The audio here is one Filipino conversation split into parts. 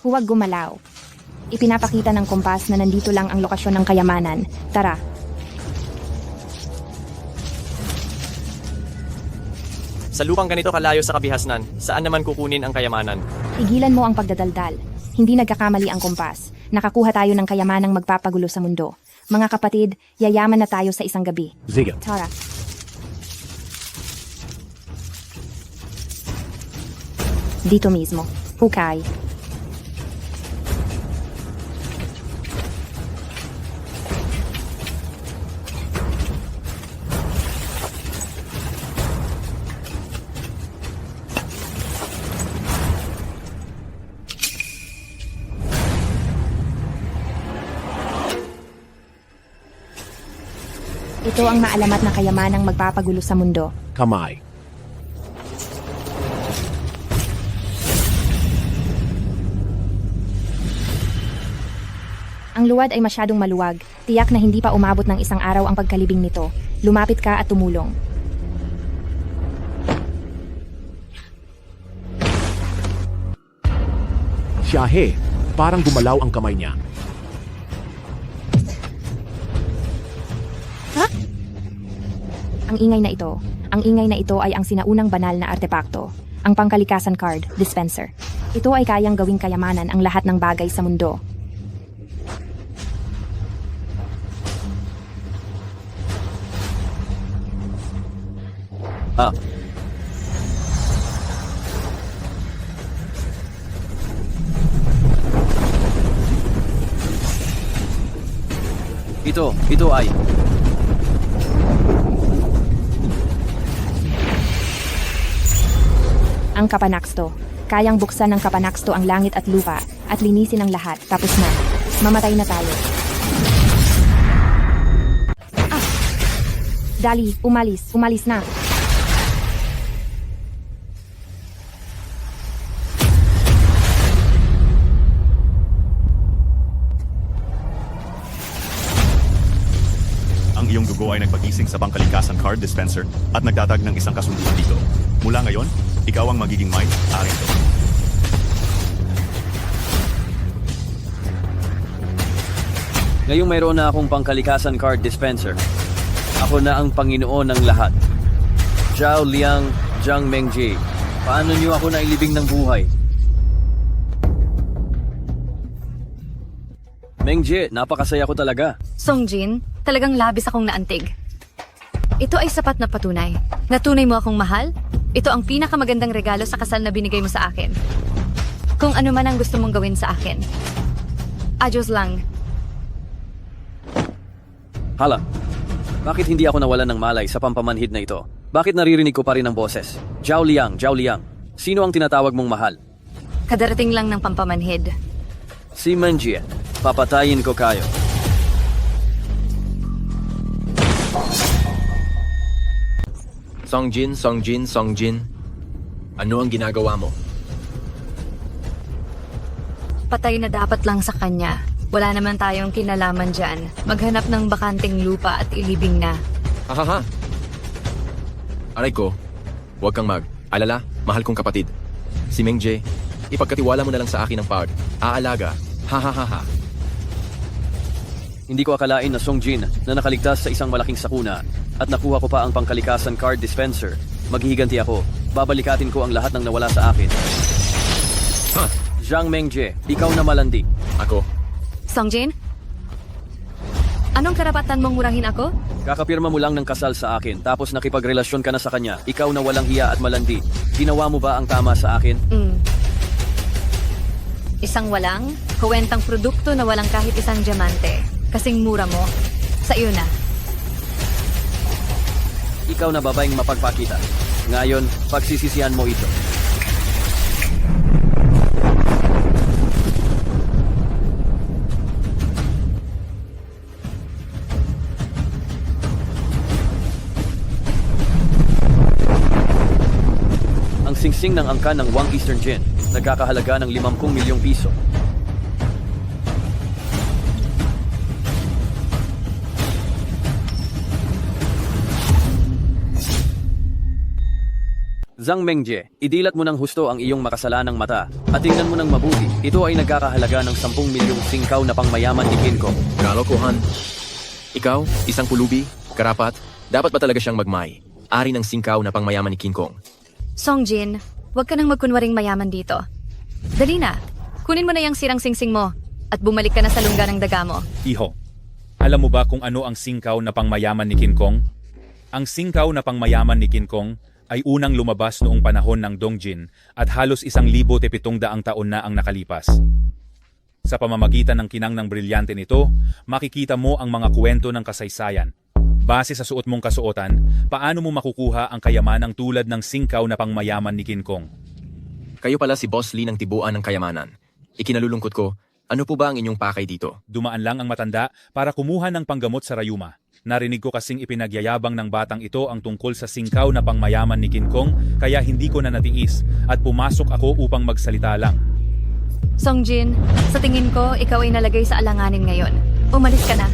Huwag gumalaw. Ipinapakita ng kompas na nandito lang ang lokasyon ng kayamanan. Tara. Sa lupang ganito kalayo sa kabihasnan, saan naman kukunin ang kayamanan? Tigilan mo ang pagdadaldal. Hindi nagkakamali ang kompas. Nakakuha tayo ng kayamanang magpapagulo sa mundo. Mga kapatid, yayaman na tayo sa isang gabi. Sige. Tara. Dito mismo. Hukay. Ito ang maalamat na kayamanang magpapagulo sa mundo. Kamay. Ang luwad ay masyadong maluwag. Tiyak na hindi pa umabot ng isang araw ang pagkalibing nito. Lumapit ka at tumulong. Siyahe. Parang gumalaw ang kamay niya. Ang ingay na ito ay ang sinaunang banal na artepakto, ang pangkalikasan card dispenser. Ito ay kayang gawing kayamanan ang lahat ng bagay sa mundo. Ah, ito ay... Ang Kapanaksto. Kayang buksan ng Kapanaksto ang langit at lupa at linisin ang lahat. Tapos na. Mamatay na tayo. Dali, umalis. Umalis na. Ang iyong dugo ay nagpagising sa pangkalikasan card dispenser at nagtatag ng isang kasunduan dito. Mula ngayon, ikaw ang magiging might, akin to. Ngayong mayroon na akong pangkalikasan card dispenser. Ako na ang Panginoon ng lahat. Zhao Liang, Zhang Mengjie. Paano niyo ako nailibing ng buhay? Mengjie, napakasaya ko talaga. Songjin, talagang labis akong naantig. Ito ay sapat na patunay. Natunay mo akong mahal? Ito ang pinakamagandang regalo sa kasal na binigay mo sa akin. Kung ano man ang gusto mong gawin sa akin. Adios lang. Hala, bakit hindi ako nawalan ng malay sa pampamanhid na ito? Bakit naririnig ko pa rin ang boses? Zhao Liang, Zhao Liang. Sino ang tinatawag mong mahal? Kadarating lang ng pampamanhid. Si Mengjie. Papatayin ko kayo. Songjin. Ano ang ginagawa mo? Patay na dapat lang sa kanya. Wala naman tayong kinalaman dyan. Maghanap ng bakanting lupa at ilibing na. Hahaha. Aray ko, huwag kang mag-alala, mahal kong kapatid. Si Mengjie, ipagkatiwala mo na lang sa akin ang pag-aalaga. Hahaha. Hindi ko akalain na Songjin na nakaligtas sa isang malaking sakuna at nakuha ko pa ang pangkalikasan card dispenser. Maghihiganti ako. Babalikatin ko ang lahat ng nawala sa akin. Ha? Zhang Mengjie, ikaw na malandi. Ako, Songjin? Anong karapatan mong murahin ako? Kakapirma mo lang ng kasal sa akin tapos nakipagrelasyon ka na sa kanya. Ikaw na walang hiya at malandi. Ginawa mo ba ang tama sa akin? Isang walang, kuwentang produkto na walang kahit isang diamante. Kasing mura mo. Sa iyo na. Ikaw na babaeng mapagpakita. Ngayon, pagsisisihan mo ito. Ang singsing ng angkan ng Wang Eastern Gin, nagkakahalaga ng 50 milyong piso. Zhang Mengje, idilat mo ng husto ang iyong makasalanang mata at tingnan mo ng mabuti. Ito ay nagkakahalaga ng 10 milyong singkaw na pangmayaman ni King Kong. Kalokohan. Ikaw, isang pulubi, karapat, dapat ba talaga siyang magmay? Ari ng singkaw na pangmayaman ni King Kong. Songjin, huwag ka nang magkunwaring mayaman dito. Dali na, kunin mo na yung sirang singsing mo at bumalik ka na sa lungga ng daga mo. Iho, alam mo ba kung ano ang singkaw na pangmayaman ni King Kong? Ang singkaw na pangmayaman ni King Kong ay unang lumabas noong panahon ng Dongjin at halos 1,700 taon na ang nakalipas. Sa pamamagitan ng kinang ng brilyante nito, makikita mo ang mga kwento ng kasaysayan. Base sa suot mong kasuotan, paano mo makukuha ang kayamanang tulad ng singkaw na pangmayaman ni King Kong? Kayo pala si Boss Lee ng tibuan ng kayamanan. Ikinalulungkot ko, ano po ba ang inyong pakay dito? Dumaan lang ang matanda para kumuha ng panggamot sa rayuma. Narinig ko kasing ipinagyayabang ng batang ito ang tungkol sa singkaw na pangmayaman ni King Kong, kaya hindi ko na natiis at pumasok ako upang magsalita lang. Songjin, sa tingin ko, ikaw ay nalagay sa alanganin ngayon. Umalis ka na.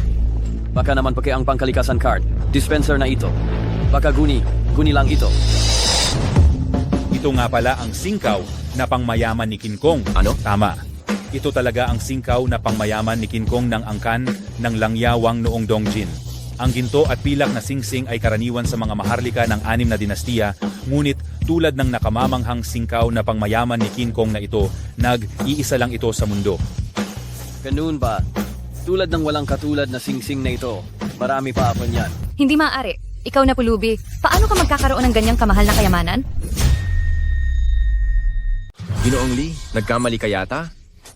Baka naman paki ang pangkalikasan card, dispenser na ito. Baka guni lang ito. Ito nga pala ang singkaw na pangmayaman ni King Kong. Ano? Tama. Ito talaga ang singkaw na pangmayaman ni King Kong ng angkan ng Langyawang noong Dongjin. Ang ginto at pilak na singsing ay karaniwan sa mga maharlika ng 6 na dinastiya, ngunit tulad ng nakamamanghang singkaw na pangmayaman ni King Kong na ito, nag-iisa lang ito sa mundo. Ganun ba? Tulad ng walang katulad na singsing na ito, marami pa ako niyan. Hindi maaari. Ikaw na pulubi. Paano ka magkakaroon ng ganyang kamahal na kayamanan? Ginoong Lee, nagkamali ka yata?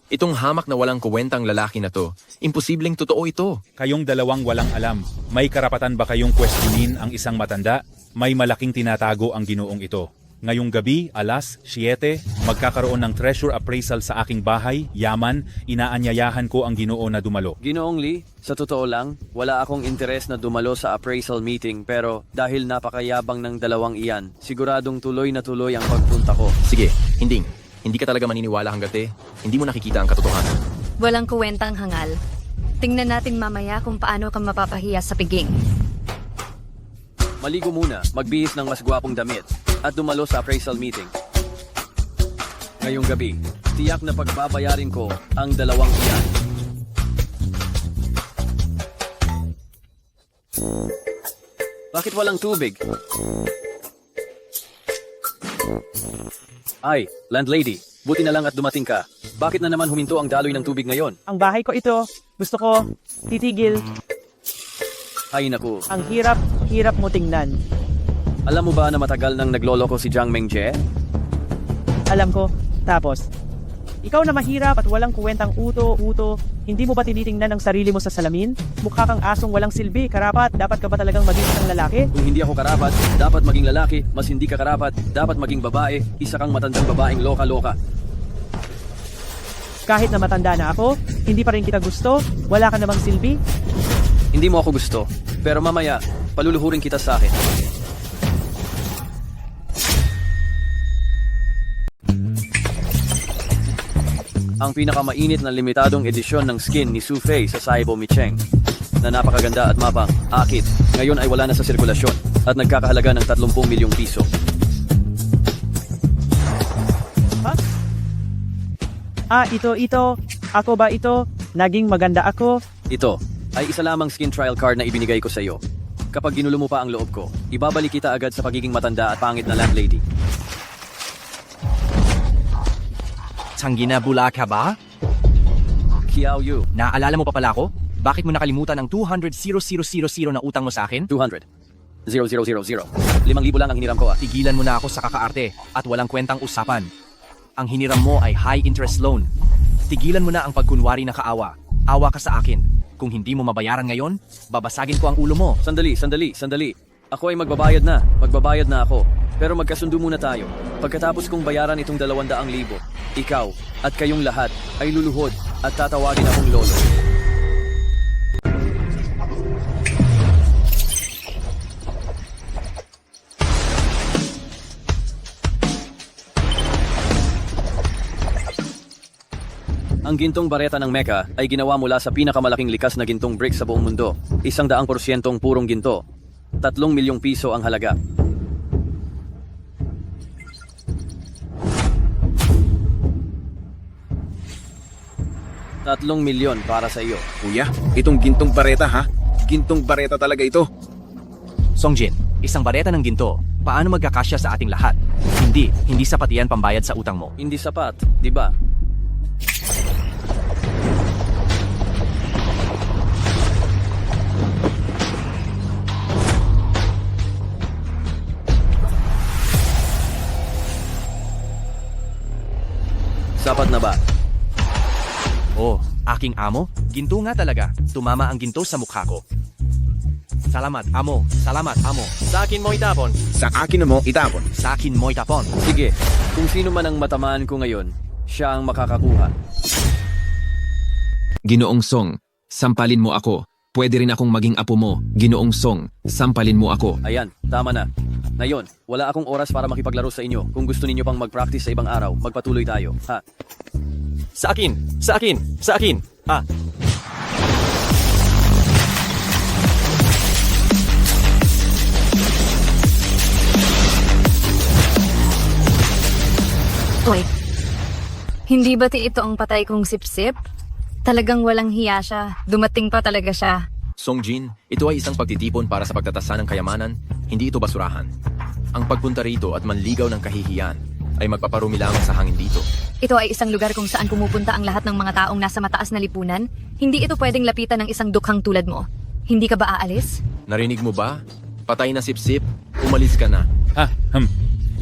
Itong hamak na walang kuwentang lalaki na to, imposibleng totoo ito. Kayong dalawang walang alam, may karapatan ba kayong questionin ang isang matanda? May malaking tinatago ang ginoong ito. Ngayong gabi, alas 7, magkakaroon ng treasure appraisal sa aking bahay, yaman, inaanyayahan ko ang ginoo na dumalo. Ginoong Lee, sa totoo lang, wala akong interes na dumalo sa appraisal meeting pero dahil napakayabang ng dalawang iyan, siguradong tuloy na tuloy ang pagpunta ko. Sige, hindi ka talaga maniniwala hanggat hindi mo nakikita ang katotohanan. Walang kuwentang hangal. Tingnan natin mamaya kung paano ka mapapahiya sa piging. Maligo muna, magbihis ng mas gwapong damit, at dumalo sa appraisal meeting. Ngayong gabi, tiyak na pagbabayarin ko ang dalawang iyan. Bakit walang tubig? Ay, landlady, buti na lang at dumating ka. Bakit na naman huminto ang daloy ng tubig ngayon? Ang bahay ko ito. Gusto ko titigil. Ay naku, Ang hirap mo tingnan. alam mo ba na matagal nang nagloloko si Zhang Mengje? Alam ko. Tapos, ikaw na mahirap at walang kuwentang uto. Hindi mo ba tinitingnan ang sarili mo sa salamin? Mukha kang asong walang silbi. Karapat, dapat ka ba talagang maging isang lalaki? Kung hindi ako karapat, dapat maging lalaki. Mas hindi ka karapat, dapat maging babae. Isa kang matandang babaeng loka-loka. Kahit na matanda na ako, hindi pa rin kita gusto. Wala ka namang silbi. Hindi mo ako gusto, pero mamaya, paluluhurin kita sa akin. Ang pinakamainit na limitadong edisyon ng skin ni Su Fei sa Saibo Micheng na napakaganda at mapang akit, ngayon ay wala na sa sirkulasyon at nagkakahalaga ng 30 milyong piso. Ha? Ito. Ako ba ito? Naging maganda ako? Ito ay isa lamang skin trial card na ibinigay ko sa iyo. Kapag ginulo mo pa ang loob ko, ibabalik kita agad sa pagiging matanda at pangit na landlady. Tanggina bula ka ba? Kiao Yu, Naaalala mo pa pala ako? Bakit mo nakalimutan ang 200,000 na utang mo sa akin? 200. 0,000. 5,000 lang ang hiniram ko ah. Tigilan mo na ako sa kakaarte at walang kwentang usapan. Ang hiniram mo ay high interest loan. Tigilan mo na ang pagkunwari na kaawa. Awa ka sa akin. Kung hindi mo mabayaran ngayon, babasagin ko ang ulo mo. Sandali. Ako ay magbabayad na ako. Pero magkasundo muna tayo. Pagkatapos kong bayaran itong 200,000, ikaw at kayong lahat ay luluhod at tatawagin akong lolo. Ang gintong bareta ng Mecca ay ginawa mula sa pinakamalaking likas na gintong brick sa buong mundo. 100% purong ginto. 3 milyong piso ang halaga. 3 milyon para sa iyo. Kuya, itong gintong bareta ha? Gintong bareta talaga ito. Songjin, isang bareta ng ginto. Paano magkakasya sa ating lahat? Hindi sapat iyan pambayad sa utang mo. Hindi sapat, di ba? Sapat na ba? Oh, aking amo? Ginto nga talaga. Tumama ang ginto sa mukha ko. Salamat, amo. Salamat, amo. Sa akin mo itapon. Sa akin mo itapon. Sa akin mo itapon. Sige, kung sino man ang matamaan ko ngayon, siya ang makakakuha. Ginoong Song, sampalin mo ako. Pwede rin akong maging apo mo. Ginoong Song, sampalin mo ako. Ayan, tama na. Ngayon, wala akong oras para makipaglaro sa inyo. Kung gusto ninyo pang mag-practice sa ibang araw, magpatuloy tayo. Ha? Sa akin! Sa akin! Sa akin! Ah! Oy, hindi ba ito ang patay kong sip-sip? Talagang walang hiya siya. Dumating pa talaga siya. Songjin, ito ay isang pagtitipon para sa pagtatasa ng kayamanan, hindi ito basurahan. Ang pagpunta rito at manligaw ng kahihiyan ay magpaparumi lamang sa hangin dito. Ito ay isang lugar kung saan pumupunta ang lahat ng mga taong nasa mataas na lipunan. Hindi ito pwedeng lapitan ng isang dukhang tulad mo. Hindi ka ba aalis? Narinig mo ba? Patay na sip-sip, umalis ka na.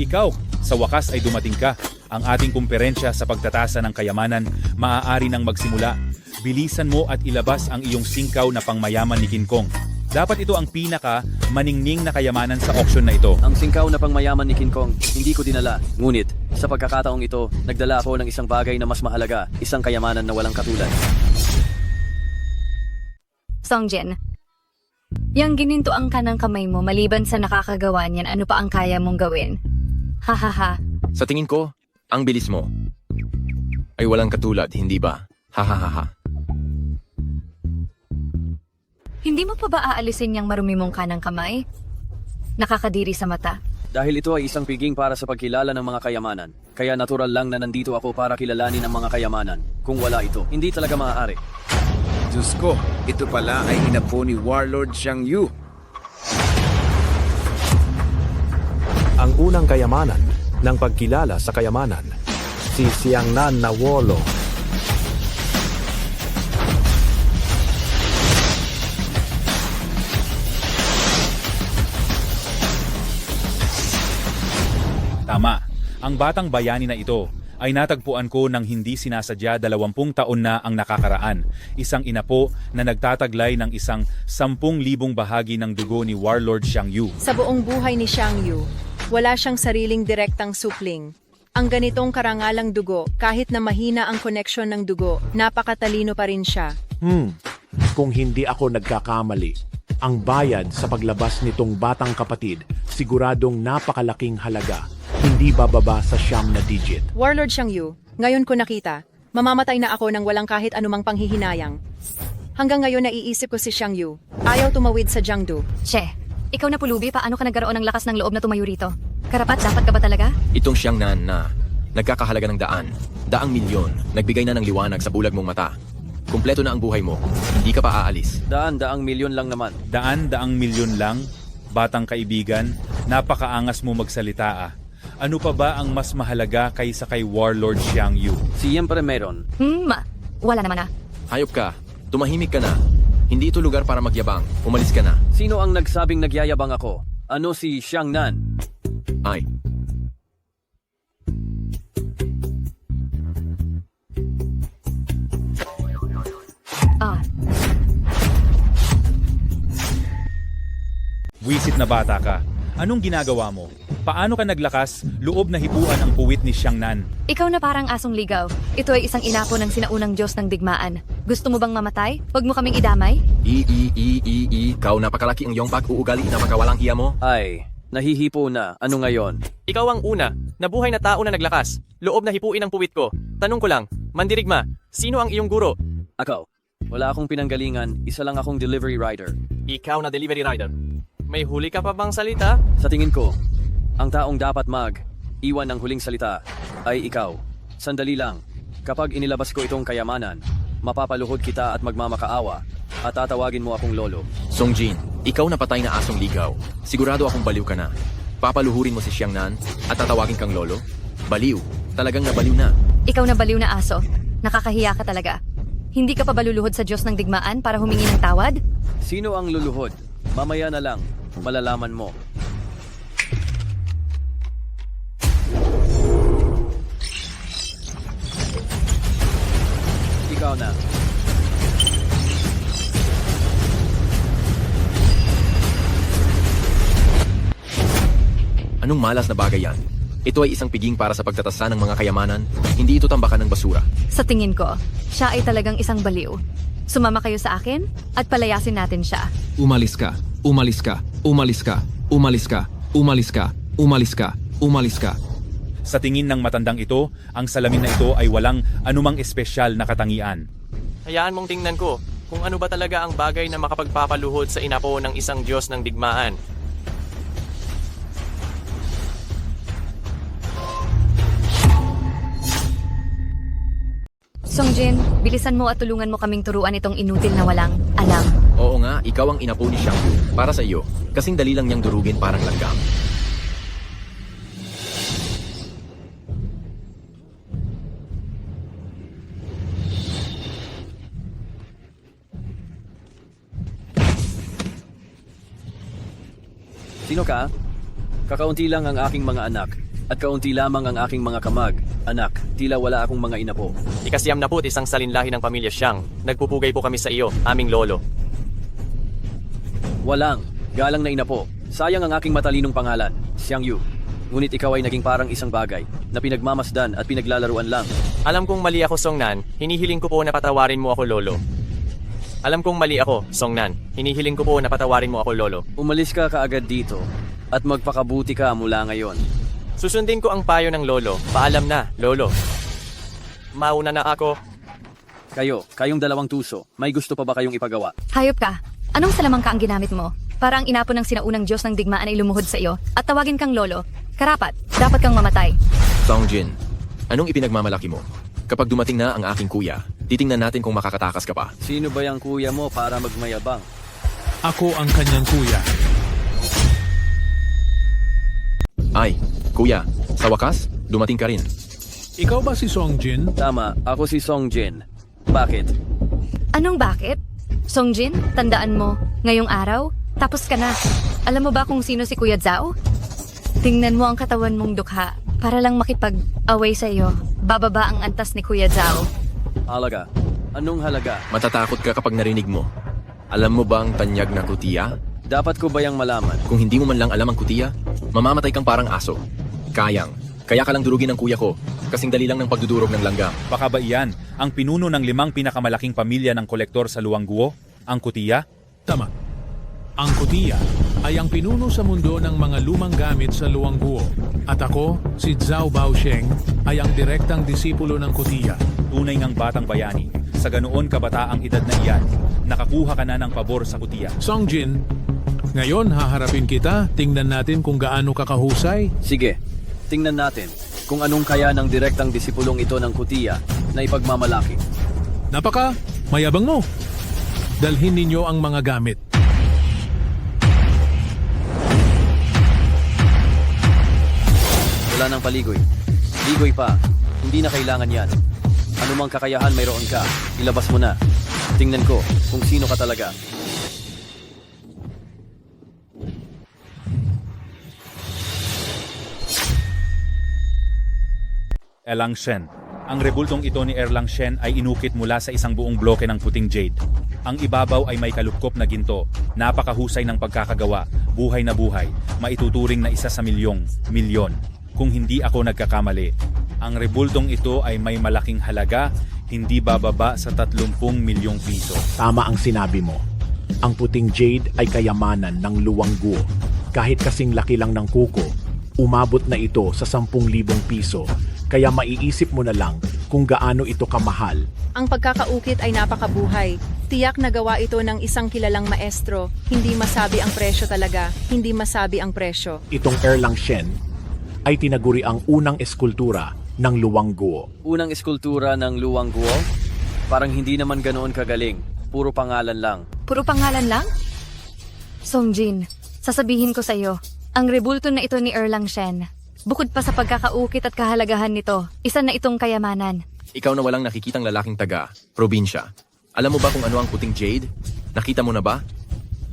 Ikaw, sa wakas ay dumating ka. Ang ating kumperensya sa pagtatasa ng kayamanan maaari nang magsimula. Bilisan mo at ilabas ang iyong singkaw na pangmayaman ni King Kong. Dapat ito ang pinaka maningning na kayamanan sa auction na ito. Ang singkaw na pangmayaman ni King Kong, hindi ko dinala. Ngunit, sa pagkakataong ito, nagdala ako ng isang bagay na mas mahalaga, isang kayamanan na walang katulad. Songjin, yang gininto ang kanang kamay mo maliban sa nakakagawa niyan, ano pa ang kaya mong gawin? Hahaha. Sa tingin ko, ang bilis mo ay walang katulad, hindi ba? Hahaha. Hindi mo pa ba aalisin yung marumi mong kanang kamay? Nakakadiri sa mata. Dahil ito ay isang piging para sa pagkilala ng mga kayamanan, kaya natural lang na nandito ako para kilalanin ang mga kayamanan. Kung wala ito, hindi talaga maaari. Diyos ko, ito pala ay inapo ni Warlord Xiang Yu. Ang unang kayamanan ng pagkilala sa kayamanan, si Xiangnan na Warlord. Tama. Ang batang bayani na ito ay natagpuan ko nang hindi sinasadya 20 taon na ang nakakaraan. Isang inapo na nagtataglay ng isang 10,000 bahagi ng dugo ni Warlord Xiang Yu. Sa buong buhay ni Xiang Yu, wala siyang sariling direktang supling. Ang ganitong karangalang dugo, kahit na mahina ang koneksyon ng dugo, napakatalino pa rin siya. Kung hindi ako nagkakamali, ang bayad sa paglabas nitong batang kapatid, siguradong napakalaking halaga. Hindi bababa sa 9 na digit. Warlord Xiang Yu, ngayon ko nakita, mamamatay na ako nang walang kahit anumang panghihinayang. Hanggang ngayon naiisip ko si Xiang Yu. Ayaw tumawid sa Jiangdu. Che, ikaw na pulubi, paano ka nagkaroon ng lakas ng loob na tumayo rito? Karapat, dapat ka ba talaga? Itong Xiangnan na nagkakahalaga ng daang milyon, nagbigay na ng liwanag sa bulag mong mata. Kumpleto na ang buhay mo, hindi ka pa aalis. Daang milyon lang naman. Daang milyon lang? Batang kaibigan, napakaangas mo magsalita ah. Ano pa ba ang mas mahalaga kaysa kay Warlord Xiang Yu? Siyempre meron. Wala naman ah. Hayop ka, tumahimik ka na. Hindi ito lugar para magyabang, umalis ka na. Sino ang nagsabing nagyayabang ako? Ano si Xiangnan? Ay, Wisit na bata ka. Anong ginagawa mo? Paano ka naglakas, loob na hipuan ang puwit ni Xiangnan? Ikaw na parang asong ligaw. Ito ay isang inapo ng sinaunang Diyos ng digmaan. Gusto mo bang mamatay? Huwag mo kaming idamay? Ikaw napakalaki ang iyong pag-uugali na makawalang hiya mo. Ay, nahihipo na. Ano ngayon? Ikaw ang una, nabuhay na tao na naglakas. Loob na hipuin ang puwit ko. Tanong ko lang, mandirigma, sino ang iyong guro? Ako. Wala akong pinanggalingan, isa lang akong delivery rider. Ikaw na delivery rider. May huli ka pa bang salita? Sa tingin ko, ang taong dapat iwan ng huling salita ay ikaw. Sandali lang. Kapag inilabas ko itong kayamanan, mapapaluhod kita at magmamakaawa at tatawagin mo akong lolo. Songjin, ikaw na patay na asong ligaw. Sigurado akong baliw ka na. Papaluhurin mo si Xiangnan at tatawagin kang lolo? Baliw. Talagang nabaliw na. Ikaw na baliw na aso. Nakakahiya ka talaga. Hindi ka pa ba luluhod sa Diyos ng digmaan para humingi ng tawad? Sino ang luluhod? Mamaya na lang, malalaman mo. Ikaw na. Anong malas na bagay yan? Ito ay isang piging para sa pagtatasa ng mga kayamanan. Hindi ito tambakan ng basura. Sa tingin ko, siya ay talagang isang baliw. Sumama kayo sa akin at palayasin natin siya. Umalis ka, umalis ka, umalis ka, umalis ka, umalis ka, umalis ka, umalis ka. Sa tingin ng matandang ito, ang salamin na ito ay walang anumang espesyal na katangian. Hayaan mong tingnan ko kung ano ba talaga ang bagay na makapagpapaluhod sa inapo ng isang Diyos ng digmaan. Songjin, bilisan mo at tulungan mo kaming turuan itong inutil na walang alam. Oo nga, ikaw ang inapo ni Xiangyu. Para sa iyo, kasing dali lang niyang durugin parang langgam. Sino ka? Kakaunti lang ang aking mga anak at kaunti lamang ang aking mga kamag. Anak, tila wala akong mga inapo. Ikasyam na pu't isang salinlahi ng pamilya Xiang. Nagpupugay po kami sa iyo, aming lolo. Walang, galang na inapo. Sayang ang aking matalinong pangalan, Xiangyu. Ngunit ikaw ay naging parang isang bagay na pinagmamasdan at pinaglalaruan lang. Alam kong mali ako, Songnan. Hinihiling ko po na patawarin mo ako, lolo. Alam kong mali ako, Songnan. Hinihiling ko po na patawarin mo ako, lolo. Umalis ka kaagad dito at magpakabuti ka mula ngayon. Susundin ko ang payo ng lolo. Paalam na, lolo. Mauna na ako. Kayong dalawang tuso, may gusto pa ba kayong ipagawa? Hayop ka. Anong salamangka ang ginamit mo? Para ang inapo ng sinaunang Diyos ng digmaan ay lumuhod sa iyo at tawagin kang lolo. Karapat, dapat kang mamatay. Songjin, anong ipinagmamalaki mo? Kapag dumating na ang aking kuya, titingnan natin kung makakatakas ka pa. Sino ba yung kuya mo para magmayabang? Ako ang kanyang kuya. Ay, kuya, sa wakas, dumating ka rin. Ikaw ba si Songjin? Tama, ako si Songjin. Bakit? Anong bakit? Songjin, tandaan mo, ngayong araw, tapos ka na. Alam mo ba kung sino si Kuya Zhao? Tingnan mo ang katawan mong dukha para lang makipag-away sa iyo. Bababa ang antas ni Kuya Zhao. Halaga. Anong halaga? Matatakot ka kapag narinig mo. Alam mo ba ang tanyag na kutiya? Dapat ko ba yang malaman? Kung hindi mo man lang alam ang kutiya, mamamatay kang parang aso. Kaya ka lang durugin ng kuya ko. Kasing dali lang ng pagdudurog ng langgam. Baka ba iyan ang pinuno ng 5 pinakamalaking pamilya ng kolektor sa Luangguo? Ang kutiya? Tama. Ang kutiya ay ang pinuno sa mundo ng mga lumang gamit sa Luangguo. At ako, si Zhao Baosheng, ay ang direktang disipulo ng kutiya. Tunay ngang batang bayani. Sa ganoon kabataang edad na iyan, nakakuha ka na ng pabor sa kutiya. Songjin, ngayon haharapin kita, tingnan natin kung gaano ka kahusay. Sige, tingnan natin kung anong kaya ng direktang disipulong ito ng kutiya na ipagmamalaki. Napaka, mayabang mo. Dalhin ninyo ang mga gamit. Wala nang paligoy. Ligoy pa. Hindi na kailangan yan. Anumang kakayahan mayroon ka, ilabas mo na. Tingnan ko kung sino ka talaga. Erlang Shen. Ang rebultong ito ni Erlang Shen ay inukit mula sa isang buong bloke ng puting jade. Ang ibabaw ay may kalupkop na ginto, napakahusay ng pagkakagawa, buhay na buhay, maituturing na isa sa milyon. Kung hindi ako nagkakamali, ang rebultong ito ay may malaking halaga, hindi bababa sa 30 milyong piso. Tama ang sinabi mo. Ang puting jade ay kayamanan ng Luangguo. Kahit kasing laki lang ng kuko, umabot na ito sa 10,000 piso. Kaya maiisip mo na lang kung gaano ito kamahal. Ang pagkakaukit ay napakabuhay. Tiyak na gawa ito ng isang kilalang maestro. Hindi masabi ang presyo talaga. Hindi masabi ang presyo. Itong Erlang Shen ay tinaguri ang unang eskultura ng Luangguo. Unang eskultura ng Luangguo? Parang hindi naman ganoon kagaling. Puro pangalan lang. Puro pangalan lang? Songjin, sasabihin ko sa iyo, ang rebulto na ito ni Erlang Shen. Bukod pa sa pagkakaukit at kahalagahan nito, isa na itong kayamanan. Ikaw na walang nakikitang lalaking taga, probinsya. Alam mo ba kung ano ang puting jade? Nakita mo na ba?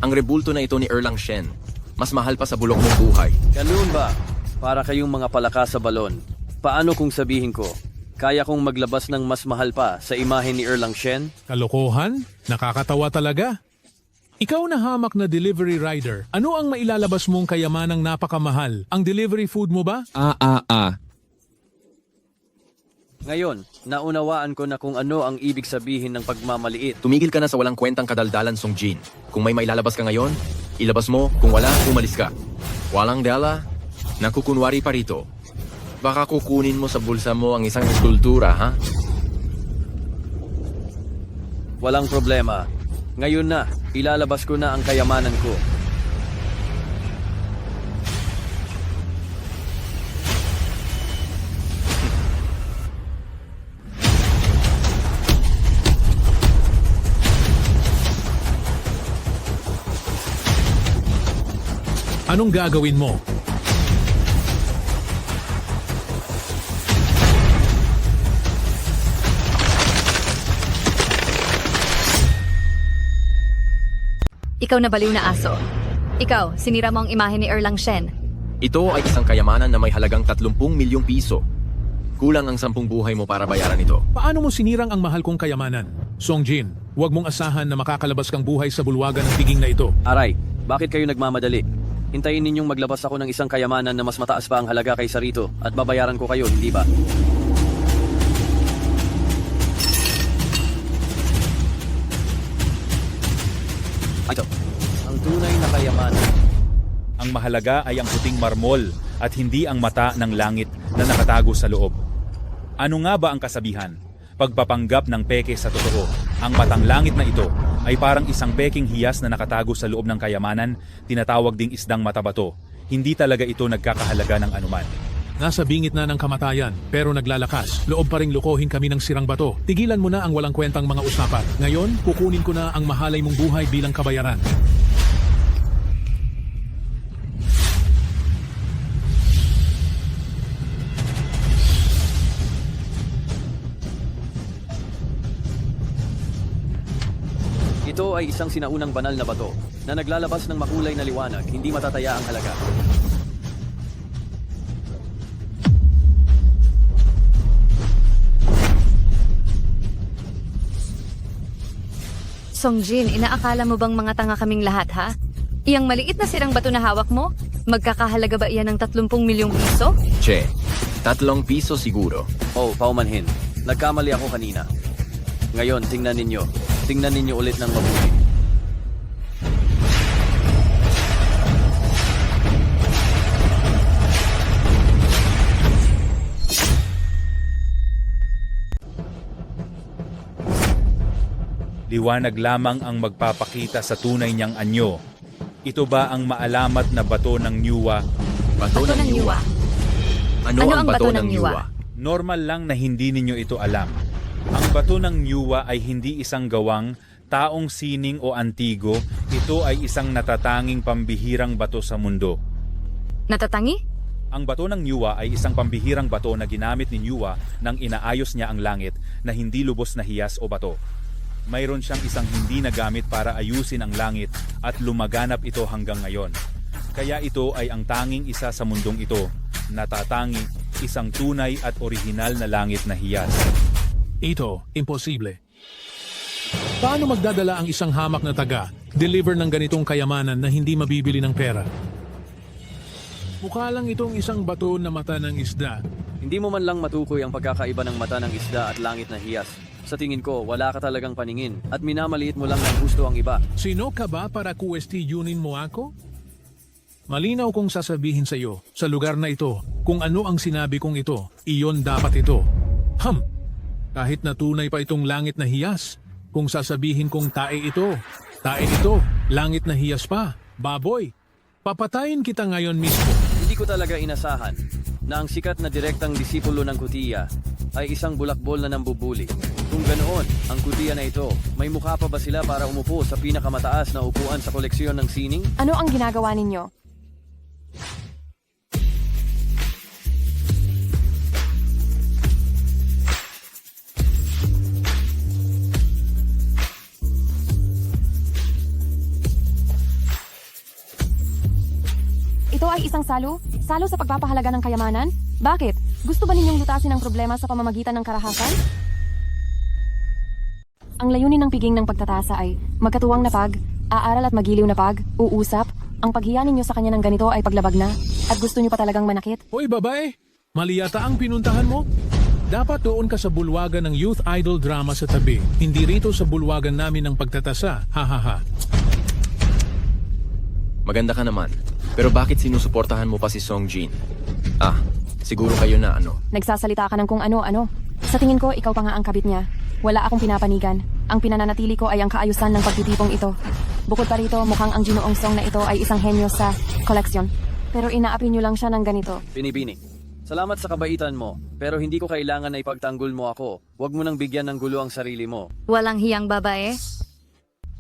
Ang rebulto na ito ni Erlang Shen. Mas mahal pa sa bulok mong buhay. Ganoon ba? Para kayong mga palaka sa balon. Paano kung sabihin ko, kaya kong maglabas ng mas mahal pa sa imahe ni Erlang Shen? Kalokohan? Nakakatawa talaga. Ikaw na hamak na delivery rider, ano ang mailalabas mong kayamanang napakamahal? Ang delivery food mo ba? Ngayon, naunawaan ko na kung ano ang ibig sabihin ng pagmamaliit. Tumigil ka na sa walang kwentang kadaldalan, Songjin. Kung may mailalabas ka ngayon, ilabas mo. Kung wala, umalis ka. Walang dala, nakukunwari pa rito. Baka kukunin mo sa bulsa mo ang isang eskultura, ha? Walang problema. Ngayon na, ilalabas ko na ang kayamanan ko. Anong gagawin mo? Ikaw na baliw na aso. Ikaw, sinira mo ang imahe ni Erlang Shen. Ito ay isang kayamanan na may halagang 30 milyong piso. Kulang ang 10 buhay mo para bayaran ito. Paano mo sinirang ang mahal kong kayamanan? Songjin, huwag mong asahan na makakalabas kang buhay sa bulwagan ng tiging na ito. Aray, bakit kayo nagmamadali? Hintayin ninyong maglabas ako ng isang kayamanan na mas mataas pa ang halaga kaysa rito at babayaran ko kayo, hindi ba? Ito, ang tunay na kayamanan. Ang mahalaga ay ang puting marmol at hindi ang mata ng langit na nakatago sa loob. Ano nga ba ang kasabihan? Pagpapanggap ng peke sa totoo. Ang matang langit na ito ay parang isang peking hiyas na nakatago sa loob ng kayamanan, tinatawag ding isdang matabato. Hindi talaga ito nagkakahalaga ng anuman. Nasa bingit na ng kamatayan, pero naglalakas. Loob pa ring lukohin kami ng sirang bato. Tigilan mo na ang walang kwentang mga usapan. Ngayon, kukunin ko na ang mahalay mong buhay bilang kabayaran. Ito ay isang sinaunang banal na bato na naglalabas ng makulay na liwanag, hindi matataya ang halaga. Songjin, inaakala mo bang mga tanga kaming lahat, ha? Iyang maliit na sirang bato na hawak mo, magkakahalaga ba iyan ng 30 milyong piso? Che, 3 piso siguro. Oh, paumanhin. Nagkamali ako kanina. Ngayon, tingnan ninyo. Tingnan ninyo ulit ng mabuti. Liwanag lamang ang magpapakita sa tunay niyang anyo. Ito ba ang maalamat na bato ng Nyuwa? Bato ng Nyuwa? Ano ang bato ng Nyuwa? Normal lang na hindi ninyo ito alam. Ang bato ng Nyuwa ay hindi isang gawang, taong sining o antigo. Ito ay isang natatanging pambihirang bato sa mundo. Natatangi? Ang bato ng Nyuwa ay isang pambihirang bato na ginamit ni Nyuwa nang inaayos niya ang langit na hindi lubos na hiyas o bato. Mayroon siyang isang hindi nagamit para ayusin ang langit at lumaganap ito hanggang ngayon. Kaya ito ay ang tanging isa sa mundong ito, natatangi, isang tunay at orihinal na langit na hiyas. Ito, imposible. Paano magdadala ang isang hamak na taga, deliver ng ganitong kayamanan na hindi mabibili ng pera? Mukha lang itong isang bato na mata ng isda. Hindi mo man lang matukoy ang pagkakaiba ng mata ng isda at langit na hiyas. Sa tingin ko, wala ka talagang paningin at minamaliit mo lang ng gusto ang iba. Sino ka ba para kuwestiyunin mo ako? Malinaw kong sasabihin sa iyo, sa lugar na ito, kung ano ang sinabi kong ito, iyon dapat ito. Kahit na tunay pa itong langit na hiyas, kung sasabihin kong tae ito, langit na hiyas pa, baboy, papatayin kita ngayon mismo. Hindi ko talaga inasahan na ang sikat na direktang disipulo ng Kutiya ay isang bulakbol na nambubuli. Kung ganoon, ang kutiya na ito, may mukha pa ba sila para umupo sa pinakamataas na upuan sa koleksyon ng sining? Ano ang ginagawa ninyo? Ito ay isang salo? Salo sa pagpapahalaga ng kayamanan? Bakit? Gusto ba ninyong lutasin ang problema sa pamamagitan ng karahasan? Ang layunin ng piging ng pagtatasa ay magkatuwang na aaral at magiliw na uusap. Ang paghiya ninyo sa kanya ng ganito ay paglabag na at gusto nyo pa talagang manakit? Hoy babae, mali yata ang pinuntahan mo. Dapat doon ka sa bulwagan ng youth idol drama sa tabi. Hindi rito sa bulwagan namin ng pagtatasa. Ha. Maganda ka naman. Pero bakit sinusuportahan mo pa si Song Jin? Siguro kayo na ano. Nagsasalita ka ng kung ano-ano. Sa tingin ko, ikaw pa nga ang kabit niya. Wala akong pinapanigan. Ang pinananatili ko ay ang kaayusan ng pagtitipong ito. Bukod pa rito, mukhang ang ginoong Song na ito ay isang henyo sa koleksyon. Pero inaapi niyo lang siya ng ganito. Binibini. Salamat sa kabaitan mo, pero hindi ko kailangan na ipagtanggol mo ako. Huwag mo nang bigyan ng gulo ang sarili mo. Walang hiyang babae?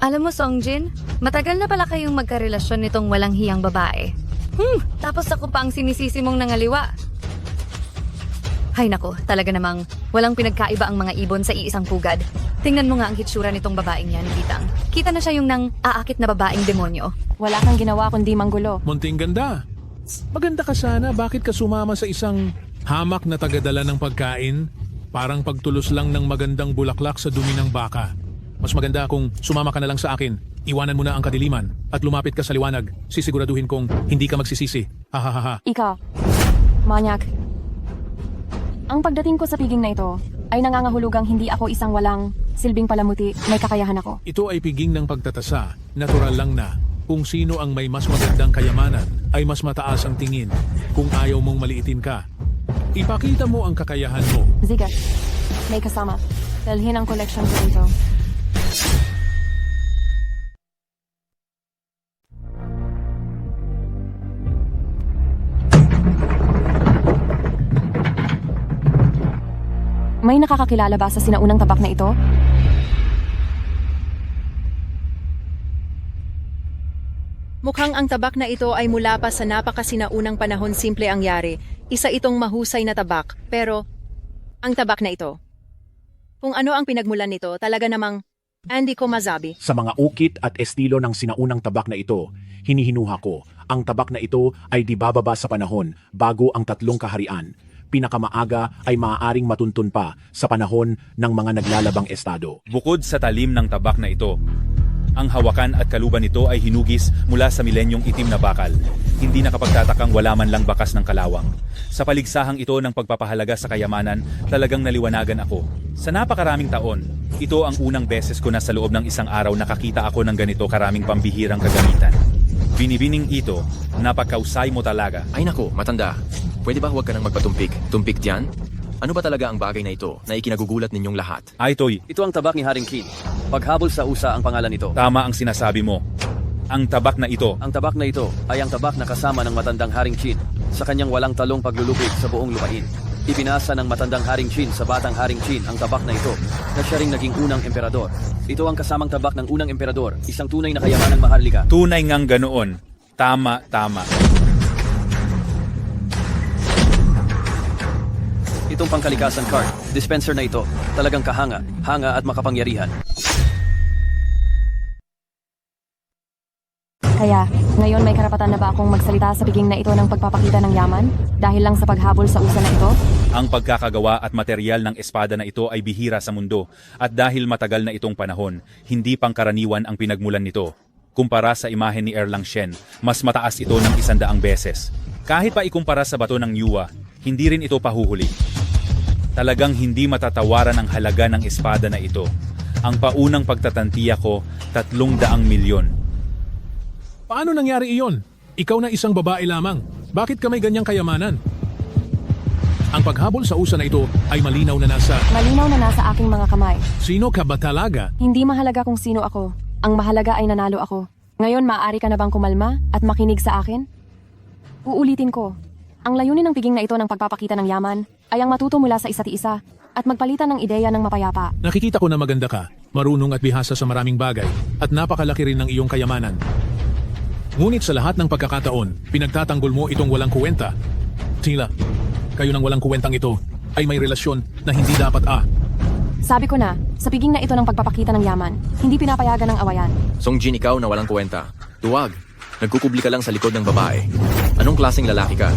Alam mo, Songjin, matagal na pala kayong magkarelasyon nitong walang hiyang babae. Tapos ako pa ang sinisisi mong nangaliwa. Hay nako, talaga namang walang pinagkaiba ang mga ibon sa iisang pugad. Tingnan mo nga ang hitsura nitong babaeng yan, Kitang. Kita na siya yung nang aakit na babaeng demonyo. Wala kang ginawa kundi manggulo. Munting ganda. Maganda ka sana, bakit ka sumama sa isang hamak na tagadala ng pagkain? Parang pagtulos lang ng magandang bulaklak sa dumi ng baka. Mas maganda kung sumama ka na lang sa akin, iwanan mo na ang kadiliman, at lumapit ka sa liwanag. Sisiguraduhin kong hindi ka magsisisi. Ha. Ikaw, manyak. Ang pagdating ko sa piging na ito ay nangangahulugang hindi ako isang walang silbing palamuti, may kakayahan ako. Ito ay piging ng pagtatasa. Natural lang na kung sino ang may mas magandang kayamanan ay mas mataas ang tingin kung ayaw mong maliitin ka. Ipakita mo ang kakayahan mo. Zigat, may kasama. Dalhin ang koleksyon ko dito. May nakakakilala ba sa sinaunang tabak na ito? Mukhang ang tabak na ito ay mula pa sa napakasinaunang panahon simple ang yari. Isa itong mahusay na tabak, pero ang tabak na ito. Kung ano ang pinagmulan nito, talaga namang hindi ko masabi. Sa mga ukit at estilo ng sinaunang tabak na ito, hinihinuha ko, ang tabak na ito ay di bababa sa panahon bago ang 3 kaharian. Pinakamaaga ay maaaring matuntun pa sa panahon ng mga naglalabang estado. Bukod sa talim ng tabak na ito, ang hawakan at kaluban nito ay hinugis mula sa milenyong itim na bakal. Hindi nakapagtatakang wala man lang bakas ng kalawang. Sa paligsahang ito ng pagpapahalaga sa kayamanan, talagang naliwanagan ako. Sa napakaraming taon, ito ang unang beses ko na sa loob ng isang araw nakakita ako ng ganito karaming pambihirang kagamitan. Binibining ito, napakausay mo talaga. Ay nako, matanda. Pwede ba huwag ka nang magpatumpik? Tumpik diyan? Ano ba talaga ang bagay na ito na ikinagugulat ninyong lahat? Ay, Toy. Ito ang tabak ni Haring Qin. Paghabol sa usa ang pangalan nito. Tama ang sinasabi mo. Ang tabak na ito. Ang tabak na ito ay ang tabak na kasama ng matandang Haring Qin sa kanyang walang talong paglulupig sa buong lupain. Ipinasa ng matandang Haring Qin sa batang Haring Qin ang tabak na ito na siya ring naging unang emperador. Ito ang kasamang tabak ng unang emperador, isang tunay na kayamanang maharlika. Tunay ngang ganoon. Tama. Itong pangkalikasan card, dispenser na ito, talagang hanga at makapangyarihan. Kaya, ngayon may karapatan na ba akong magsalita sa piging na ito ng pagpapakita ng yaman? Dahil lang sa paghabol sa usa na ito? Ang pagkakagawa at material ng espada na ito ay bihira sa mundo at dahil matagal na itong panahon, hindi pangkaraniwan ang pinagmulan nito. Kumpara sa imahe ni Erlang Shen, mas mataas ito ng 100 beses. Kahit pa ikumpara sa bato ng Yuwa, hindi rin ito pahuhuli. Talagang hindi matatawaran ang halaga ng espada na ito. Ang paunang pagtatantiya ko, 300 milyon. Paano nangyari iyon? Ikaw na isang babae lamang. Bakit ka may ganyang kayamanan? Ang paghabol sa usa na ito ay malinaw na nasa aking mga kamay. Sino ka ba talaga? Hindi mahalaga kung sino ako. Ang mahalaga ay nanalo ako. Ngayon, maaari ka na bang kumalma at makinig sa akin? Uulitin ko. Ang layunin ng piging na ito ng pagpapakita ng yaman ay ang matuto mula sa isa't isa at magpalitan ng ideya ng mapayapa. Nakikita ko na maganda ka, marunong at bihasa sa maraming bagay, at napakalaki rin ng iyong kayamanan. Ngunit sa lahat ng pagkakataon, pinagtatanggol mo itong walang kuwenta. Sila, kayo ng walang kuwentang ito ay may relasyon na hindi dapat Sabi ko na, sa piging na ito ng pagpapakita ng yaman, hindi pinapayagan ng awayan. Songjin, ikaw na walang kwenta. Tuwag. Nagkukubli ka lang sa likod ng babae. Anong klaseng lalaki ka?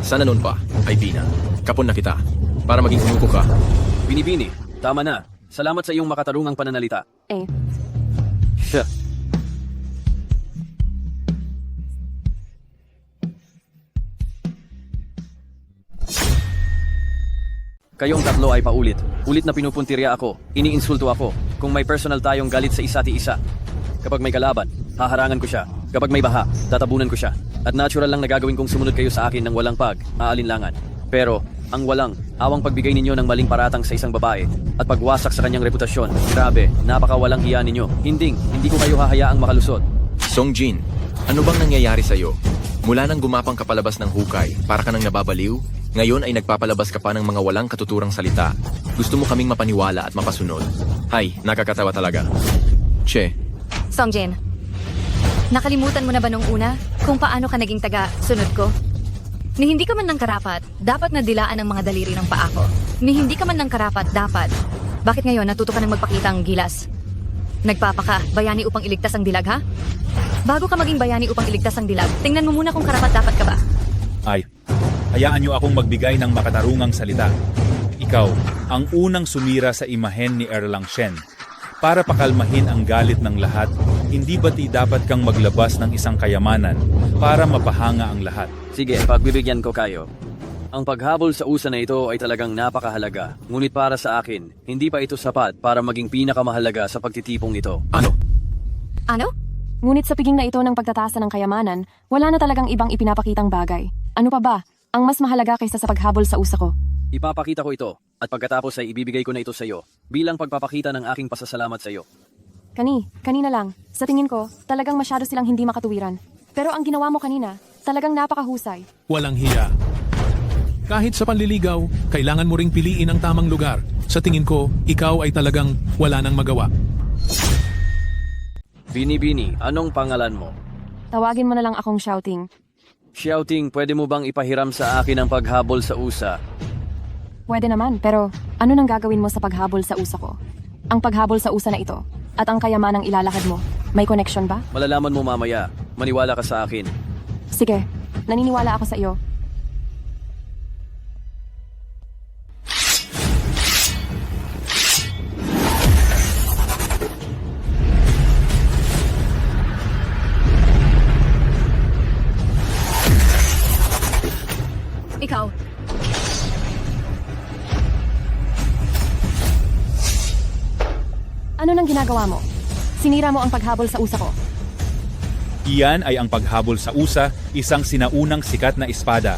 Sana nun pa, ay Bina. Kapon na kita. Para maging kumuko ka. Binibini, tama na. Salamat sa iyong makatarungang pananalita. Siya. Kayong tatlo ay paulit. Ulit na pinupuntirya ako. Iniinsulto ako. Kung may personal tayong galit sa isa't isa. Kapag may kalaban, haharangan ko siya. Kapag may baha, tatabunan ko siya. At natural lang na gagawin kong sumunod kayo sa akin ng walang aalinlangan. Pero, ang awang pagbigay ninyo ng maling paratang sa isang babae at pagwasak sa kanyang reputasyon. Grabe, napakawalang hiya ninyo. Hindi ko kayo hahayaang makalusot. Songjin, ano bang nangyayari sa'yo? Mula nang gumapang ka palabas ng hukay, para ka nang nababaliw? Ngayon ay nagpapalabas ka pa ng mga walang katuturang salita. Gusto mo kaming mapaniwala at mapasunod. Hay, nakakatawa talaga. Che. Songjin, nakalimutan mo na ba nung una kung paano ka naging taga-sunod ko? Ni hindi ka man ng karapat, dapat nadilaan ang mga daliri ng paa ko. Ni hindi ka man ng karapat, dapat. Bakit ngayon natuto ka ng magpakitang gilas? Nagpapaka, bayani upang iligtas ang dilag, ha? Bago ka maging bayani upang iligtas ang dilag, tingnan mo muna kung karapat dapat ka ba. Ay, hayaan niyo akong magbigay ng makatarungang salita. Ikaw, ang unang sumira sa imahen ni Erlang Shen. Para pakalmahin ang galit ng lahat, hindi ba't dapat kang maglabas ng isang kayamanan para mapahanga ang lahat? Sige, pagbibigyan ko kayo. Ang paghabol sa usa na ito ay talagang napakahalaga. Ngunit para sa akin, hindi pa ito sapat para maging pinakamahalaga sa pagtitipong ito. Ano? Ngunit sa piging na ito ng pagtatasa ng kayamanan, wala na talagang ibang ipinapakitang bagay. Ano pa ba? Ang mas mahalaga kaysa sa paghabol sa usa ko. Ipapakita ko ito, at pagkatapos ay ibibigay ko na ito sa iyo, bilang pagpapakita ng aking pasasalamat sa iyo. Kanina lang. Sa tingin ko, talagang masyado silang hindi makatuwiran. Pero ang ginawa mo kanina, talagang napakahusay. Walang hiya. Kahit sa panliligaw, kailangan mo ring piliin ang tamang lugar. Sa tingin ko, ikaw ay talagang wala nang magawa. Bini, anong pangalan mo? Tawagin mo na lang akong Shouting. Shouting, pwede mo bang ipahiram sa akin ang paghabol sa usa? Pwede naman, pero ano nang gagawin mo sa paghabol sa usa ko? Ang paghabol sa usa na ito, at ang kayamanang ilalakad mo, may connection ba? Malalaman mo mamaya. Maniwala ka sa akin. Sige, naniniwala ako sa iyo. Ikaw. Ano nang ginagawa mo? Sinira mo ang paghabol sa usa ko. Iyan ay ang paghabol sa usa, isang sinaunang sikat na espada.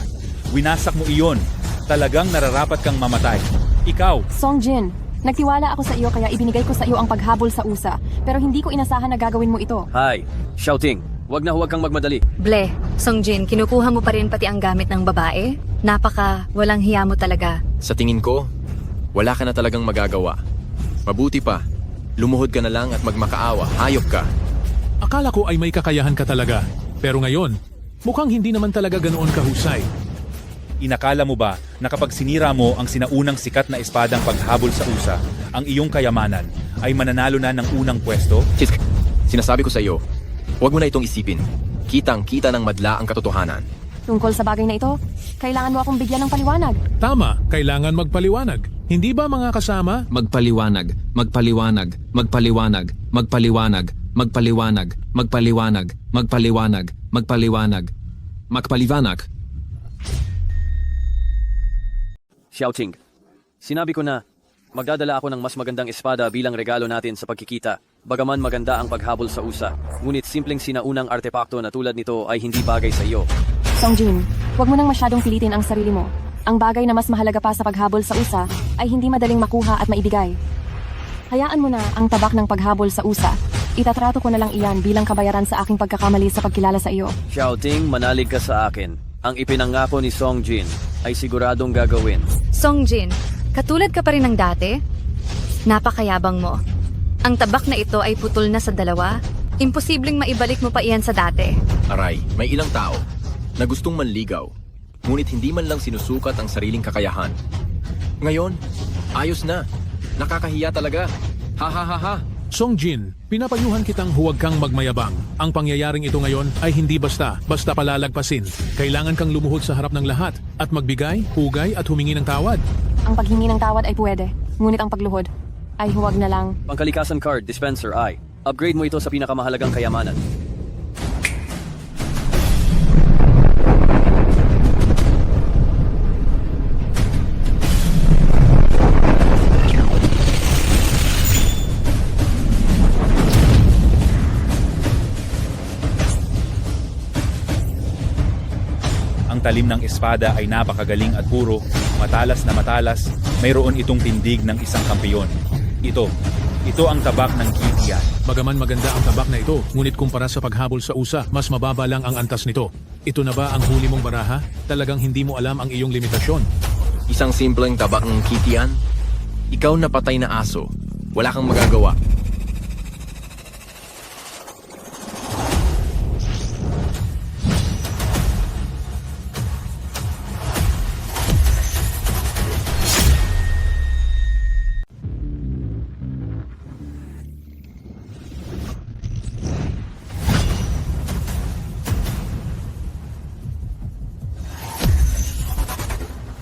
Winasak mo iyon. Talagang nararapat kang mamatay. Ikaw. Songjin, nagtiwala ako sa iyo kaya ibinigay ko sa iyo ang paghabol sa usa. Pero hindi ko inasahan na gagawin mo ito. Hi, Shouting. Huwag kang magmadali. Ble, Songjin, kinukuha mo pa rin pati ang gamit ng babae? Walang hiya mo talaga. Sa tingin ko, wala ka na talagang magagawa. Mabuti pa, lumuhod ka na lang at magmakaawa. Hayop ka. Akala ko ay may kakayahan ka talaga. Pero ngayon, mukhang hindi naman talaga ganoon kahusay. Inakala mo ba na kapag sinira mo ang sinaunang sikat na espadang paghabol sa usa, ang iyong kayamanan ay mananalo na ng unang pwesto? Sinasabi ko sa iyo, huwag mo na itong isipin. Kitang-kita ng madla ang katotohanan. Tungkol sa bagay na ito, kailangan mo akong bigyan ng paliwanag. Tama, kailangan magpaliwanag. Hindi ba mga kasama? Magpaliwanag, magpaliwanag, magpaliwanag, magpaliwanag, magpaliwanag, magpaliwanag, magpaliwanag, magpaliwanag, magpaliwanag. Shouting. Sinabi ko na, magdadala ako ng mas magandang espada bilang regalo natin sa pagkikita. Bagaman maganda ang paghabol sa usa, ngunit simpleng sinaunang artepakto na tulad nito ay hindi bagay sa iyo. Songjin, huwag mo nang masyadong pilitin ang sarili mo. Ang bagay na mas mahalaga pa sa paghabol sa usa ay hindi madaling makuha at maibigay. Hayaan mo na ang tabak ng paghabol sa usa. Itatrato ko na lang iyan bilang kabayaran sa aking pagkakamali sa pagkilala sa iyo. Shouting, manalig ka sa akin. Ang ipinangako ni Songjin ay siguradong gagawin. Songjin, Katulad ka pa rin ng dati? Napakayabang mo. Ang tabak na ito ay putol na sa dalawa. Imposibleng maibalik mo pa iyan sa dati. Aray, may ilang tao na gustong manligaw, ngunit hindi man lang sinusukat ang sariling kakayahan. Ngayon, ayos na. Nakakahiya talaga. Ha ha ha ha. Songjin, pinapayuhan kitang huwag kang magmayabang. Ang pangyayaring ito ngayon ay hindi basta palalagpasin. Kailangan kang lumuhod sa harap ng lahat at magbigay, hugay at humingi ng tawad. Ang paghingi ng tawad ay pwede, ngunit ang pagluhod ay huwag na lang. Pangkalikasan card dispenser ay, upgrade mo ito sa pinakamahalagang kayamanan. Ang talim ng espada ay napakagaling at puro, matalas na matalas, mayroon itong tindig ng isang kampeyon. Ito ang tabak ng Kitian. Bagaman maganda ang tabak na ito, ngunit kumpara sa paghabol sa usa, mas mababa lang ang antas nito. Ito na ba ang huli mong baraha? Talagang hindi mo alam ang iyong limitasyon. Isang simpleng tabak ng Kitian? Ikaw na patay na aso. Wala kang magagawa.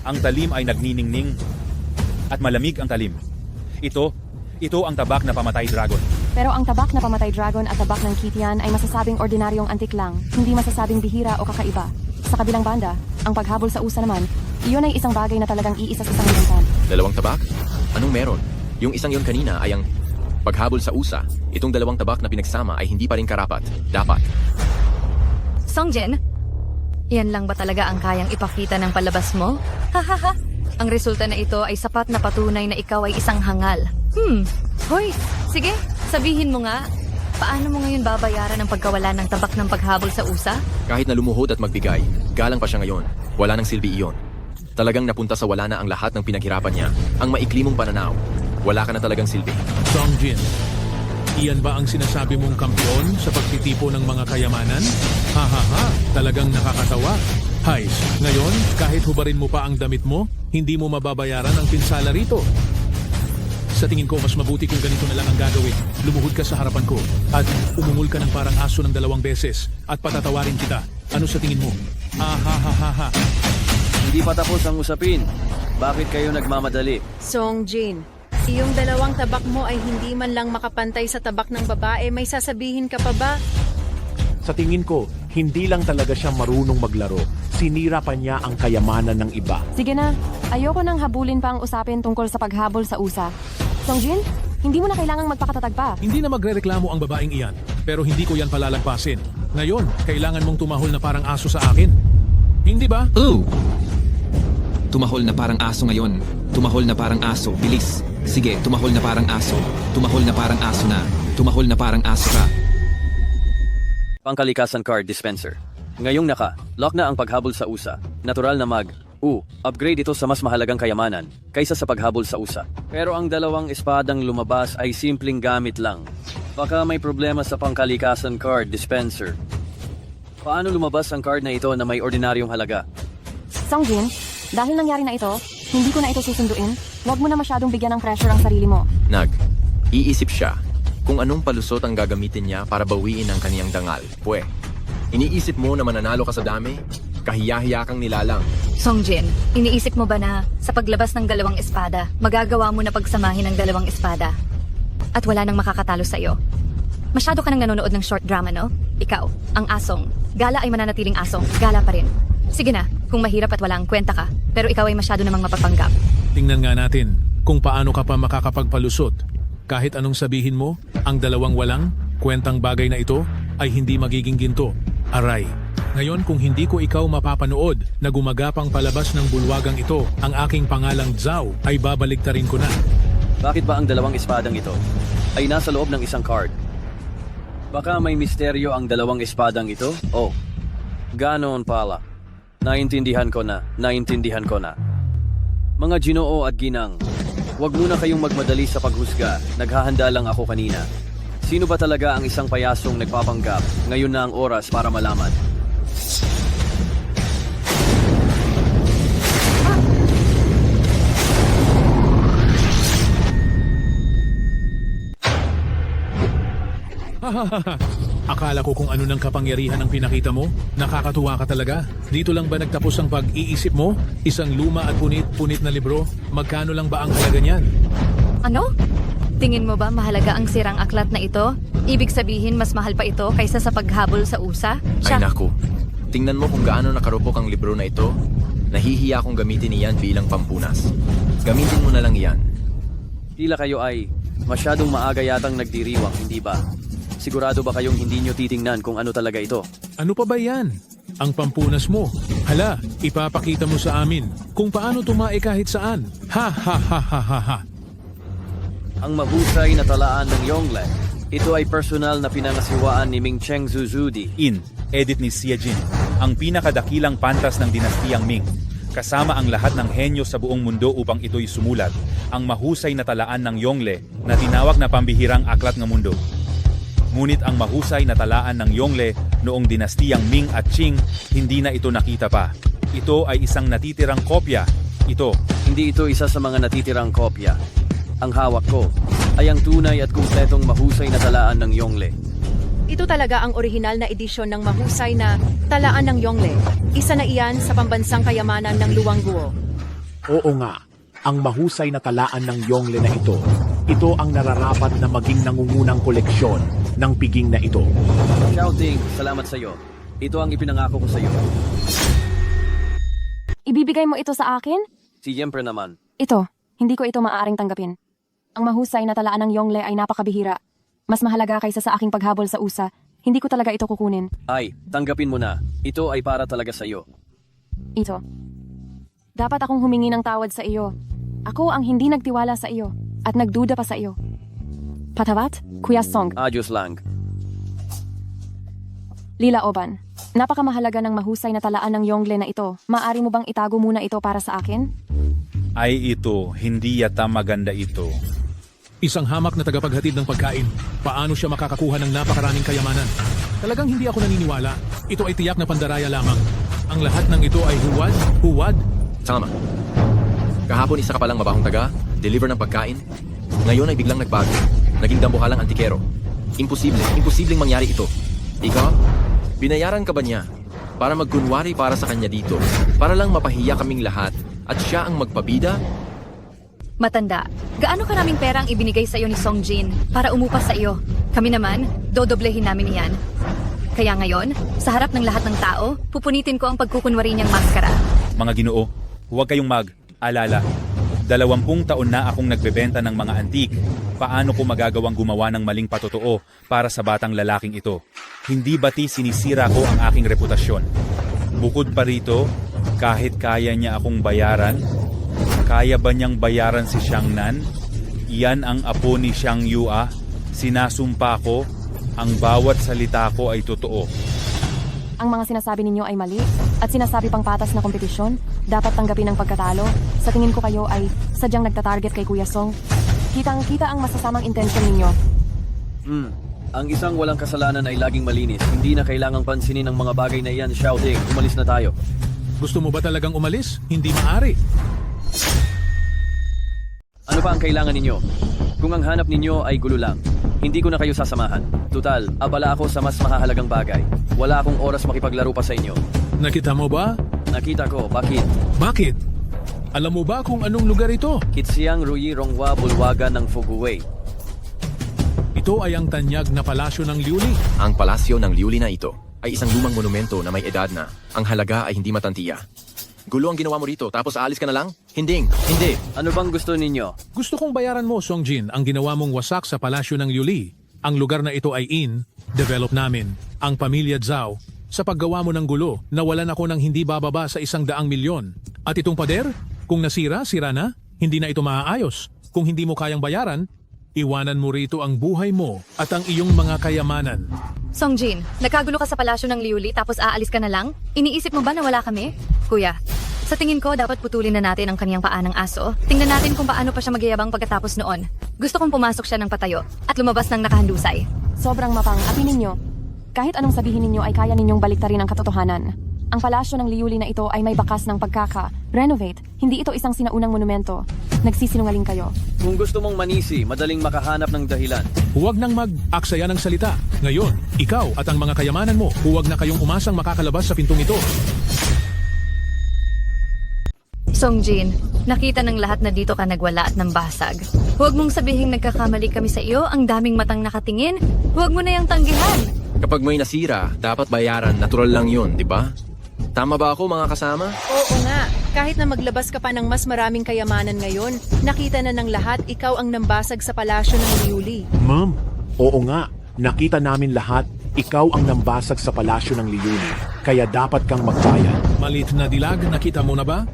Ang talim ay nagniningning at malamig ang talim. Ito ang tabak na pamatay dragon. Pero ang tabak na pamatay dragon at tabak ng Kitian ay masasabing ordinaryong antik lang, hindi masasabing bihira o kakaiba. Sa kabilang banda, ang paghabol sa usa naman, iyon ay isang bagay na talagang iisa sa isang libantan. Dalawang tabak? Anong meron? Yung isang yon kanina ay ang paghabol sa usa. Itong dalawang tabak na pinagsama ay hindi pa rin karapat. Dapat. Songjin, yan lang ba talaga ang kayang ipakita ng palabas mo? Hahaha. Ang resulta na ito ay sapat na patunay na ikaw ay isang hangal. Hoy, sige, sabihin mo nga, paano mo ngayon babayaran ang pagkawala ng tabak ng paghabol sa usa? Kahit na lumuhod at magbigay, galang pa siya ngayon. Wala nang silbi iyon. Talagang napunta sa wala na ang lahat ng pinaghirapan niya. Ang maikli mong pananaw. Wala ka na talagang silbi. Songjin, iyan ba ang sinasabi mong kampiyon sa pagtitipo ng mga kayamanan? Ha, talagang nakakatawa. Hays, ngayon, kahit hubarin mo pa ang damit mo, hindi mo mababayaran ang pinsala rito. Sa tingin ko, mas mabuti kung ganito na lang ang gagawin. Lumuhod ka sa harapan ko at umungol ka ng parang aso ng 2 beses at patatawarin kita. Ano sa tingin mo? Ha. Hindi pa tapos ang usapin. Bakit kayo nagmamadali? Songjin, iyong dalawang tabak mo ay hindi man lang makapantay sa tabak ng babae, may sasabihin ka pa ba? Sa tingin ko, hindi lang talaga siya marunong maglaro. Sinira pa niya ang kayamanan ng iba. Sige na, ayoko nang habulin pa ang usapin tungkol sa paghabol sa usa. Songjin, hindi mo na kailangang magpakatatag pa. Hindi na magrereklamo ang babaeng iyan, pero hindi ko yan palalagpasin. Ngayon, kailangan mong tumahol na parang aso sa akin. Hindi ba? Tumahol na parang aso ngayon. Tumahol na parang aso. Bilis. Sige, tumahol na parang aso. Tumahol na parang aso na. Tumahol na parang aso ka. Pangkalikasan card dispenser. Ngayong lock na ang paghabol sa usa. Natural na upgrade ito sa mas mahalagang kayamanan kaysa sa paghabol sa usa. Pero ang dalawang espadang lumabas ay simpleng gamit lang. Baka may problema sa pangkalikasan card dispenser. Paano lumabas ang card na ito na may ordinaryong halaga? Songjin, dahil nangyari na ito, hindi ko na ito susunduin. Huwag mo na masyadong bigyan ng pressure ang sarili mo. Iisip siya kung anong palusot ang gagamitin niya para bawiin ang kaniyang dangal. Iniisip mo na mananalo ka sa dami? Kahiya-hiya kang nilalang. Songjin, iniisip mo ba na sa paglabas ng 2 espada, magagawa mo na pagsamahin ang 2 espada? At wala nang makakatalo sa iyo. Masyado ka nang nanonood ng short drama, no? Ikaw, ang asong. Gala ay mananatiling asong. Gala pa rin. Sige na, kung mahirap at wala ang kwenta ka, pero ikaw ay masyado namang mapagpanggap. Tingnan nga natin kung paano ka pa makakapagpalusot. Kahit anong sabihin mo, ang 2 walang kwentang bagay na ito ay hindi magiging ginto. Aray. Ngayon kung hindi ko ikaw mapapanood na gumagapang palabas ng bulwagang ito, ang aking pangalang Zhao ay babaliktarin ko na. Bakit ba ang 2 espadang ito ay nasa loob ng isang card? Baka may misteryo ang 2 espadang ito? Ganon pala. Naintindihan ko na. Mga Ginoo at Ginang, huwag muna kayong magmadali sa paghusga. Naghahanda lang ako kanina. Sino ba talaga ang isang payasong nagpapanggap? Ngayon na ang oras para malaman. Akala ko kung ano ng kapangyarihan ang pinakita mo. Nakakatuwa ka talaga. Dito lang ba nagtapos ang pag-iisip mo? Isang luma at punit-punit na libro? Magkano lang ba ang halaga niyan? Ano? Tingin mo ba mahalaga ang sirang aklat na ito? Ibig sabihin mas mahal pa ito kaysa sa paghabol sa USA? Ay naku, tingnan mo kung gaano nakarupok ang libro na ito. Nahihiya akong gamitin iyan bilang pampunas. Gamitin mo na lang iyan. Tila kayo ay masyadong maaga yatang nagdiriwang, hindi ba? Sigurado ba kayong hindi nyo titingnan kung ano talaga ito? Ano pa ba yan? Ang pampunas mo. Hala, ipapakita mo sa amin kung paano tumae kahit saan. Ha ha ha ha ha ha. Ang mahusay na talaan ng Yongle. Ito ay personal na pinangasiwaan ni Ming Cheng Zuzudi. Edit ni Xie Jin, ang pinakadakilang pantas ng dinastiyang Ming. Kasama ang lahat ng henyo sa buong mundo upang ito'y sumulat, ang mahusay na talaan ng Yongle na tinawag na pambihirang aklat ng mundo. Ngunit ang mahusay na talaan ng Yongle noong dinastiyang Ming at Qing, hindi na ito nakita pa. Ito ay isang natitirang kopya. Hindi ito isa sa mga natitirang kopya. Ang hawak ko ay ang tunay at kumpletong mahusay na talaan ng Yongle. Ito talaga ang orihinal na edisyon ng mahusay na talaan ng Yongle. Isa na iyan sa pambansang kayamanan ng Luwang Guo. Oo nga, ang mahusay na talaan ng Yongle na ito ang nararapat na maging nangungunang koleksyon ng piging na ito. Shouting, salamat sa iyo. Ito ang ipinangako ko sa iyo. Ibibigay mo ito sa akin? Siyempre naman. Ito, hindi ko ito maaaring tanggapin. Ang mahusay na talaan ng Yongle ay napakabihira. Mas mahalaga kaysa sa aking paghabol sa USA. Hindi ko talaga ito kukunin. Ay, tanggapin mo na. Ito ay para talaga sa iyo. Ito. Dapat akong humingi ng tawad sa iyo. Ako ang hindi nagtiwala sa iyo at nagduda pa sa iyo. Patawat, Kuya Song. Adios lang. Lila Oban, napakamahalaga ng mahusay na talaan ng Yongle na ito. Maaari mo bang itago muna ito para sa akin? Ay ito, hindi yata maganda ito. Isang hamak na tagapaghatid ng pagkain. Paano siya makakakuha ng napakaraming kayamanan? Talagang hindi ako naniniwala. Ito ay tiyak na pandaraya lamang. Ang lahat ng ito ay huwad. Tama. Kahapon isa ka palang mabahong taga, deliver ng pagkain. Ngayon ay biglang nagbago. Naging dambuhalang antikero. Imposibleng mangyari ito. Ikaw, binayaran ka ba niya para magkunwari para sa kanya dito? Para lang mapahiya kaming lahat at siya ang magpabida? Matanda, gaano karaming pera ang ibinigay sa iyo ni Song Jin para umupas sa iyo? Kami naman, dodoblehin namin iyan. Kaya ngayon, sa harap ng lahat ng tao, pupunitin ko ang pagkukunwari niyang maskara. Mga Ginoo, huwag kayong mag-alala. 20 taon na akong nagbebenta ng mga antik. Paano ko magagawang gumawa ng maling patotoo para sa batang lalaking ito? Hindi bati sinisira ko ang aking reputasyon. Bukod pa rito, kahit kaya niya akong bayaran, kaya ba niyang bayaran si Xiang Nan? Iyan ang apo ni Xiang Yua. Sinasumpa ko, ang bawat salita ko ay totoo. Ang mga sinasabi ninyo ay mali at sinasabi pang patas na kompetisyon, dapat tanggapin ang pagkatalo. Sa tingin ko kayo ay sadyang nagtatarget kay Kuya Song. Kitang-kita ang masasamang intensyon ninyo. Ang isang walang kasalanan ay laging malinis. Hindi na kailangang pansinin ang mga bagay na iyan. Shouting, umalis na tayo. Gusto mo ba talagang umalis? Hindi maaari. Ano pa ang kailangan ninyo? Kung ang hanap ninyo ay gulo lang, hindi ko na kayo sasamahan. Tutal, abala ako sa mas mahahalagang bagay. Wala akong oras makipaglaro pa sa inyo. Nakita mo ba? Nakita ko, bakit? Bakit? Alam mo ba kung anong lugar ito? Kitsiang Ruyi Ronghua Bulwagan ng Fuguwei. Ito ay ang tanyag na palasyo ng Liuli. Ang palasyo ng Liuli na ito ay isang lumang monumento na may edad na ang halaga ay hindi matantiya. Gulo ang ginawa mo rito tapos aalis ka na lang? Hindi. Ano bang gusto ninyo? Gusto kong bayaran mo, Song Jin, ang ginawa mong wasak sa palasyo ng Liuli. Ang lugar na ito ay develop namin, ang pamilya Zhao, sa paggawa mo ng gulo, nawalan ako ng hindi bababa sa 100 milyon. At itong pader, kung nasira, sira na, hindi na ito maaayos. Kung hindi mo kayang bayaran, iwanan mo rito ang buhay mo at ang iyong mga kayamanan. Song Jin, nagkagulo ka sa palasyo ng Liuli tapos aalis ka na lang? Iniisip mo ba na wala kami? Kuya, Sa tingin ko, dapat putulin na natin ang kaniyang paa ng aso. Tingnan natin kung paano pa siya magyayabang pagkatapos noon. Gusto kong pumasok siya ng patayo at lumabas ng nakahandusay. Sobrang mapang, apinin ninyo. Kahit anong sabihin ninyo ay kaya ninyong baliktarin ang katotohanan. Ang palasyo ng Liuli na ito ay may bakas ng pagkaka-renovate. Hindi ito isang sinaunang monumento. Nagsisinungaling kayo. Kung gusto mong manisi, madaling makahanap ng dahilan. Huwag nang mag-aksaya ng salita. Ngayon, ikaw at ang mga kayamanan mo, huwag na kayong umasang makakalabas sa pintong ito. Songjin, nakita ng lahat na dito ka nagwala at nang basag. Huwag mong sabihin nagkakamali kami sa iyo, ang daming matang nakatingin. Huwag mo na yung tanggihan. Kapag may nasira, dapat bayaran. Natural lang yun, di ba? Tama ba ako, mga kasama? Oo nga, kahit na maglabas ka pa ng mas maraming kayamanan ngayon, nakita na ng lahat ikaw ang nambasag sa palasyo ng Liuli. Ma'am, oo nga. Nakita namin lahat, ikaw ang nambasag sa palasyo ng Liuli. Kaya dapat kang magbayad. Malit na dilag, nakita mo na ba?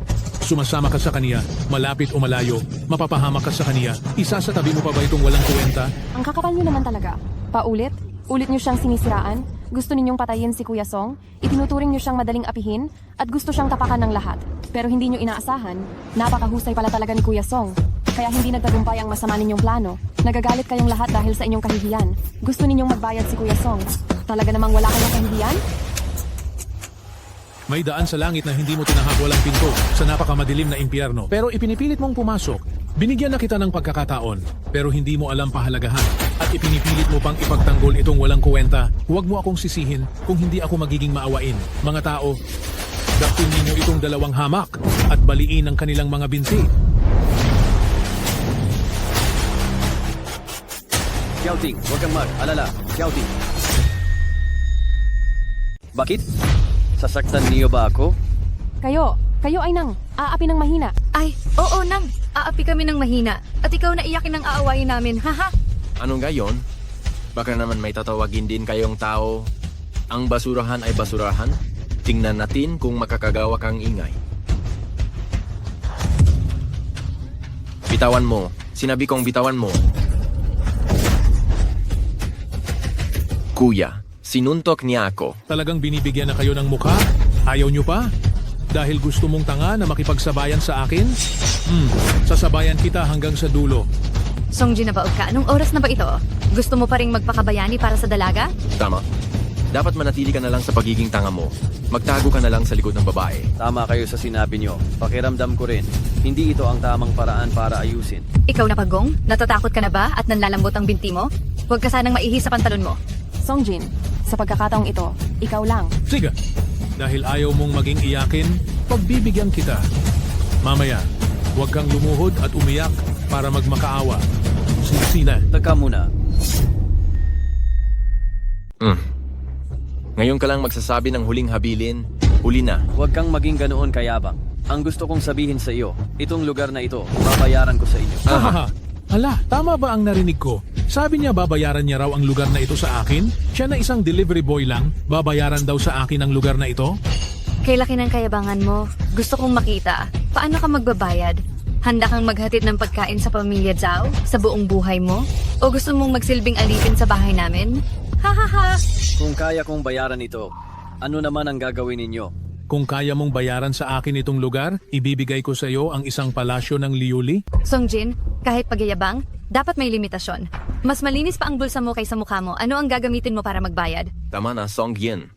Sumasama ka sa kaniya, malapit o malayo, mapapahamak ka sa kaniya. Isasatabi mo pa ba itong walang kwenta? Ang kakapal nyo naman talaga. Paulit? Ulit nyo siyang sinisiraan? Gusto ninyong patayin si Kuya Song? Itinuturing nyo siyang madaling apihin? At gusto siyang tapakan ng lahat? Pero hindi nyo inaasahan, napakahusay pala talaga ni Kuya Song. Kaya hindi nagtagumpay ang masama ninyong plano. Nagagalit kayong lahat dahil sa inyong kahihiyan. Gusto ninyong magbayad si Kuya Song. Talaga namang wala kayong kahihiyan? May daan sa langit na hindi mo tinahak walang pinto sa napakamadilim na impyerno. Pero ipinipilit mong pumasok. Binigyan na kita ng pagkakataon, pero hindi mo alam pahalagahan. At ipinipilit mo pang ipagtanggol itong walang kuwenta. Huwag mo akong sisihin kung hindi ako magiging maawain. Mga tao, dakpin ninyo itong dalawang hamak at baliin ang kanilang mga binsi. Xiaoting, huwag kang mag-alala. Xiaoting. Bakit? Sasaktan niyo ba ako? Kayo ay nang aapi ng mahina. Ay, oo nang. Aapi kami ng mahina. At ikaw na iyakin ng aawayin namin, haha. Anong gayon? Baka naman may tatawagin din kayong tao. Ang basurahan ay basurahan. Tingnan natin kung makakagawa kang ingay. Bitawan mo. Sinabi kong bitawan mo. Kuya, sinuntok niya ako. Talagang binibigyan na kayo ng mukha? Ayaw nyo pa? Dahil gusto mong tanga na makipagsabayan sa akin? Sasabayan kita hanggang sa dulo. Songjin, nabaog ka. Anong oras na ba ito? Gusto mo pa ring magpakabayani para sa dalaga? Tama. Dapat manatili ka na lang sa pagiging tanga mo. Magtago ka na lang sa likod ng babae. Tama kayo sa sinabi niyo. Pakiramdam ko rin. Hindi ito ang tamang paraan para ayusin. Ikaw na pagong? Natatakot ka na ba at nanlalambot ang binti mo? Huwag ka sanang maihi sa pantalon mo. Songjin, sa pagkakataong ito, ikaw lang. Sige, dahil ayaw mong maging iyakin, pagbibigyan kita. Mamaya, huwag kang lumuhod at umiyak para magmakaawa. Sina. Teka muna. Ngayon ka lang magsasabi ng huling habilin, huli na. Huwag kang maging ganoon kayabang. Ang gusto kong sabihin sa iyo, itong lugar na ito, babayaran ko sa inyo. Hala, tama ba ang narinig ko? Sabi niya babayaran niya raw ang lugar na ito sa akin? Siya na isang delivery boy lang, babayaran daw sa akin ang lugar na ito? Kay laki ng kayabangan mo, gusto kong makita. Paano ka magbabayad? Handa kang maghatid ng pagkain sa pamilya Zhao sa buong buhay mo? O gusto mong magsilbing alipin sa bahay namin? Ha! Kung kaya kong bayaran ito, ano naman ang gagawin ninyo? Kung kaya mong bayaran sa akin itong lugar, ibibigay ko sa iyo ang isang palasyo ng Liuli. Songjin, kahit pagyayabang, dapat may limitasyon. Mas malinis pa ang bulsa mo kaysa mukha mo. Ano ang gagamitin mo para magbayad? Tama na, Songjin.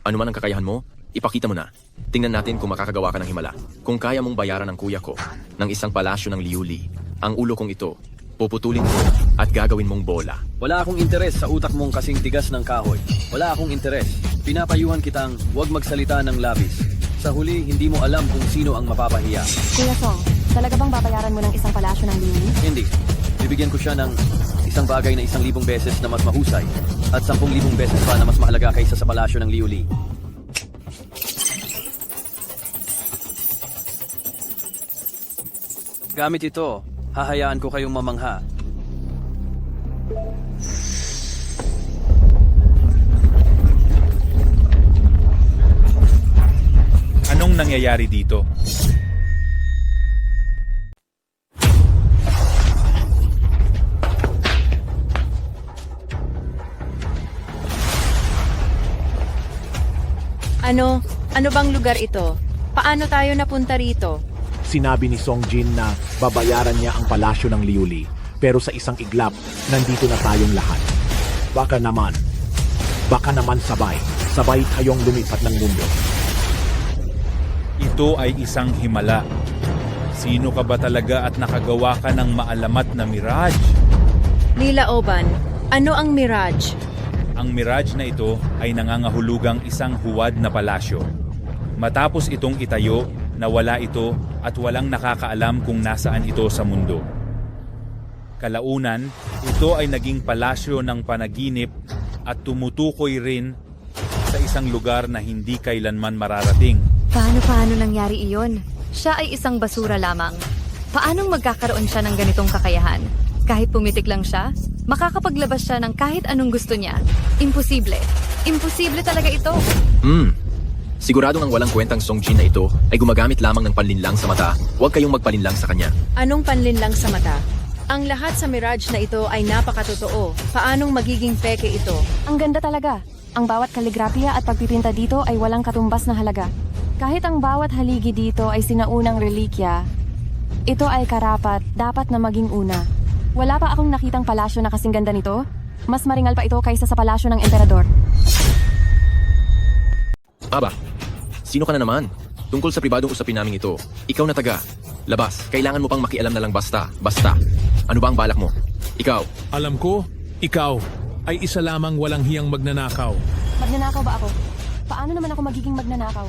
Ano man ang kakayahan mo, ipakita mo na. Tingnan natin kung makakagawa ka ng himala. Kung kaya mong bayaran ang kuya ko ng isang palasyo ng Liuli, ang ulo kong ito, puputulin ko at gagawin mong bola. Wala akong interes sa utak mong kasing tigas ng kahoy. Wala akong interes. Pinapayuhan kitang huwag magsalita ng labis. Sa huli, hindi mo alam kung sino ang mapapahiya. Kuya Song, talaga bang babayaran mo ng isang palasyo ng Liuli? Hindi. Bibigyan ko siya ng isang bagay na 1,000 beses na mas mahusay at 10,000 beses pa na mas mahalaga kaysa sa palasyo ng Liuli. Gamit ito, hahayaan ko kayong mamangha. Anong nangyayari dito? Ano bang lugar ito? Paano tayo napunta rito? Sinabi ni Song Jin na babayaran niya ang palasyo ng Liuli, pero sa isang iglap, nandito na tayong lahat. Baka naman sabay tayong lumipat ng mundo. Ito ay isang himala. Sino ka ba talaga at nakagawa ka ng maalamat na mirage? Lila Oban, ano ang Mirage? Ang mirage na ito ay nangangahulugang isang huwad na palasyo. Matapos itong itayo, nawala ito at walang nakakaalam kung nasaan ito sa mundo. Kalaunan, ito ay naging palasyo ng panaginip at tumutukoy rin sa isang lugar na hindi kailanman mararating. Paano nangyari iyon? Siya ay isang basura lamang. Paanong magkakaroon siya ng ganitong kakayahan? Kahit pumitik lang siya, makakapaglabas siya ng kahit anong gusto niya. Imposible. Imposible talaga ito. Siguradong ang walang kwentang Song Jin na ito ay gumagamit lamang ng panlinlang sa mata. Huwag kayong magpalinlang sa kanya. Anong panlinlang sa mata? Ang lahat sa Mirage na ito ay napakatotoo. Paanong magiging peke ito? Ang ganda talaga. Ang bawat kaligrafiya at pagpipinta dito ay walang katumbas na halaga. Kahit ang bawat haligi dito ay sinaunang relikya, ito ay karapat, dapat na maging una. Wala pa akong nakitang palasyo na kasing ganda nito. Mas maringal pa ito kaysa sa palasyo ng emperador. Aba, sino ka na naman? Tungkol sa pribadong usapin namin ito, ikaw na taga. Labas, kailangan mo pang makialam na lang basta. Ano ba ang balak mo? Ikaw. Alam ko, ikaw ay isa lamang walang hiyang magnanakaw. Magnanakaw ba ako? Paano naman ako magiging magnanakaw?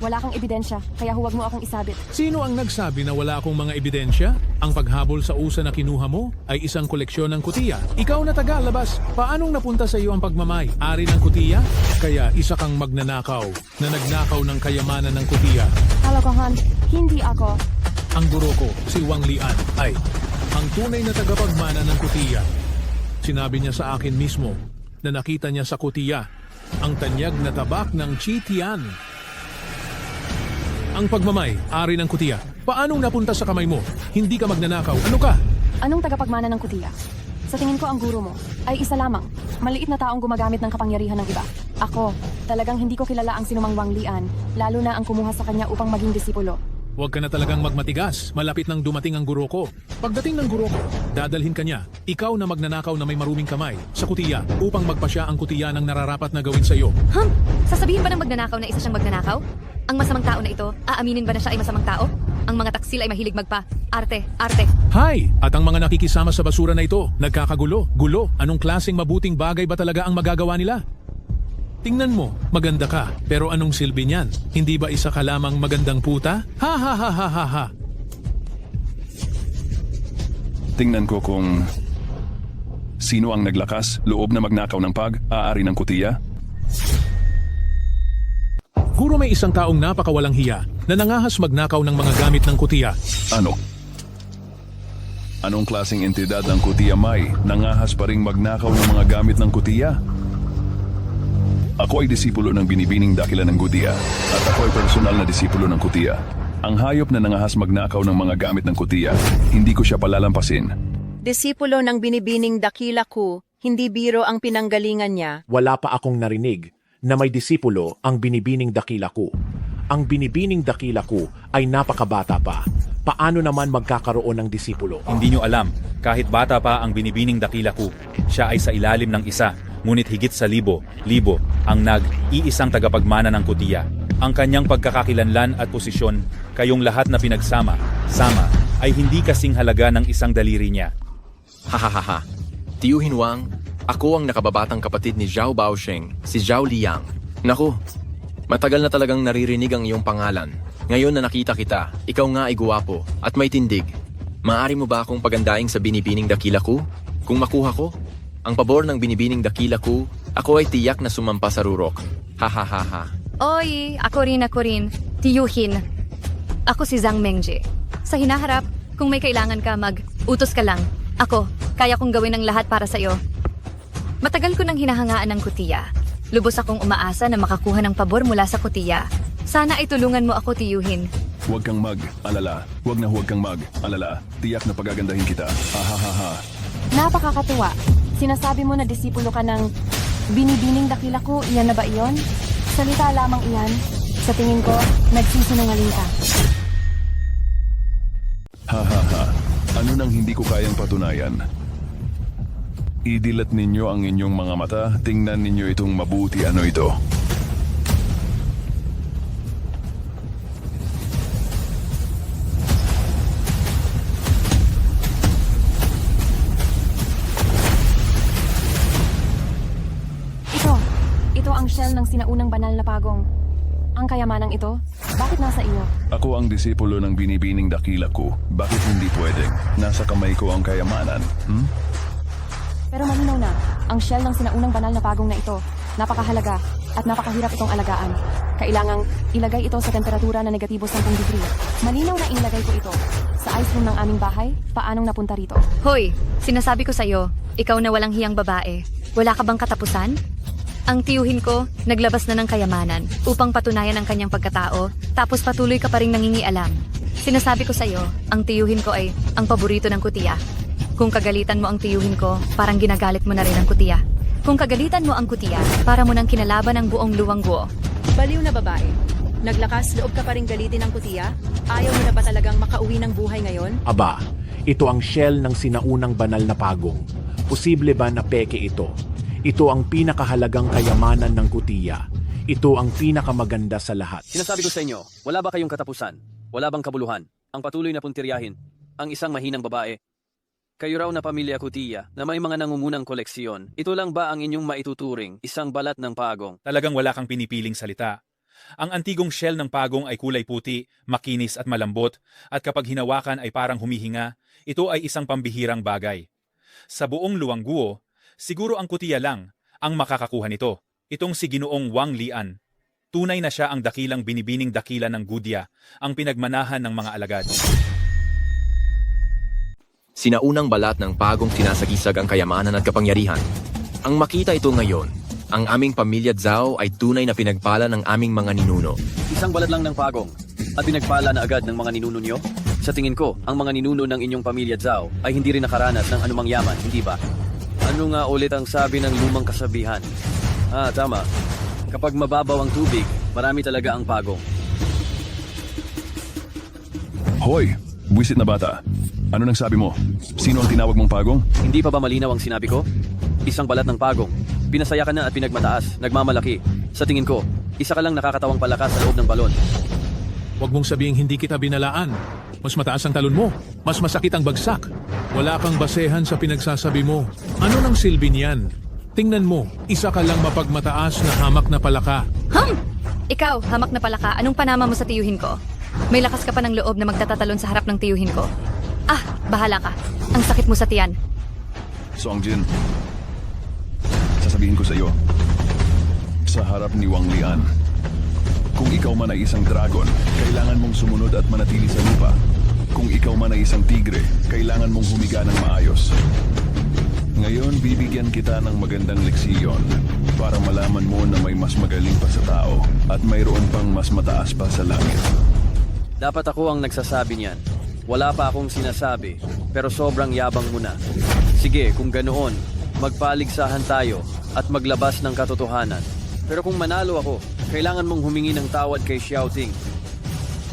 Wala kang ebidensya, kaya huwag mo akong isabit. Sino ang nagsabi na wala akong mga ebidensya? Ang paghabol sa usa na kinuha mo ay isang koleksyon ng kutiya. Ikaw na taga, labas. Paanong napunta sa iyo ang pagmamay? Ari ng kutiya? Kaya isa kang magnanakaw na nagnakaw ng kayamanan ng kutiya. Kalokohan, hindi ako. Ang guro ko, si Wang Lian, ay ang tunay na tagapagmana ng kutiya. Sinabi niya sa akin mismo na nakita niya sa kutiya ang tanyag na tabak ng Chi Tian. Ang pagmamay, ari ng kutiya. Paanong napunta sa kamay mo? Hindi ka magnanakaw. Ano ka? Anong tagapagmana ng kutiya? Sa tingin ko ang guro mo ay isa lamang. Maliit na taong gumagamit ng kapangyarihan ng iba. Ako, talagang hindi ko kilala ang sinumang Wang Lian, lalo na ang kumuha sa kanya upang maging disipulo. Huwag ka na talagang magmatigas. Malapit nang dumating ang guro ko. Pagdating ng guro ko, dadalhin ka niya. Ikaw na magnanakaw na may maruming kamay sa kutiya upang magpasya ang kutiya ng nararapat na gawin sa iyo. Sasabihin ba ng magnanakaw na isa siyang magnanakaw? Ang masamang tao na ito, aaminin ba na siya ay masamang tao? Ang mga taksil ay mahilig arte. Hay! At ang mga nakikisama sa basura na ito, nagkakagulo. Gulo, anong klaseng mabuting bagay ba talaga ang magagawa nila? Tingnan mo, maganda ka, pero anong silbi niyan? Hindi ba isa ka lamang magandang puta? Ha. Tingnan ko kung sino ang naglakas, loob na magnakaw ng pag-aari ng kutiya. Guro, may isang taong napakawalang hiya na nangahas magnakaw ng mga gamit ng kutiya. Ano? Anong klaseng entidad ang kutiya may nangahas pa ring magnakaw ng mga gamit ng kutiya? Ako ay disipulo ng binibining dakila ng kutiya at ako ay personal na disipulo ng kutiya. Ang hayop na nangahas magnakaw ng mga gamit ng kutiya, hindi ko siya palalampasin. Disipulo ng binibining dakila ko, hindi biro ang pinanggalingan niya. Wala pa akong narinig na may disipulo ang binibining dakila ko. Ang binibining dakila ko ay napakabata pa. Paano naman magkakaroon ng disipulo? Hindi nyo alam, kahit bata pa ang binibining dakila ko, siya ay sa ilalim ng isa, ngunit higit sa libo ang nag-iisang tagapagmana ng kutiya. Ang kanyang pagkakakilanlan at posisyon, kayong lahat na pinagsama, ay hindi kasing halaga ng isang daliri niya. Hahaha. Tiyuhin Wang, ako ang nakababatang kapatid ni Zhao Baosheng, si Zhao Liang. Naku, matagal na talagang naririnig ang iyong pangalan. Ngayon na nakita kita, ikaw nga ay guwapo at may tindig. Maaari mo ba akong pagandaing sa binibining dakila ko? Kung makuha ko, ang pabor ng binibining dakila ko, ako ay tiyak na sumampa sa rurok. Hahaha. Oy, ako rin. Tiyuhin. Ako si Zhang Mengji. Sa hinaharap, kung may kailangan ka, utos ka lang. Ako, kaya kong gawin ang lahat para sa'yo. Matagal ko nang hinahangaan ng kutiya. Lubos akong umaasa na makakuha ng pabor mula sa kutiya. Sana ay tulungan mo ako, tiyuhin. Huwag kang mag-alala. Huwag kang mag-alala. Tiyak na pagagandahin kita. Ahahaha. Napakakatuwa. Sinasabi mo na disipulo ka ng binibining dakila ko, iyan na ba iyon? Salita lamang iyan. Sa tingin ko, nagsisinungaling ka. Ha ha ha. Ano nang hindi ko kayang patunayan? Idilat ninyo ang inyong mga mata. Tingnan ninyo itong mabuti. Ano ito? Ito ang shell ng sinaunang banal na pagong. Ang kayamanang ito, bakit nasa iyo? Ako ang disipulo ng binibining dakila ko. Bakit hindi pwedeng? Nasa kamay ko ang kayamanan. Pero malinaw na, ang shell ng sinaunang banal na pagong na ito, napakahalaga at napakahirap itong alagaan. Kailangang ilagay ito sa temperatura na negatibo 10 degree. Malinaw na ilagay ko ito. Sa ice room ng aming bahay, paanong napunta rito? Hoy, sinasabi ko sa'yo, ikaw na walang hiyang babae. Wala ka bang katapusan? Ang tiyuhin ko, naglabas na ng kayamanan upang patunayan ang kanyang pagkatao, tapos patuloy ka pa rin nangingialam. Sinasabi ko sa'yo, ang tiyuhin ko ay ang paborito ng kutiya. Kung kagalitan mo ang tiyuhin ko, parang ginagalit mo na rin ang kutiya. Kung kagalitan mo ang kutiya, para mo nang kinalaban ang buong luwangguo. Baliw na babae. Naglakas loob ka pa rin galitin ng kutiya? Ayaw mo na ba talagang makauwi ng buhay ngayon? Aba, ito ang shell ng sinaunang banal na pagong. Posible ba na peke ito? Ito ang pinakahalagang kayamanan ng kutiya. Ito ang pinakamaganda sa lahat. Sinasabi ko sa inyo, wala ba kayong katapusan? Wala bang kabuluhan? Ang patuloy na puntiryahin, ang isang mahinang babae. Kayo raw na pamilya kutiya na may mga nangungunang koleksyon. Ito lang ba ang inyong maituturing, isang balat ng pagong? Talagang wala kang pinipiling salita. Ang antigong shell ng pagong ay kulay puti, makinis at malambot, at kapag hinawakan ay parang humihinga, ito ay isang pambihirang bagay. Sa buong luwangguo, siguro ang kutiya lang ang makakakuha nito. Itong si Ginoong Wang Lian. Tunay na siya ang dakilang binibining dakila ng Gudya, ang pinagmanahan ng mga alagad. Sinaunang balat ng pagong sinasagisag ang kayamanan at kapangyarihan. Ang makita ito ngayon, ang aming pamilya Zhao ay tunay na pinagpala ng aming mga ninuno. Isang balat lang ng pagong at pinagpala na agad ng mga ninuno nyo? Sa tingin ko, ang mga ninuno ng inyong pamilya Zhao ay hindi rin nakaranas ng anumang yaman, hindi ba? Ano nga ulit ang sabi ng lumang kasabihan? Tama. Kapag mababaw ang tubig, marami talaga ang pagong. Hoy, buwisit na bata. Ano nang sabi mo? Sino ang tinawag mong pagong? Hindi pa ba malinaw ang sinabi ko? Isang balat ng pagong. Pinasaya ka na at pinagmataas, nagmamalaki. Sa tingin ko, isa ka lang nakakatawang palakas sa loob ng balon. Huwag mong sabihing hindi kita binalaan. Mas mataas ang talon mo. Mas masakit ang bagsak. Wala kang basehan sa pinagsasabi mo. Ano nang silbi niyan? Tingnan mo, isa ka lang mapagmataas na hamak na palaka. Ikaw, hamak na palaka, anong panama mo sa tiyuhin ko? May lakas ka pa ng loob na magtatatalon sa harap ng tiyuhin ko. Bahala ka. Ang sakit mo sa tiyan. Songjin, sasabihin ko sa iyo, sa harap ni Wang Lian, kung ikaw man ay isang dragon, kailangan mong sumunod at manatili sa lupa. Kung ikaw man ay isang tigre, kailangan mong humiga ng maayos. Ngayon, bibigyan kita ng magandang leksiyon para malaman mo na may mas magaling pa sa tao at mayroon pang mas mataas pa sa langit. Dapat ako ang nagsasabi niyan. Wala pa akong sinasabi, pero sobrang yabang mo na. Sige, kung ganoon, magpaligsahan tayo at maglabas ng katotohanan. Pero kung manalo ako, kailangan mong humingi ng tawad kay Xiao Ting.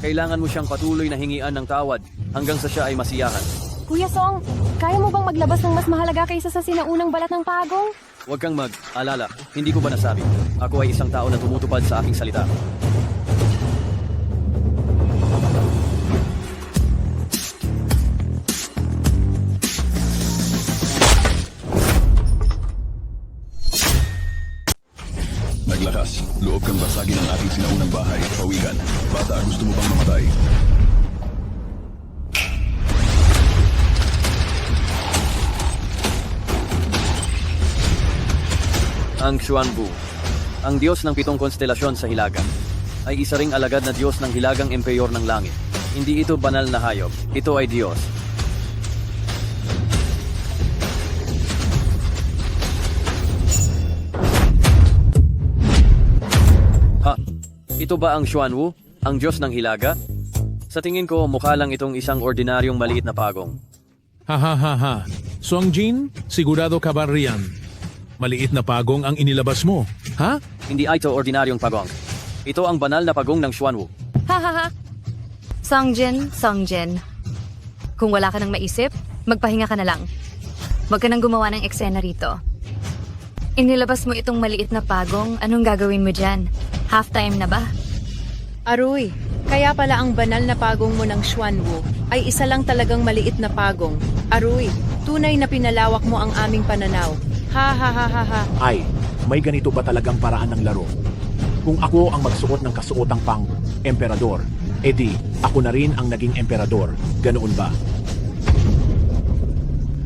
Kailangan mo siyang patuloy na hingian ng tawad hanggang sa siya ay masiyahan. Kuya Song, kaya mo bang maglabas ng mas mahalaga kaysa sa sinaunang balat ng pagong? Huwag kang mag-alala, hindi ko ba nasabi? Ako ay isang tao na tumutupad sa aking salita. Naglakas, loob kang basagin ang ating sinaunang bahay. Pawikan. Bata, gusto mo bang mamatay? Ang Xuanbu, ang Diyos ng 7 konstelasyon sa Hilaga, ay isa ring alagad na Diyos ng Hilagang Empeyor ng Langit. Hindi ito banal na hayop, ito ay Diyos. Ito ba ang Xuanwu, ang Diyos ng Hilaga? Sa tingin ko, mukha lang itong isang ordinaryong maliit na pagong. Ha. Songjin, sigurado ka ba riyan? Maliit na pagong ang inilabas mo, ha? Hindi ito ordinaryong pagong. Ito ang banal na pagong ng Xuanwu. Hahaha. Songjin. Kung wala ka nang maisip, magpahinga ka na lang. Huwag ka nang gumawa ng eksena rito. Inilabas mo itong maliit na pagong, anong gagawin mo dyan? Halftime na ba? Aroy, kaya pala ang banal na pagong mo ng Xuanwu ay isa lang talagang maliit na pagong. Aroy, tunay na pinalawak mo ang aming pananaw. Ha ha ha ha ha. Ay, may ganito ba talagang paraan ng laro? Kung ako ang magsuot ng kasuotang pang emperador, edi ako na rin ang naging emperador. Ganoon ba?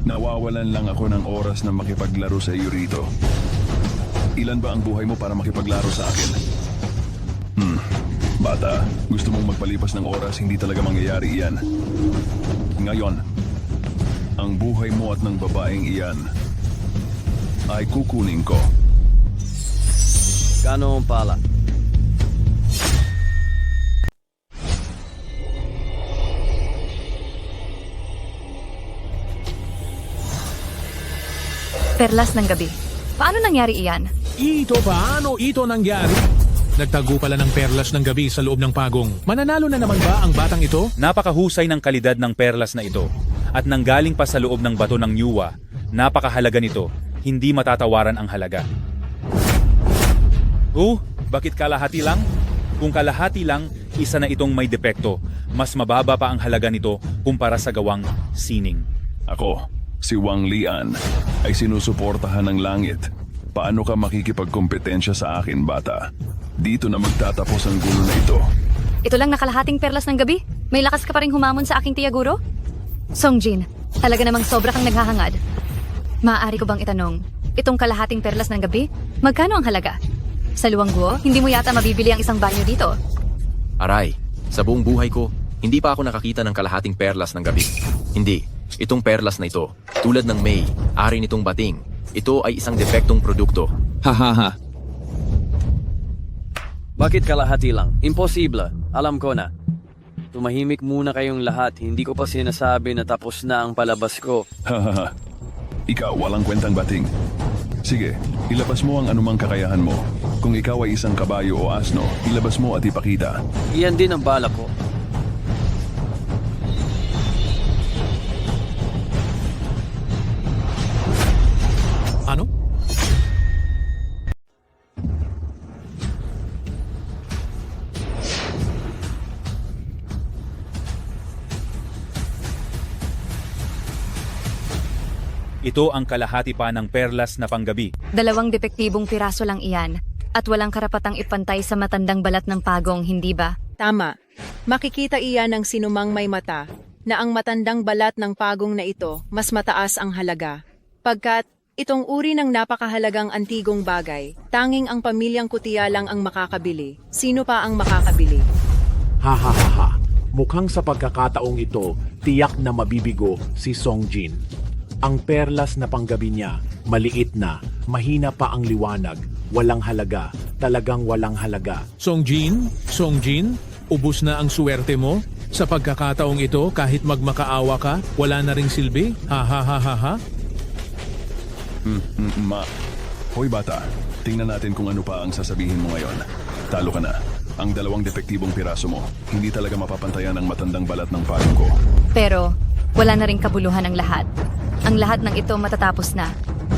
Nawawalan lang ako ng oras na makipaglaro sa iyo rito. Ilan ba ang buhay mo para makipaglaro sa akin? Bata, gusto mong magpalipas ng oras, hindi talaga mangyayari iyan. Ngayon, ang buhay mo at ng babaeng iyan ay kukunin ko. Ganoon pala. Perlas ng gabi. Paano nangyari iyan? Paano ito nangyari? Nagtago pala ng perlas ng gabi sa loob ng pagong. Mananalo na naman ba ang batang ito? Napakahusay ng kalidad ng perlas na ito. At nanggaling pa sa loob ng bato ng Nyuwa, napakahalaga nito. Hindi matatawaran ang halaga. Bakit kalahati lang? Kung kalahati lang, isa na itong may depekto. Mas mababa pa ang halaga nito kumpara sa gawang sining. Ako, si Wang Lian, ay sinusuportahan ng langit. Paano ka makikipagkompetensya sa akin, bata? Dito na magtatapos ang gulo na ito. Ito lang nakalahating perlas ng gabi? May lakas ka pa rin humamon sa aking tiyaguro? Songjin, talaga namang sobra kang naghahangad. Maaari ko bang itanong, itong kalahating perlas ng gabi, magkano ang halaga? Sa Luangguo, hindi mo yata mabibili ang isang banyo dito. Aray, sa buong buhay ko, hindi pa ako nakakita ng kalahating perlas ng gabi. Hindi, itong perlas na ito, tulad ng May, ari nitong bating, ito ay isang depektong produkto. Hahaha. Bakit kalahati lang? Imposible. Alam ko na. Tumahimik muna kayong lahat. Hindi ko pa sinasabi na tapos na ang palabas ko. Hahaha. Ikaw, walang kwentang bating. Sige, ilabas mo ang anumang kakayahan mo. Kung ikaw ay isang kabayo o asno, ilabas mo at ipakita. Iyan din ang balak ko. Ano? Ito ang kalahati pa ng perlas na panggabi. 2 depektibong piraso lang iyan. At walang karapatang ipantay sa matandang balat ng pagong, hindi ba? Tama. Makikita iyan ng sinumang may mata na ang matandang balat ng pagong na ito mas mataas ang halaga. Pagkat itong uri ng napakahalagang antigong bagay, tanging ang pamilyang Kutiya lang ang makakabili. Sino pa ang makakabili? Ha. Mukhang sa pagkakataong ito, tiyak na mabibigo si Songjin. Ang perlas na panggabi niya, maliit na, mahina pa ang liwanag, walang halaga, talagang walang halaga. Songjin, ubus na ang swerte mo? Sa pagkakataong ito, kahit magmakaawa ka, wala na ring silbi? Ha. Hoy bata, tingnan natin kung ano pa ang sasabihin mo ngayon. Talo ka na. Ang 2 depektibong piraso mo, hindi talaga mapapantayan ang matandang balat ng pagong ko. Pero, wala na ring kabuluhan ang lahat. Ang lahat ng ito matatapos na.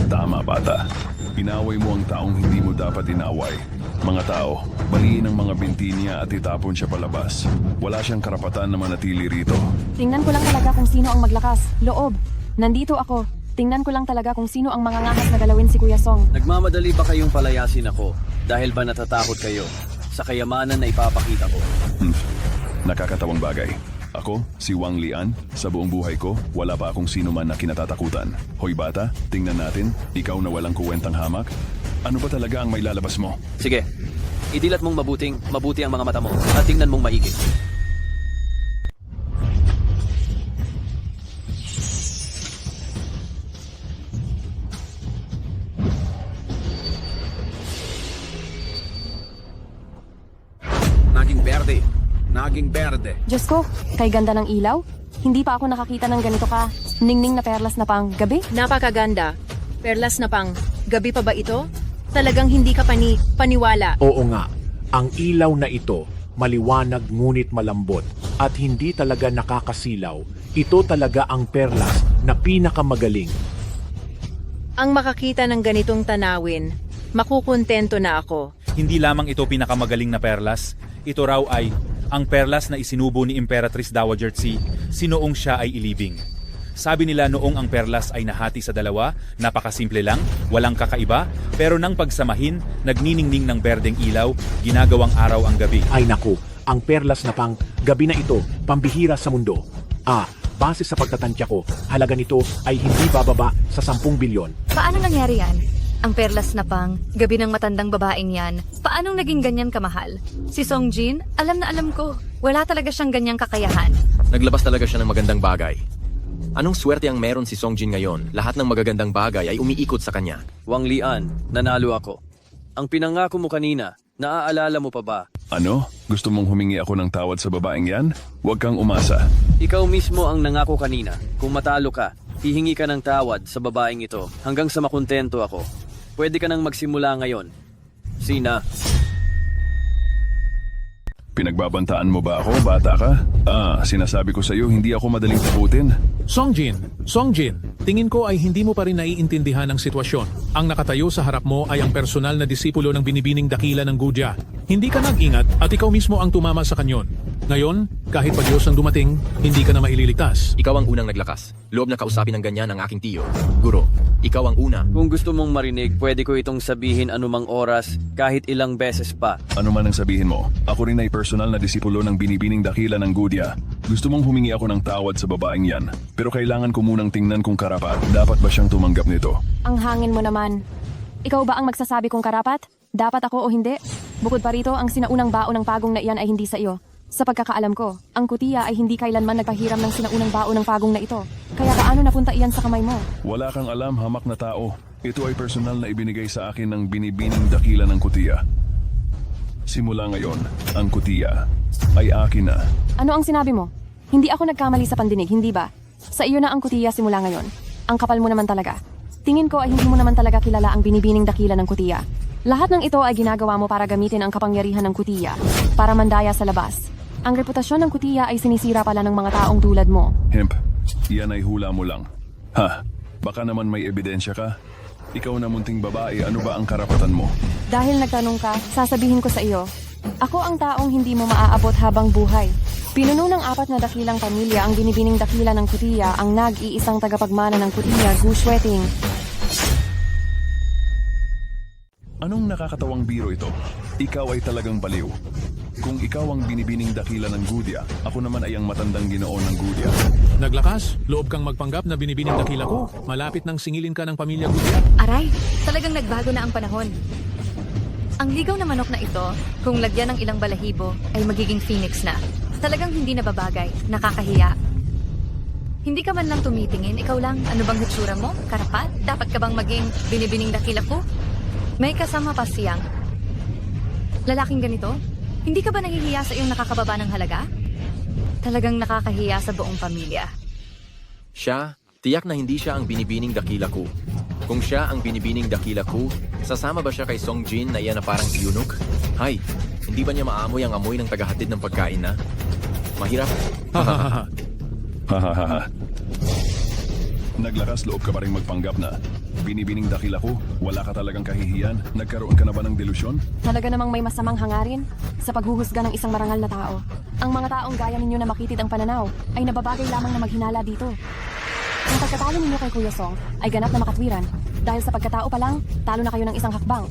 Tama, bata. Inaway mo ang taong hindi mo dapat inaway. Mga tao, baliin ang mga binti niya at itapon siya palabas. Wala siyang karapatan na manatili rito. Tingnan ko lang talaga kung sino ang maglakas. Loob. Nandito ako. Tingnan ko lang talaga kung sino ang mangangahas na galawin si Kuya Song. Nagmamadali ba kayong palayasin ako? Dahil ba natatakot kayo sa kayamanan na ipapakita ko? Nakakatawang bagay. Ako, si Wang Lian, sa buong buhay ko, wala pa akong sino man na kinatatakutan. Hoy bata, tingnan natin, ikaw na walang kuwentang hamak. Ano ba talaga ang may lalabas mo? Sige, idilat mong mabuti ang mga mata mo at tingnan mong maigi. Naging berde. Diyos ko, kay ganda ng ilaw. Hindi pa ako nakakita ng ganito ka ningning na perlas na pang gabi. Napakaganda. Perlas na pang gabi pa ba ito? Talagang hindi ka paniwala. Oo nga, Ang ilaw na ito, maliwanag ngunit malambot at hindi talaga nakakasilaw. Ito talaga ang perlas na pinakamagaling. Ang makakita ng ganitong tanawin, makukontento na ako. Hindi lamang ito pinakamagaling na perlas, ito raw ay ang perlas na isinubo ni Imperatrice Dowager Tsi sinoong siya ay ilibing. Sabi nila noong ang perlas ay nahati sa dalawa, napakasimple lang, walang kakaiba, pero nang pagsamahin, nagniningning ng berdeng ilaw, ginagawang araw ang gabi. Ay naku, ang perlas na pang gabi na ito, pambihira sa mundo. Base sa pagtatantya ko, halaga nito ay hindi bababa sa 10 bilyon. Paano nangyari yan? Ang perlas na pang, gabi ng matandang babaeng yan, paanong naging ganyan kamahal? Si Song Jin, alam na alam ko, wala talaga siyang ganyang kakayahan. Naglabas talaga siya ng magandang bagay. Anong swerte ang meron si Song Jin ngayon? Lahat ng magagandang bagay ay umiikot sa kanya. Wang Lian, nanalo ako. Ang pinangako mo kanina, naaalala mo pa ba? Ano? Gusto mong humingi ako ng tawad sa babaeng yan? Huwag kang umasa. Ikaw mismo ang nangako kanina. Kung matalo ka, hihingi ka ng tawad sa babaeng ito hanggang sa makontento ako. Pwede ka nang magsimula ngayon. Sina? Pinagbabantaan mo ba ako, bata ka? Sinasabi ko sa iyo, hindi ako madaling takutin. Song Jin, tingin ko ay hindi mo pa rin naiintindihan ang sitwasyon. Ang nakatayo sa harap mo ay ang personal na disipulo ng binibining dakila ng Gudya. Hindi ka nag-ingat at ikaw mismo ang tumama sa kanyon. Ngayon, kahit pa Diyos ang dumating, hindi ka na maililigtas. Ikaw ang unang naglakas. Loob na kausapin ng ganyan ang aking tiyo. Guro, ikaw ang una. Kung gusto mong marinig, pwede ko itong sabihin anumang oras, kahit ilang beses pa. Ano man ang sabihin mo, ako rin ay personal na disipulo ng binibining dakila ng Gudya. Gusto mong humingi ako ng tawad sa babaeng yan. Pero kailangan ko munang tingnan kung karapat. Dapat ba siyang tumanggap nito? Ang hangin mo naman. Ikaw ba ang magsasabi kung karapat? Dapat ako o hindi? Bukod pa rito, ang sinaunang bao ng pagong na iyan ay hindi sa iyo. Sa pagkakaalam ko, ang kutiya ay hindi kailanman nagpahiram ng sinaunang bao ng pagong na ito. Kaya paano napunta iyan sa kamay mo? Wala kang alam, hamak na tao. Ito ay personal na ibinigay sa akin ng binibining dakila ng kutiya. Simula ngayon, ang kutiya ay akin na. Ano ang sinabi mo? Hindi ako nagkamali sa pandinig, hindi ba? Sa iyo na ang kutiya simula ngayon. Ang kapal mo naman talaga. Tingin ko ay hindi mo naman talaga kilala ang binibining dakila ng kutiya. Lahat ng ito ay ginagawa mo para gamitin ang kapangyarihan ng kutiya, para mandaya sa labas. Ang reputasyon ng kutiya ay sinisira pala ng mga taong tulad mo. Hemp, yan ay hula mo lang. Baka naman may ebidensya ka? Ikaw na munting babae, ano ba ang karapatan mo? Dahil nagtanong ka, sasabihin ko sa iyo, ako ang taong hindi mo maaabot habang buhay. Pinuno ng 4 na dakilang pamilya ang binibining dakila ng kutiya, ang nag-iisang tagapagmana ng kutiya, Gu Xueting. Anong nakakatawang biro ito? Ikaw ay talagang baliw. Kung ikaw ang binibining dakila ng Gudya, ako naman ay ang matandang Ginoo ng Gudya. Naglakas, loob kang magpanggap na binibining dakila ko. Malapit nang singilin ka ng pamilya Gudya. Aray, talagang nagbago na ang panahon. Ang ligaw na manok na ito, kung lagyan ng ilang balahibo, ay magiging phoenix na. Talagang hindi nababagay, nakakahiya. Hindi ka man lang tumitingin, ikaw lang, ano bang hitsura mo? Karapat? Dapat ka bang maging binibining dakila ko? May kasama pa siyang lalaking ganito? Hindi ka ba nahihiya sa iyong nakakababa ng halaga? Talagang nakakahiya sa buong pamilya. Siya, tiyak na hindi siya ang binibining dakila ko. Kung siya ang binibining dakila ko, sasama ba siya kay Song Jin na iyan na parang eunuch? Hay, hindi ba niya maamoy ang amoy ng tagahatid ng pagkain na? Mahirap. Naglakas loob ka pa rin magpanggap na binibining dakila ko, wala ka talagang kahihiyan? Nagkaroon ka na ba ng delusyon? Talaga namang may masamang hangarin sa paghuhusga ng isang marangal na tao. Ang mga taong gaya ninyo na makitid ang pananaw ay nababagay lamang na maghinala dito. Ang pagkatalo ninyo kay Kuya Song ay ganap na makatwiran. Dahil sa pagkatao pa lang, talo na kayo ng isang hakbang.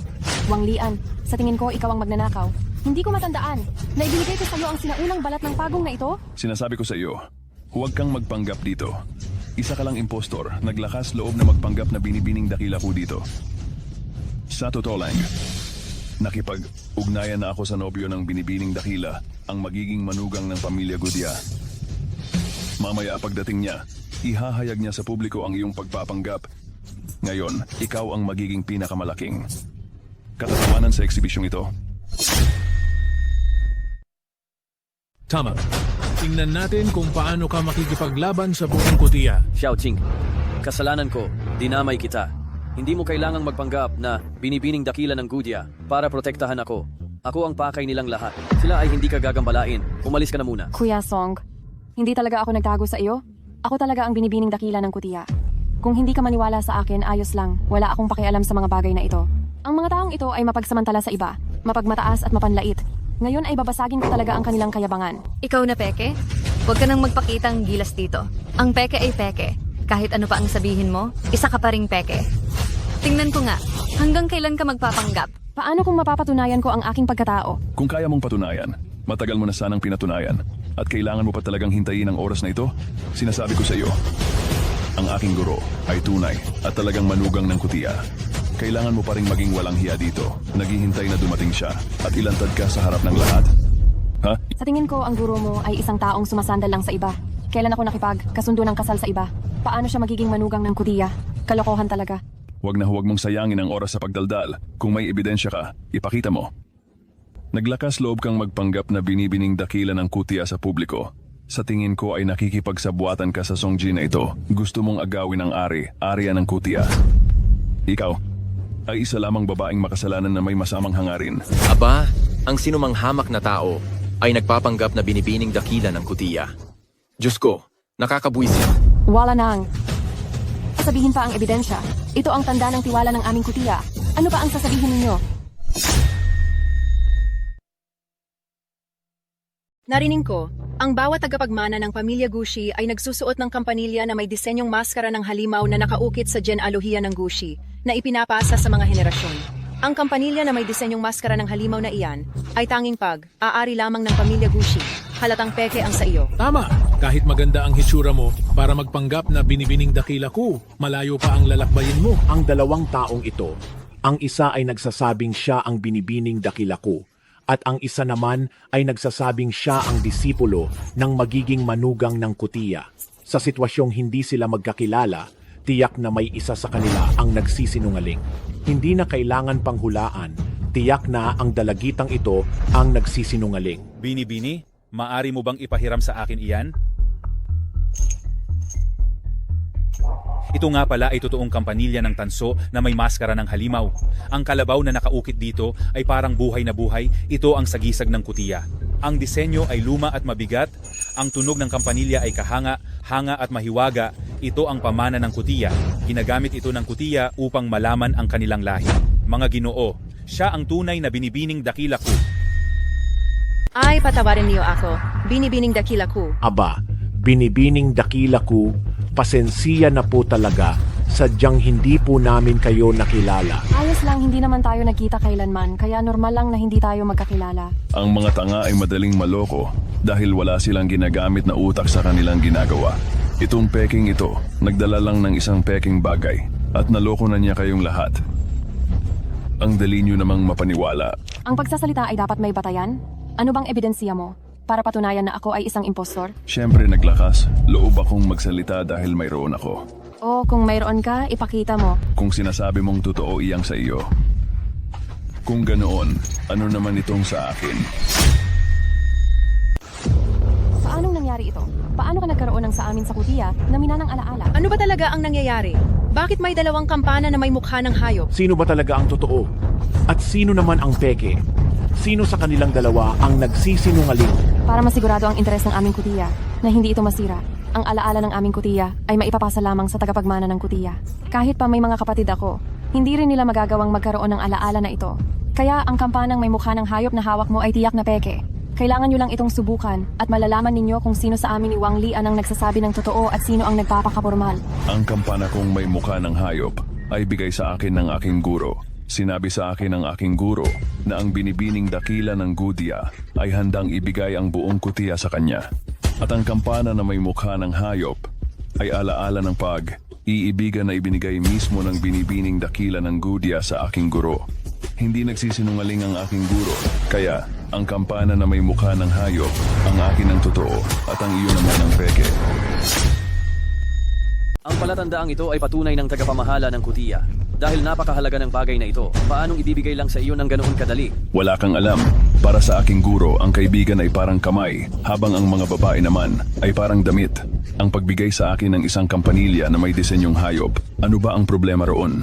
Wang Lian, sa tingin ko ikaw ang magnanakaw. Hindi ko matandaan na ibinigay ko sa iyo ang sinaunang balat ng pagong na ito. Sinasabi ko sa iyo, huwag kang magpanggap dito. Isa ka lang impostor, naglakas loob na magpanggap na binibining dakila ko dito. Sa totoo lang, nakipag-ugnayan na ako sa nobyo ng binibining dakila, ang magiging manugang ng pamilya Gudya. Mamaya pagdating niya, ihahayag niya sa publiko ang iyong pagpapanggap. Ngayon, ikaw ang magiging pinakamalaking katatawanan sa eksibisyong ito. Tama. Tingnan natin kung paano ka makikipaglaban sa buong kutiya. Xiaoqing, kasalanan ko, dinamay kita. Hindi mo kailangang magpanggap na binibining dakila ng Gudya para protektahan ako. Ako ang pakay nilang lahat. Sila ay hindi ka gagambalain. Umalis ka na muna. Kuya Song, hindi talaga ako nagtago sa iyo. Ako talaga ang binibining dakila ng kutiya. Kung hindi ka maniwala sa akin, ayos lang. Wala akong pakialam sa mga bagay na ito. Ang mga taong ito ay mapagsamantala sa iba, mapagmataas at mapanlait. Ngayon ay babasagin ko talaga ang kanilang kayabangan. Ikaw na peke? Huwag ka nang magpakitang gilas dito. Ang peke ay peke. Kahit ano pa ang sabihin mo, isa ka pa ring peke. Tingnan ko nga, hanggang kailan ka magpapanggap? Paano kung mapapatunayan ko ang aking pagkatao? Kung kaya mong patunayan, matagal mo na sanang pinatunayan. At kailangan mo pa talagang hintayin ang oras na ito? Sinasabi ko sa iyo, ang aking guro ay tunay at talagang manugang ng kutiya. Kailangan mo pa rin maging walang hiya dito. Naghihintay na dumating siya at ilantad ka sa harap ng lahat. Ha? Sa tingin ko, ang guro mo ay isang taong sumasandal lang sa iba. Kailan ako nakipagkasundo ng kasal sa iba? Paano siya magiging manugang ng kutiya? Kalokohan talaga. Huwag na huwag mong sayangin ang oras sa pagdaldal. Kung may ebidensya ka, ipakita mo. Naglakas loob kang magpanggap na binibining dakila ng kutiya sa publiko. Sa tingin ko ay nakikipagsabuatan ka sa Songjin na ito. Gusto mong agawin ang ari-ariya ng kutiya. Ikaw ay isa lamang babaeng makasalanan na may masamang hangarin. Aba, ang sinumang hamak na tao ay nagpapanggap na binibining dakila ng kutiya. Diyos ko, nakakabuisit. Wala nang. Sabihin pa ang ebidensya. Ito ang tanda ng tiwala ng aming kutiya. Ano pa ang sasabihin ninyo? Narinig ko, ang bawat tagapagmana ng pamilya Gushi ay nagsusuot ng kampanilya na may disenyong maskara ng halimaw na nakaukit sa genealohiya ng Gushi na ipinapasa sa mga henerasyon. Ang kampanilya na may disenyong maskara ng halimaw na iyan ay tanging pag-aari lamang ng pamilya Gushi. Halatang peke ang sa iyo. Tama! Kahit maganda ang hitsura mo, para magpanggap na binibining dakila ko, malayo pa ang lalakbayin mo. Ang dalawang taong ito, ang isa ay nagsasabing siya ang binibining dakila ko, at ang isa naman ay nagsasabing siya ang disipulo ng magiging manugang ng kutiya. Sa sitwasyong hindi sila magkakilala, tiyak na may isa sa kanila ang nagsisinungaling. Hindi na kailangan panghulaan, tiyak na ang dalagitang ito ang nagsisinungaling. Bini-bini, maari mo bang ipahiram sa akin iyan? Ito nga pala ay totoong kampanilya ng tanso na may maskara ng halimaw. Ang kalabaw na nakaukit dito ay parang buhay na buhay. Ito ang sagisag ng kutiya. Ang disenyo ay luma at mabigat. Ang tunog ng kampanilya ay kahanga, hanga at mahiwaga. Ito ang pamana ng kutiya. Ginagamit ito ng kutiya upang malaman ang kanilang lahi. Mga Ginoo, siya ang tunay na binibining dakila ko. Ay, patawarin niyo ako. Binibining dakila ko. Aba, binibining dakila ko, pasensiya na po talaga, sadyang hindi po namin kayo nakilala. Ayos lang, hindi naman tayo nagkita kailanman, kaya normal lang na hindi tayo magkakilala. Ang mga tanga ay madaling maloko dahil wala silang ginagamit na utak sa kanilang ginagawa. Itong peking ito, nagdala lang ng isang peking bagay at naloko na niya kayong lahat. Ang dali niyo namang mapaniwala. Ang pagsasalita ay dapat may batayan? Ano bang ebidensya mo? Para patunayan na ako ay isang impostor? Siyempre naglakas, loob akong magsalita dahil mayroon ako. O kung mayroon ka, ipakita mo. Kung sinasabi mong totoo iyang sa iyo. Kung ganoon, ano naman itong sa akin? Paanong nangyari ito? Paano ka nagkaroon ng sa amin sa kutiya na minanang alaala? Ano ba talaga ang nangyayari? Bakit may dalawang kampana na may mukha ng hayop? Sino ba talaga ang totoo? At sino naman ang peke? Sino sa kanilang dalawa ang nagsisinungaling? Para masigurado ang interes ng aming kutiya na hindi ito masira, ang alaala ng aming kutiya ay maipapasa lamang sa tagapagmana ng kutiya. Kahit pa may mga kapatid ako, hindi rin nila magagawang magkaroon ng alaala na ito. Kaya ang kampanang may mukha ng hayop na hawak mo ay tiyak na peke. Kailangan nyo lang itong subukan at malalaman ninyo kung sino sa amin ni Wang Li ang nagsasabi ng totoo at sino ang nagpapakapormal. Ang kampana kong may mukha ng hayop ay bigay sa akin ng aking guro. Sinabi sa akin ng aking guro na ang binibining dakila ng Gudia ay handang ibigay ang buong kutiya sa kanya. At ang kampana na may mukha ng hayop ay alaala ng pag-iibigan na ibinigay mismo ng binibining dakila ng Gudia sa aking guro. Hindi nagsisinungaling ang aking guro, kaya ang kampana na may mukha ng hayop ang akin ang totoo at ang iyo naman ang peke. Ang palatandaang ito ay patunay ng tagapamahala ng kutiya. Dahil napakahalaga ng bagay na ito, paanong ibibigay lang sa iyo ng ganoon kadali? Wala kang alam. Para sa aking guro, ang kaibigan ay parang kamay, habang ang mga babae naman ay parang damit. Ang pagbigay sa akin ng isang kampanilya na may disenyong hayop, ano ba ang problema roon?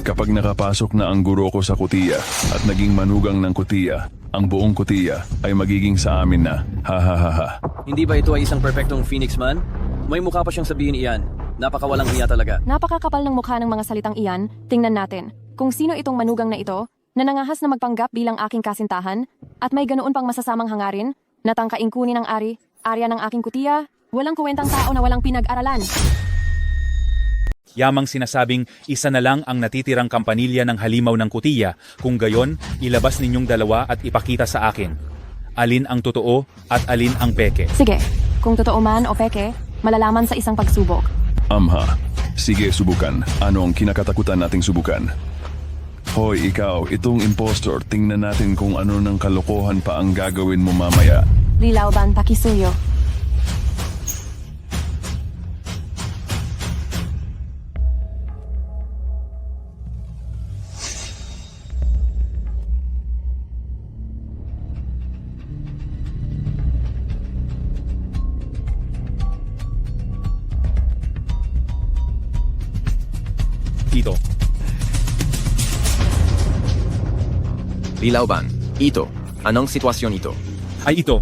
Kapag nakapasok na ang guro ko sa kutiya at naging manugang ng kutiya, ang buong kutiya ay magiging sa amin na. Ha ha ha ha. Hindi ba ito ay isang perfectong Phoenix man? May mukha pa siyang sabihin iyan. Napakawalang hiya talaga. Napakakapal ng mukha ng mga salitang iyan. Tingnan natin kung sino itong manugang na ito na nangahas na magpanggap bilang aking kasintahan at may ganoon pang masasamang hangarin na tangkaing kunin ang arya ng aking kutiya. Walang kuwentang tao na walang pinag-aralan. Yamang sinasabing isa na lang ang natitirang kampanilya ng halimaw ng kutiya, kung gayon, ilabas ninyong dalawa at ipakita sa akin. Alin ang totoo at alin ang peke. Sige, kung totoo man o peke, malalaman sa isang pagsubok. Amha, sige subukan. Ano ang kinakatakutan nating subukan? Hoy ikaw, itong impostor, tingnan natin kung ano ng kalokohan pa ang gagawin mo mamaya. Lilaoban pakisuyo. Ito. Lilaoban, ito. Anong sitwasyon ito? Ay ito.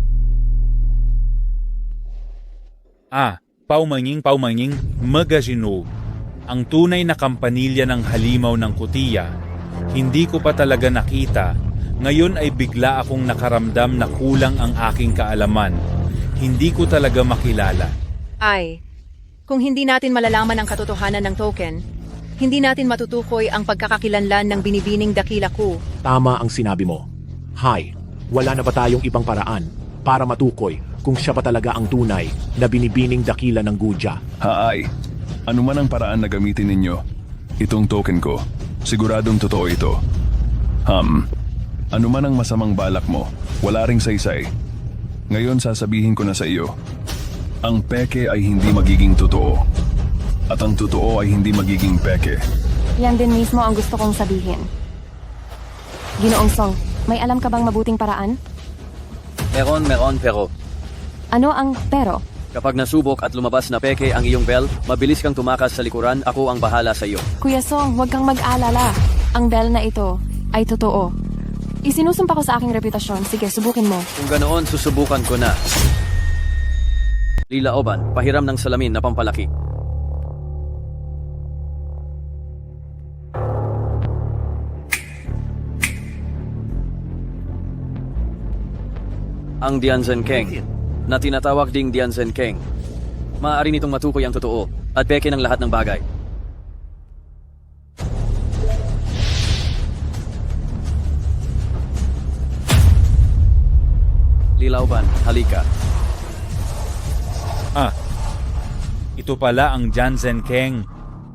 Paumanging, magazino. Ang tunay na kampanilya ng halimaw ng kutiya. Hindi ko pa talaga nakita. Ngayon ay bigla akong nakaramdam na kulang ang aking kaalaman. Hindi ko talaga makilala. Ay, kung hindi natin malalaman ang katotohanan ng token, hindi natin matutukoy ang pagkakakilanlan ng binibining dakila ko. Tama ang sinabi mo. Hay, wala na ba tayong ibang paraan para matukoy kung siya pa talaga ang tunay na binibining dakila ng Guja? Haay, ano man ang paraan na gamitin ninyo, itong token ko, siguradong totoo ito. Ano man ang masamang balak mo, wala ring saysay. Ngayon sasabihin ko na sa iyo, ang peke ay hindi magiging totoo. At ang totoo ay hindi magiging peke. Yan din mismo ang gusto kong sabihin. Ginoong Song, may alam ka bang mabuting paraan? Meron, pero. Ano ang pero? Kapag nasubok at lumabas na peke ang iyong bell, mabilis kang tumakas sa likuran, ako ang bahala sa iyo. Kuya Song, huwag kang mag-alala. Ang bell na ito ay totoo. Isinusumpa ko sa aking reputasyon. Sige, subukin mo. Kung ganoon, susubukan ko na. Lilaoban, pahiram ng salamin na pampalaki. Ang Dianzen Keng, na tinatawag ding Dianzen Keng. Maaari nitong matukoy ang totoo at peke ng lahat ng bagay. Lilaoban, halika. Ito pala ang Jansen Keng.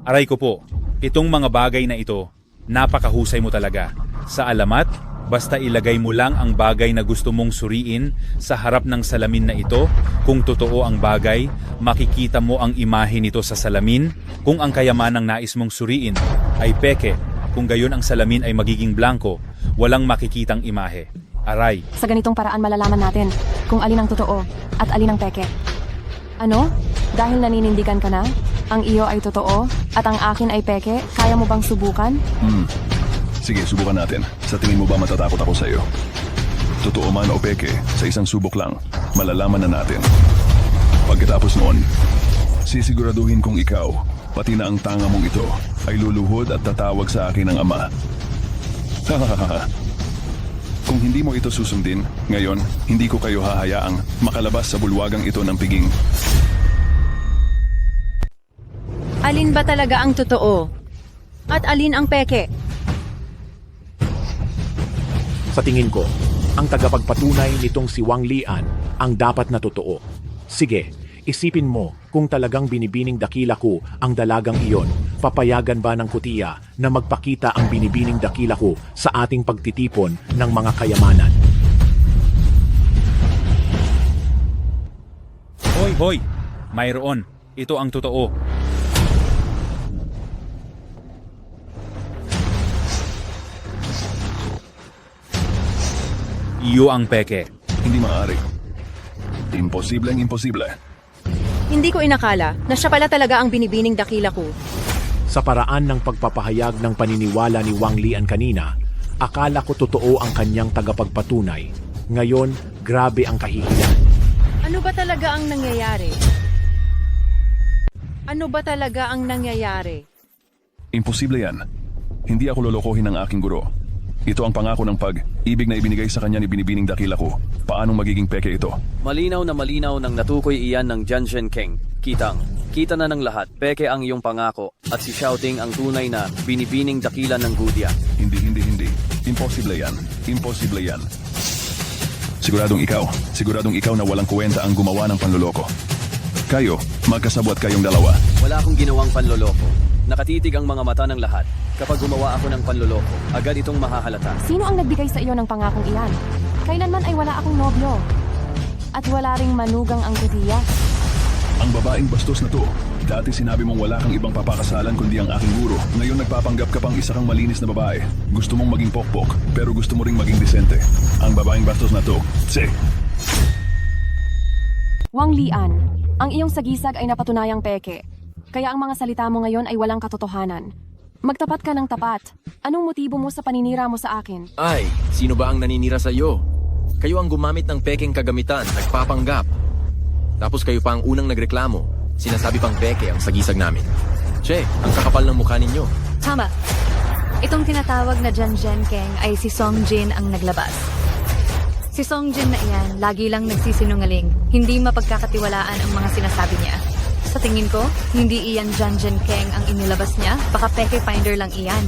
Aray ko po, itong mga bagay na ito, napakahusay mo talaga. Sa alamat, basta ilagay mo lang ang bagay na gusto mong suriin sa harap ng salamin na ito. Kung totoo ang bagay, makikita mo ang imahe nito sa salamin. Kung ang kayamanang nais mong suriin ay peke, kung gayon ang salamin ay magiging blanco, walang makikitang imahe. Aray. Sa ganitong paraan malalaman natin kung alin ang totoo at alin ang peke. Ano? Dahil naninindigan ka na? Ang iyo ay totoo at ang akin ay peke? Kaya mo bang subukan? Sige, subukan natin. Sa tingin mo ba matatakot ako sa iyo? Totoo man o peke, sa isang subok lang, malalaman na natin. Pagkatapos noon, sisiguraduhin kong ikaw, pati na ang tanga mong ito, ay luluhod at tatawag sa akin ng ama. Kung hindi mo ito susundin, ngayon, hindi ko kayo hahayaang makalabas sa bulwagang ito ng piging. Alin ba talaga ang totoo? At alin ang peke? Sa tingin ko, ang tagapagpatunay nitong si Wang Lian ang dapat na totoo. Sige, isipin mo kung talagang binibining dakila ko ang dalagang iyon, papayagan ba ng kutiya na magpakita ang binibining dakila ko sa ating pagtitipon ng mga kayamanan? Hoy! Mayroon. Ito ang totoo. Iyo ang peke. Hindi maaari. Imposibleng imposible. Hindi ko inakala na siya pala talaga ang binibining dakila ko. Sa paraan ng pagpapahayag ng paniniwala ni Wang Lian kanina, akala ko totoo ang kanyang tagapagpatunay. Ngayon, grabe ang kahihiyan. Ano ba talaga ang nangyayari? Ano ba talaga ang nangyayari? Imposible yan. Hindi ako lolokohin ng aking guro. Ito ang pangako ng pag-ibig na ibinigay sa kanya ni Binibining Dakila ko. Paanong magiging peke ito? Malinaw nang natukoy iyan ng Jianzhen Keng. Kita na ng lahat, peke ang iyong pangako at si Xiaoting ang tunay na binibining dakila ng Gudya. Hindi. Imposible yan. Imposible yan. Siguradong ikaw na walang kwenta ang gumawa ng panloloko. Kayo, magkasabwat kayong dalawa. Wala akong ginawang panloloko. Nakatitig ang mga mata ng lahat. Kapag gumawa ako ng panloloko, agad itong mahahalata. Sino ang nagbigay sa iyo ng pangakong iyan? Kailanman ay wala akong nobyo. At wala ring manugang ang Gudya. Ang babaeng bastos na to. Dati sinabi mong wala kang ibang papakasalan kundi ang aking guro. Ngayon nagpapanggap ka pang isa kang malinis na babae. Gusto mong maging pokpok, pero gusto mo ring maging disente. Ang babaeng bastos na to. Wang Lian, ang iyong sagisag ay napatunayang peke. Kaya ang mga salita mo ngayon ay walang katotohanan. Magtapat ka ng tapat. Anong motibo mo sa paninira mo sa akin? Ay, sino ba ang naninira sa iyo? Kayo ang gumamit ng pekeng kagamitan, nagpapanggap. Tapos kayo pa ang unang nagreklamo. Sinasabi pang peke ang sagisag namin. Che, ang kakapal ng mukha ninyo. Tama. Itong tinatawag na Jianzhen Keng ay si Song Jin ang naglabas. Si Song Jin na iyan, lagi lang nagsisinungaling. Hindi mapagkakatiwalaan ang mga sinasabi niya. Sa tingin ko, hindi iyan Jianzhen Keng ang inilabas niya, baka peke finder lang iyan.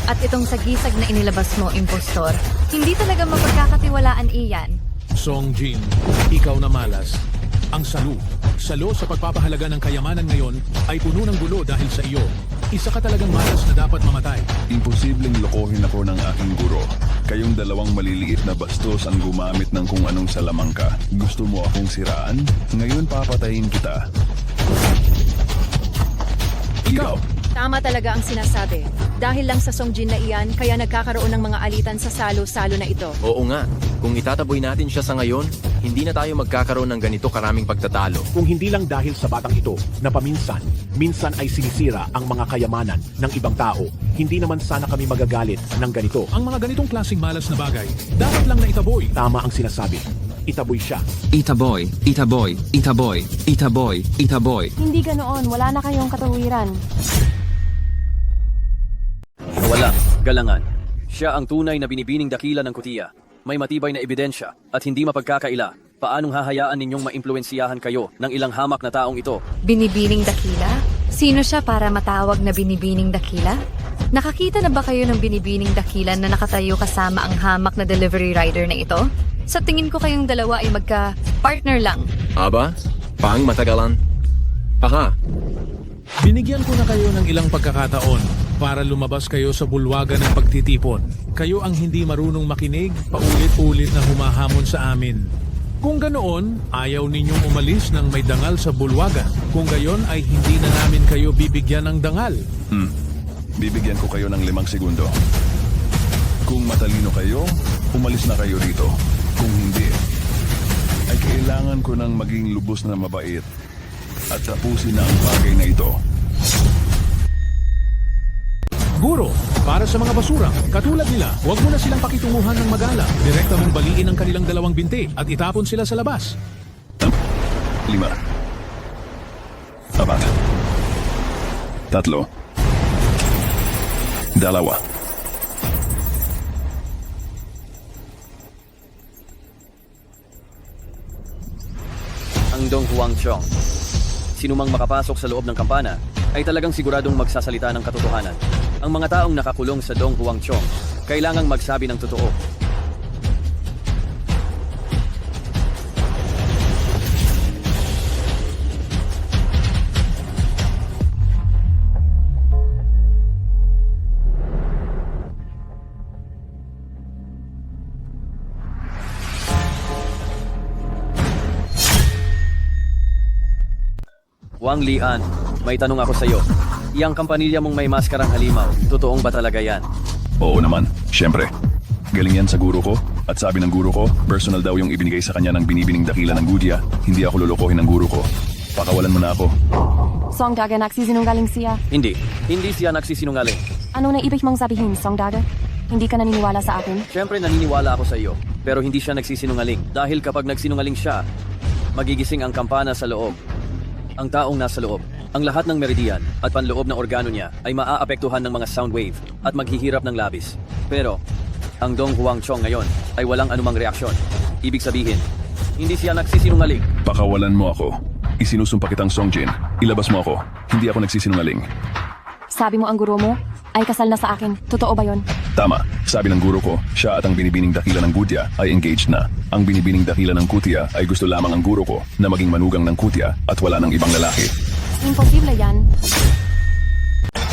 At itong sagisag na inilabas mo, impostor, hindi talaga mapagkakatiwalaan iyan. Song Jin, ikaw na malas. Ang salo sa pagpapahalaga ng kayamanan ngayon ay puno ng gulo dahil sa iyo. Isa ka talagang malas na dapat mamatay. Imposibleng lokohin ako ng aking guro. Kayong dalawang maliliit na bastos ang gumamit ng kung anong salamangka. Gusto mo akong siraan? Ngayon papatayin kita. Ikaw! Tama talaga ang sinasabi. Dahil lang sa Song Jin na iyan, kaya nagkakaroon ng mga alitan sa salo-salo na ito. Oo nga, kung itataboy natin siya sa ngayon, hindi na tayo magkakaroon ng ganito karaming pagtatalo. Kung hindi lang dahil sa batang ito na minsan ay sinisira ang mga kayamanan ng ibang tao, hindi naman sana kami magagalit ng ganito. Ang mga ganitong klaseng malas na bagay, dapat lang na itaboy. Tama ang sinasabi. Itaboy siya. Itaboy. Hindi ganoon, wala na kayong katawiran. Wala, galangan. Siya ang tunay na binibining dakila ng Kutiya. May matibay na ebidensya at hindi mapagkakaila. Paanong hahayaan ninyong maimpluwensiyahan kayo ng ilang hamak na taong ito? Binibining dakila? Sino siya para matawag na binibining dakila? Nakakita na ba kayo ng binibining dakila na nakatayo kasama ang hamak na delivery rider na ito? Sa tingin ko kayong dalawa ay magka-partner lang. Aba? Pang matagalan? Aha, Binigyan ko na kayo ng ilang pagkakataon para lumabas kayo sa bulwagan ng pagtitipon. Kayo ang hindi marunong makinig, paulit-ulit na humahamon sa amin. Kung ganoon, ayaw ninyong umalis ng may dangal sa bulwagan. Kung gayon ay hindi na namin kayo bibigyan ng dangal. Bibigyan ko kayo ng 5 segundo. Kung matalino kayo, umalis na kayo dito. Kung hindi, ay kailangan ko ng maging lubos na mabait at tapusin na ang bagay na ito. Guro, para sa mga basura, katulad nila, huwag mo na silang pakitunguhan ng magala. Direkta mong baliin ang kanilang 2 binti at itapon sila sa labas. 5 4 3 2 Ang Dong Huangchong. Sinumang makapasok sa loob ng kampana ay talagang siguradong magsasalita ng katotohanan. Ang mga taong nakakulong sa Dong Huangchong kailangang magsabi ng totoo. Wang Lian, may tanong ako sa iyo. Iyang kampanilya mong may maskarang halimaw, totoong ba talaga yan? Oo naman, syempre. Galing yan sa guro ko, at sabi ng guro ko, personal daw yung ibinigay sa kanya ng binibining dakila ng Gudya. Hindi ako lolokohin ng guro ko. Pakawalan mo na ako. Song Daga nagsisinungaling siya. Hindi siya nagsisinungaling. Ano na ibig mong sabihin, Song Daga? Hindi ka naniniwala sa akin? Siyempre naniniwala ako sa iyo, pero hindi siya nagsisinungaling. Dahil kapag nagsinungaling siya, magigising ang kampana sa loob. Ang taong nasa loob, ang lahat ng meridian at panloob ng organo niya ay maaapektuhan ng mga sound wave at maghihirap ng labis. Pero, ang Dong Huang Chong ngayon ay walang anumang reaksyon. Ibig sabihin, hindi siya nagsisinungaling. Pakawalan mo ako. Isinusumpa kitang Songjin. Ilabas mo ako. Hindi ako nagsisinungaling. Sabi mo ang guro mo ay kasal na sa akin. Totoo ba yon? Tama. Sabi ng guro ko, siya at ang binibining dakila ng Gutya ay engaged na. Ang binibining dakila ng Kutia ay gusto lamang ang guro ko na maging manugang ng Kutia at wala ng ibang lalaki. Imposible yan.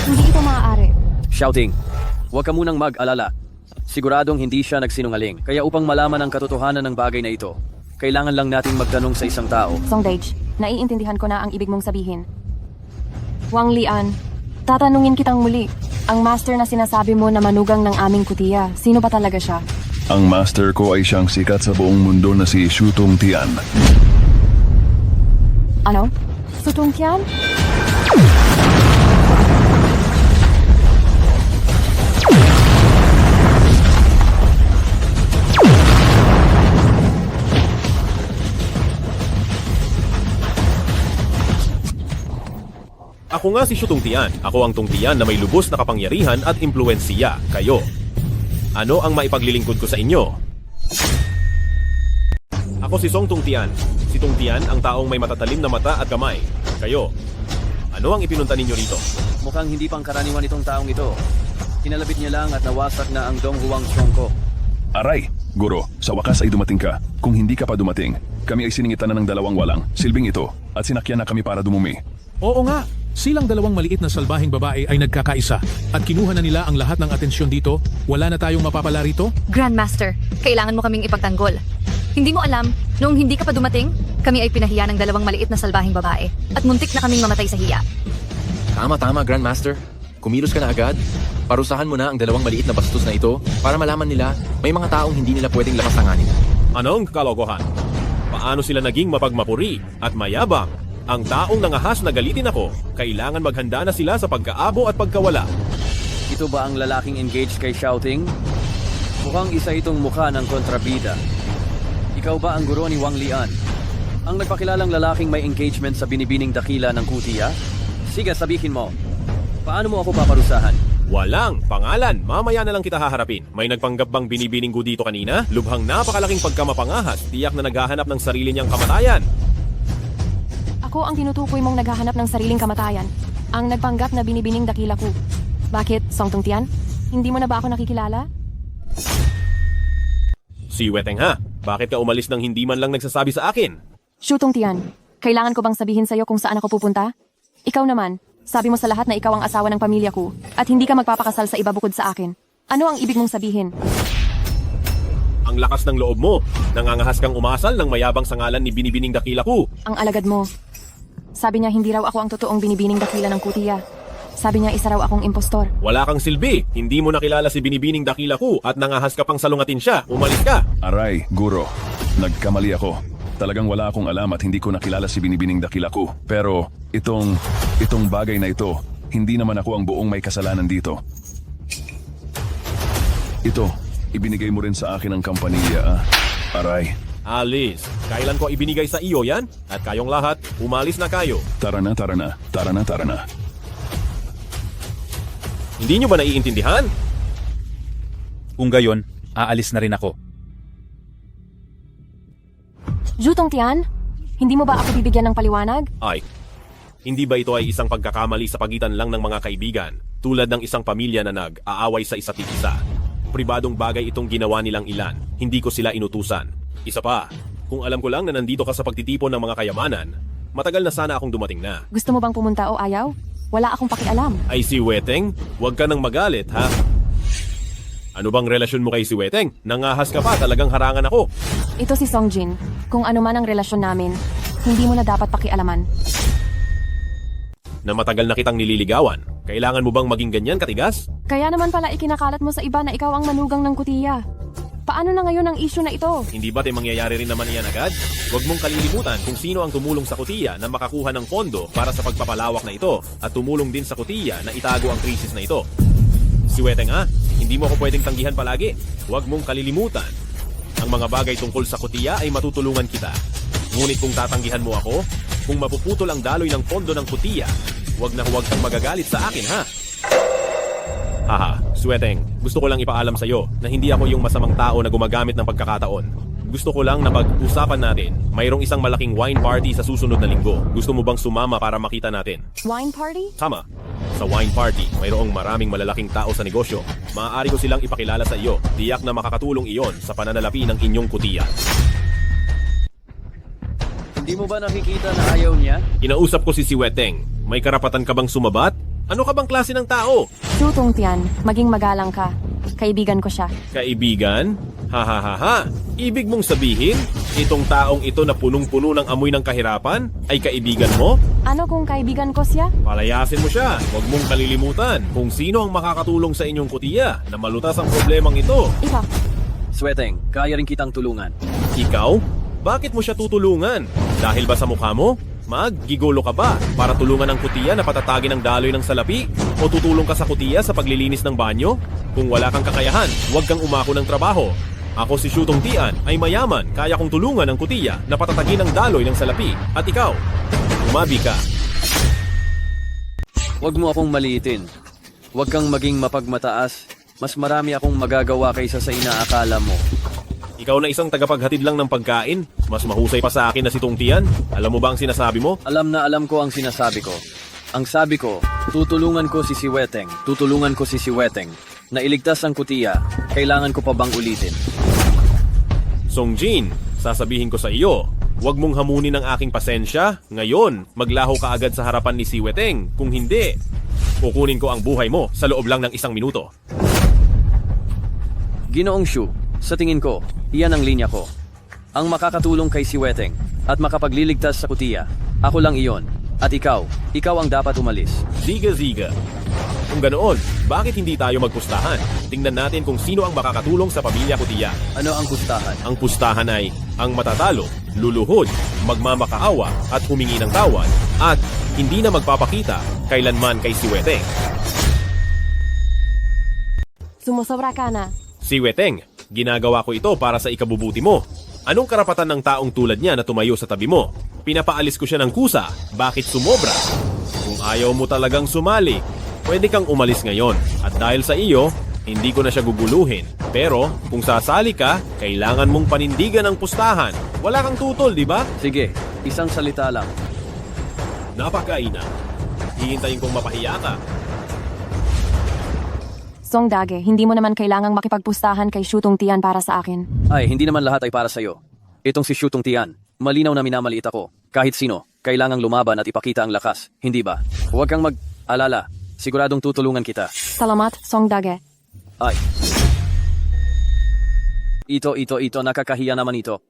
Hindi ito maaari. Shouting, huwag ka munang mag-alala. Siguradong hindi siya nagsinungaling. Kaya upang malaman ang katotohanan ng bagay na ito, kailangan lang nating magtanong sa isang tao. Song Dage, naiintindihan ko na ang ibig mong sabihin. Wang Lian, tatanungin kitang muli. Ang master na sinasabi mo na manugang ng aming Kutia, sino ba talaga siya? Ang master ko ay siyang sikat sa buong mundo na si Shu Tongtian. Ano? Sutong Tian? Ako nga si Shu Tongtian. Ako ang Tongtian na may lubos na kapangyarihan at impluwensiya. Kayo. Ano ang maipaglilingkod ko sa inyo? Ako si Song Tongtian. Si Tongtian ang taong may matatalim na mata at kamay. Kayo. Ano ang ipinunta ninyo rito? Mukhang hindi pang karaniwan itong taong ito. Kinalabit niya lang at nawasak na ang Dong Huang Chong ko. Aray, guro, sa wakas ay dumating ka. Kung hindi ka pa dumating, kami ay siningitan na ng dalawang walang, silbing ito, at sinakyan na kami para dumumi. Oo nga, silang dalawang maliit na salbahing babae ay nagkakaisa at kinuha na nila ang lahat ng atensyon dito. Wala na tayong mapapala rito? Grandmaster, kailangan mo kaming ipagtanggol. Hindi mo alam, noong hindi ka pa dumating, kami ay pinahiya ng dalawang maliit na salbahing babae at muntik na kaming mamatay sa hiya. Tama, Grandmaster. Kumilos ka na agad. Parusahan mo na ang dalawang maliit na bastos na ito para malaman nila may mga taong hindi nila pwedeng lapastanganin. Anong kalokohan? Paano sila naging mapagmapuri at mayabang? Ang taong nangahas na galitin ako, kailangan maghanda na sila sa pagkaabo at pagkawala. Ito ba ang lalaking engaged kay Shouting? Mukhang isa itong mukha ng kontrabida. Ikaw ba ang guro ni Wang Lian? Ang nagpakilalang lalaking may engagement sa binibining dakila ng Kutia? Sige, sabihin mo. Paano mo ako paparusahan? Walang pangalan. Mamaya na lang kita haharapin. May nagpanggap bang binibining ko dito kanina? Lubhang napakalaking pagkamapangahas. Tiyak na naghahanap ng sarili niyang kamatayan. Ako ang tinutukoy mong naghahanap ng sariling kamatayan. Ang nagpanggap na binibining dakila ko. Bakit, Song Tongtian? Hindi mo na ba ako nakikilala? Si Weteng ha? Bakit ka umalis nang hindi man lang nagsasabi sa akin? Shu Tongtian, kailangan ko bang sabihin sa'yo kung saan ako pupunta? Ikaw naman, sabi mo sa lahat na ikaw ang asawa ng pamilya ko at hindi ka magpapakasal sa iba bukod sa akin. Ano ang ibig mong sabihin? Ang lakas ng loob mo. Nangangahas kang umasal ng mayabang sa ngalan ni binibining dakila ko. Ang alagad mo. Sabi niya hindi raw ako ang totoong binibining dakila ng Kutia. Sabi niya isa raw akong impostor. Wala kang silbi. Hindi mo nakilala si binibining dakila ko at nangahas ka pang salungatin siya. Umalis ka. Aray, guro, nagkamali ako. Talagang wala akong alam at hindi ko nakilala si binibining dakila ko. Pero itong bagay na ito, hindi naman ako ang buong may kasalanan dito. Ito, ibinigay mo rin sa akin ang kampanilya, ah. Aray. Alice, kailan ko ibinigay sa iyo yan? At kayong lahat, umalis na kayo. Tara na. Hindi nyo ba naiintindihan? Kung gayon, aalis na rin ako. Shu Tongtian, hindi mo ba ako bibigyan ng paliwanag? Ay, hindi ba ito ay isang pagkakamali sa pagitan lang ng mga kaibigan, tulad ng isang pamilya na nag-aaway sa isa't isa? Pribadong bagay itong ginawa nilang ilan, hindi ko sila inutusan. Isa pa, kung alam ko lang na nandito ka sa pagtitipon ng mga kayamanan, matagal na sana akong dumating na. Gusto mo bang pumunta o ayaw? Wala akong pakialam. Ay si Weteng, huwag ka nang magalit ha? Ano bang relasyon mo kay si Weteng? Nangahas ka pa, talagang harangan ako. Ito si Songjin. Kung ano man ang relasyon namin, hindi mo na dapat pakialaman. Na matagal na kitang nililigawan. Kailangan mo bang maging ganyan katigas? Kaya naman pala ikinakalat mo sa iba na ikaw ang manugang ng Kutia. Paano na ngayon ang issue na ito? Hindi ba't mangyayari rin naman iyan agad? Huwag mong kalilimutan kung sino ang tumulong sa kutiya na makakuha ng pondo para sa pagpapalawak na ito at tumulong din sa kutiya na itago ang krisis na ito. Si Weteng hindi mo ako pwedeng tanggihan palagi. Huwag mong kalilimutan. Ang mga bagay tungkol sa kutiya ay matutulungan kita. Ngunit kung tatanggihan mo ako, kung mapuputol ang daloy ng pondo ng kutiya, huwag kang magagalit sa akin, ha? Haha, Sweteng, gusto ko lang ipaalam sa iyo na hindi ako yung masamang tao na gumagamit ng pagkakataon. Gusto ko lang na pag-usapan natin. Mayroong isang malaking wine party sa susunod na linggo. Gusto mo bang sumama para makita natin? Wine party? Tama. Sa wine party, mayroong maraming malalaking tao sa negosyo. Maaari ko silang ipakilala sa iyo. Tiyak na makakatulong iyon sa pananalapi ng inyong kutiya. Hindi mo ba nakikita na ayaw niya? Inausap ko si Weteng. May karapatan ka bang sumabat? Ano ka bang klase ng tao? Shutong Tian, maging magalang ka. Kaibigan ko siya. Kaibigan? Ha. Ibig mong sabihin, itong taong ito na punong-puno ng amoy ng kahirapan ay kaibigan mo? Ano kung kaibigan ko siya? Palayasin mo siya. Huwag mong kalilimutan kung sino ang makakatulong sa inyong kutiya na malutas ang problemang ito. Ikaw. Sweteng, kaya rin kitang tulungan. Ikaw? Bakit mo siya tutulungan? Dahil ba sa mukha mo? Gigolo ka ba para tulungan ang kutiya na patatagin ang daloy ng salapi? O tutulong ka sa kutiya sa paglilinis ng banyo? Kung wala kang kakayahan, huwag kang umako ng trabaho. Ako si Shutong Tian ay mayaman, kaya kong tulungan ang kutiya na patatagin ang daloy ng salapi. At ikaw, umabi ka. Huwag mo akong maliitin. Huwag kang maging mapagmataas. Mas marami akong magagawa kaysa sa inaakala mo. Ikaw na isang tagapaghatid lang ng pagkain? Mas mahusay pa sa akin na si Tong Tian? Alam mo ba ang sinasabi mo? Alam na alam ko ang sinasabi ko. Ang sabi ko, tutulungan ko si Weteng. Tutulungan ko si Weteng. Na iligtas ang kutiya, kailangan ko pa bang ulitin? Song Jin, sasabihin ko sa iyo, huwag mong hamunin ang aking pasensya. Ngayon, maglaho ka agad sa harapan ni si Weteng. Kung hindi, kukunin ko ang buhay mo sa loob lang ng 1 minuto. Ginoong Shu, sa tingin ko, iyan ang linya ko. Ang makakatulong kay si Weteng at makapagliligtas sa kutiya, ako lang iyon. At ikaw ang dapat umalis. Ziga. Kung ganoon, bakit hindi tayo magpustahan? Tingnan natin kung sino ang makakatulong sa pamilya kutiya. Ano ang pustahan? Ang pustahan ay ang matatalo, luluhod, magmamakaawa at humingi ng tawad at hindi na magpapakita kailanman kay si Weteng. Sumusobra ka na. Si Weteng, ginagawa ko ito para sa ikabubuti mo. Anong karapatan ng taong tulad niya na tumayo sa tabi mo? Pinapaalis ko siya ng kusa. Bakit sumobra? Kung ayaw mo talagang sumali, pwede kang umalis ngayon. At dahil sa iyo, hindi ko na siya guguluhin. Pero kung sasali ka, kailangan mong panindigan ang pustahan. Wala kang tutol, di ba? Sige, isang salita lang. Napakaina. Hihintayin kong mapahiya ka. Song Dage, hindi mo naman kailangang makipagpustahan kay Shutong Tian para sa akin. Ay, hindi naman lahat ay para sa'yo. Itong si Shutong Tian, malinaw na minamaliit ako. Kahit sino, kailangang lumaban at ipakita ang lakas, hindi ba? Huwag kang mag-alala, siguradong tutulungan kita. Salamat, Song Dage. Ay. Ito, nakakahiya naman ito.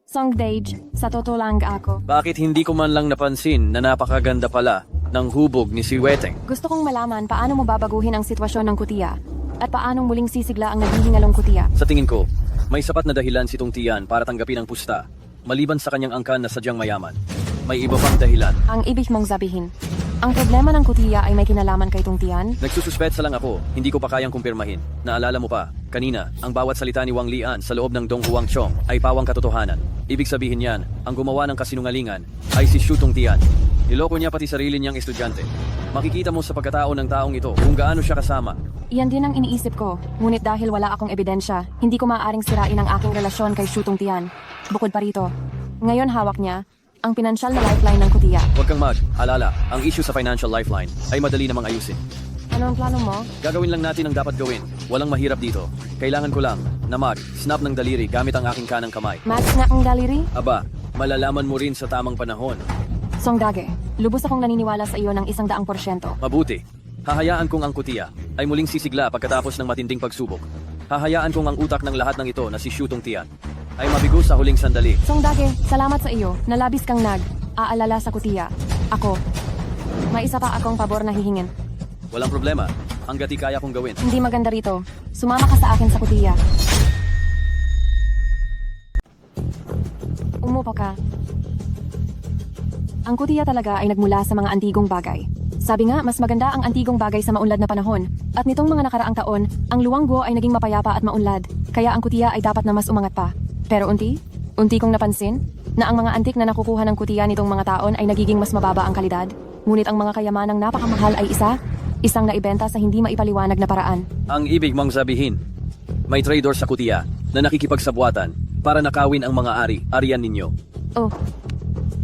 Song Dage, sa totoo lang ako. Bakit hindi ko man lang napansin na napakaganda pala ng hubog ni si Weteng? Gusto kong malaman paano mo babaguhin ang sitwasyon ng kutiya at paanong muling sisigla ang naghihingalong kutiya. Sa tingin ko, may sapat na dahilan si Tong Tian para tanggapin ang pusta, maliban sa kanyang angkan na sadyang mayaman. May iba pang dahilan. Ang ibig mong sabihin, ang problema ng kutiya ay may kinalaman kay Tong Tian? Nagsususpetsa lang ako, hindi ko pa kayang kumpirmahin. Naalala mo pa, kanina, ang bawat salita ni Wang Lian sa loob ng Dong Huang Chong ay pawang katotohanan. Ibig sabihin yan, ang gumawa ng kasinungalingan ay si Shutong Tian. Niloko niya pati sarili niyang estudyante. Makikita mo sa pagkatao ng taong ito kung gaano siya kasama. Iyan din ang iniisip ko, ngunit dahil wala akong ebidensya, hindi ko maaaring sirain ang aking relasyon kay Shutong Tian. Bukod pa rito, ngayon hawak niya ang pinansyal na lifeline ng kutiya. Huwag kang mag-alala, ang issue sa financial lifeline ay madali namang ayusin. Ano ang plano mo? Gagawin lang natin ang dapat gawin. Walang mahirap dito. Kailangan ko lang na snap ng daliri gamit ang aking kanang kamay. Snap ng daliri? Aba, malalaman mo rin sa tamang panahon. Song Dage, lubos akong naniniwala sa iyo ng 100%. Mabuti. Hahayaan kong ang kutiya ay muling sisigla pagkatapos ng matinding pagsubok. Hahayaan kong ang utak ng lahat ng ito na si Shutong Tian ay mabigo sa huling sandali. Song Dage, salamat sa iyo. Nalabis kang aalala sa kutiya. Ako. May isa pa akong pabor na hihingin. Walang problema. Hangga't kaya kong gawin. Hindi maganda rito. Sumama ka sa akin sa kutiya. Umupo ka. Ang kutiya talaga ay nagmula sa mga antigong bagay. Sabi nga, mas maganda ang antigong bagay sa maunlad na panahon. At nitong mga nakaraang taon, ang luwanggo ay naging mapayapa at maunlad. Kaya ang kutiya ay dapat na mas umangat pa. Pero unti kong napansin na ang mga antik na nakukuha ng kutiya nitong mga taon ay nagiging mas mababa ang kalidad. Ngunit ang mga kayamanang napakamahal ay isang naibenta sa hindi maipaliwanag na paraan. Ang ibig mong sabihin, may trader sa kutiya na nakikipagsabwatan para nakawin ang mga arian ninyo. Oh,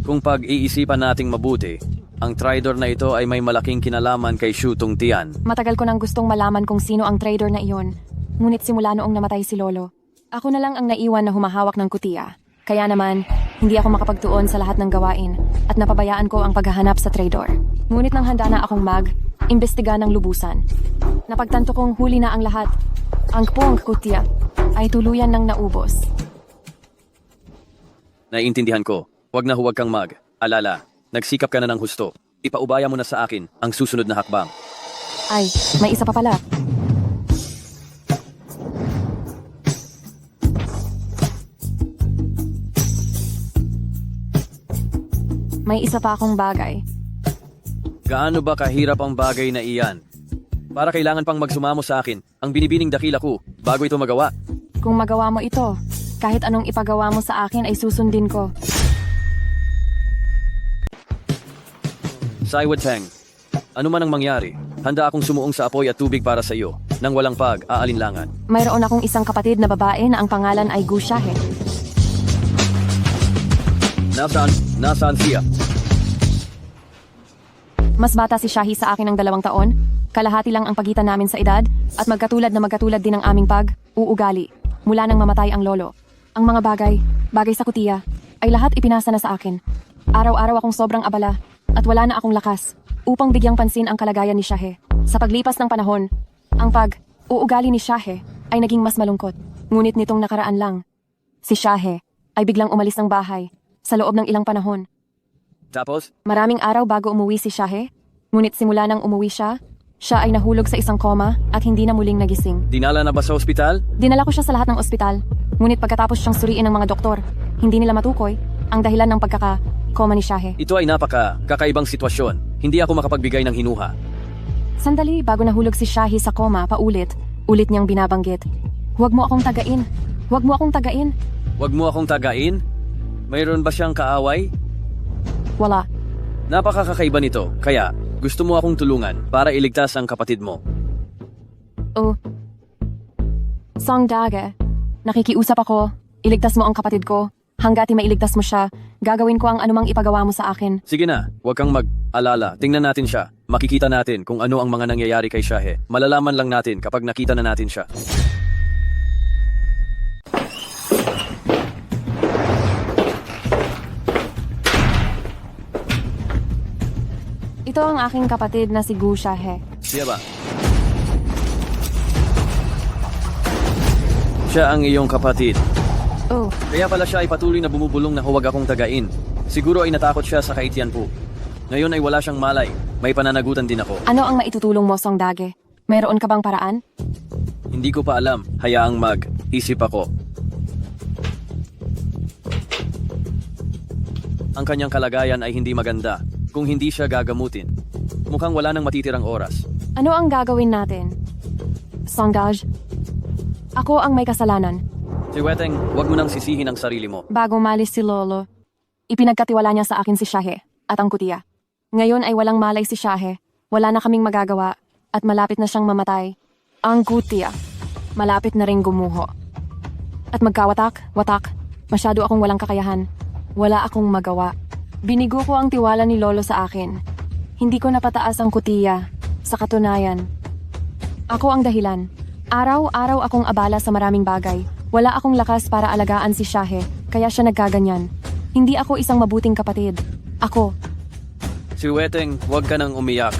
Kung pag-iisipan nating mabuti, ang trader na ito ay may malaking kinalaman kay Shu Tungtian. matagal ko nang gustong malaman kung sino ang trader na iyon. Ngunit simula noong namatay si Lolo, ako na lang ang naiwan na humahawak ng kutiya. Kaya naman, hindi ako makapagtuon sa lahat ng gawain at napabayaan ko ang paghahanap sa trader. Ngunit nang handa na akong imbestiga ng lubusan, napagtanto kong huli na ang lahat. Ang pong kutiya ay tuluyan ng naubos. Naiintindihan ko, huwag kang alala. Nagsikap ka na ng husto. Ipaubaya mo na sa akin ang susunod na hakbang. Ay, may isa pa pala. May isa pa akong bagay. Gaano ba kahirap ang bagay na iyan? Para kailangan pang magsumamo sa akin ang binibining dakila ko bago ito magawa. Kung magawa mo ito, kahit anong ipagawa mo sa akin ay susundin ko. Sai Wadtang, ano man ang mangyari, handa akong sumuong sa apoy at tubig para sa iyo nang walang pag-aalinlangan. Mayroon akong isang kapatid na babae na ang pangalan ay Gu Shahe. Nasaan siya? Mas bata si Shahi sa akin ng 2 taon. Kalahati lang ang pagitan namin sa edad at magkatulad din ang aming uugali mula nang mamatay ang lolo. Ang mga bagay sa kutiya ay lahat ipinasa na sa akin. Araw-araw akong sobrang abala at wala na akong lakas upang bigyang pansin ang kalagayan ni Shahe. Sa paglipas ng panahon, ang uugali ni Shahe ay naging mas malungkot. Ngunit nitong nakaraan lang, si Shahe ay biglang umalis ng bahay sa loob ng ilang panahon. Tapos? Maraming araw bago umuwi si Shahe, ngunit simula nang umuwi siya ay nahulog sa isang koma at hindi na muling nagising. Dinala na ba sa ospital? Dinala ko siya sa lahat ng ospital, ngunit pagkatapos siyang suriin ng mga doktor, hindi nila matukoy ang dahilan ng pagkakakoma ni Shahe. Ito ay kakaibang sitwasyon. Hindi ako makapagbigay ng hinuha. Sandali bago nahulog si Shahe sa koma, ulit niyang binabanggit. Huwag mo akong tagain. Huwag mo akong tagain. Huwag mo akong tagain? Mayroon ba siyang kaaway? Wala. Napakakakaiba nito, kaya gusto mo akong tulungan para iligtas ang kapatid mo. Oh. Song Daga, nakikiusap ako. Iligtas mo ang kapatid ko. Hanggati mailigtas mo siya, gagawin ko ang anumang ipagawa mo sa akin. Sige na, huwag kang mag-alala. Tingnan natin siya. Makikita natin kung ano ang mga nangyayari kay Shahe. Malalaman lang natin kapag nakita na natin siya. Ito ang aking kapatid na si Gu Shahe. Siya ba? Siya ang iyong kapatid. Oh. Kaya pala siya ay patuloy na bumubulong na huwag akong tagain. Siguro ay natakot siya sa kaitian po. Ngayon ay wala siyang malay. May pananagutan din ako. Ano ang maitutulong mo, Song Dage? Mayroon ka bang paraan? Hindi ko pa alam. Hayaang mag-isip ako. Ang kanyang kalagayan ay hindi maganda. Kung hindi siya gagamutin, mukhang wala nang matitirang oras. Ano ang gagawin natin? Songgaj, ako ang may kasalanan. Si Weteng, huwag mo nang sisihin ang sarili mo. Bago malis si Lolo, ipinagkatiwala niya sa akin si Shahe at ang kutiya. Ngayon ay walang malay si Shahe, wala na kaming magagawa at malapit na siyang mamatay. Ang kutiya, malapit na ring gumuho. At watak, masyado akong walang kakayahan. Wala akong magawa. Binigo ko ang tiwala ni Lolo sa akin. Hindi ko napataas ang kutiya. Sa katunayan, ako ang dahilan. Araw-araw akong abala sa maraming bagay. Wala akong lakas para alagaan si Shahe, kaya siya nagkaganyan. Hindi ako isang mabuting kapatid. Ako. Si Weteng, huwag ka nang umiyak.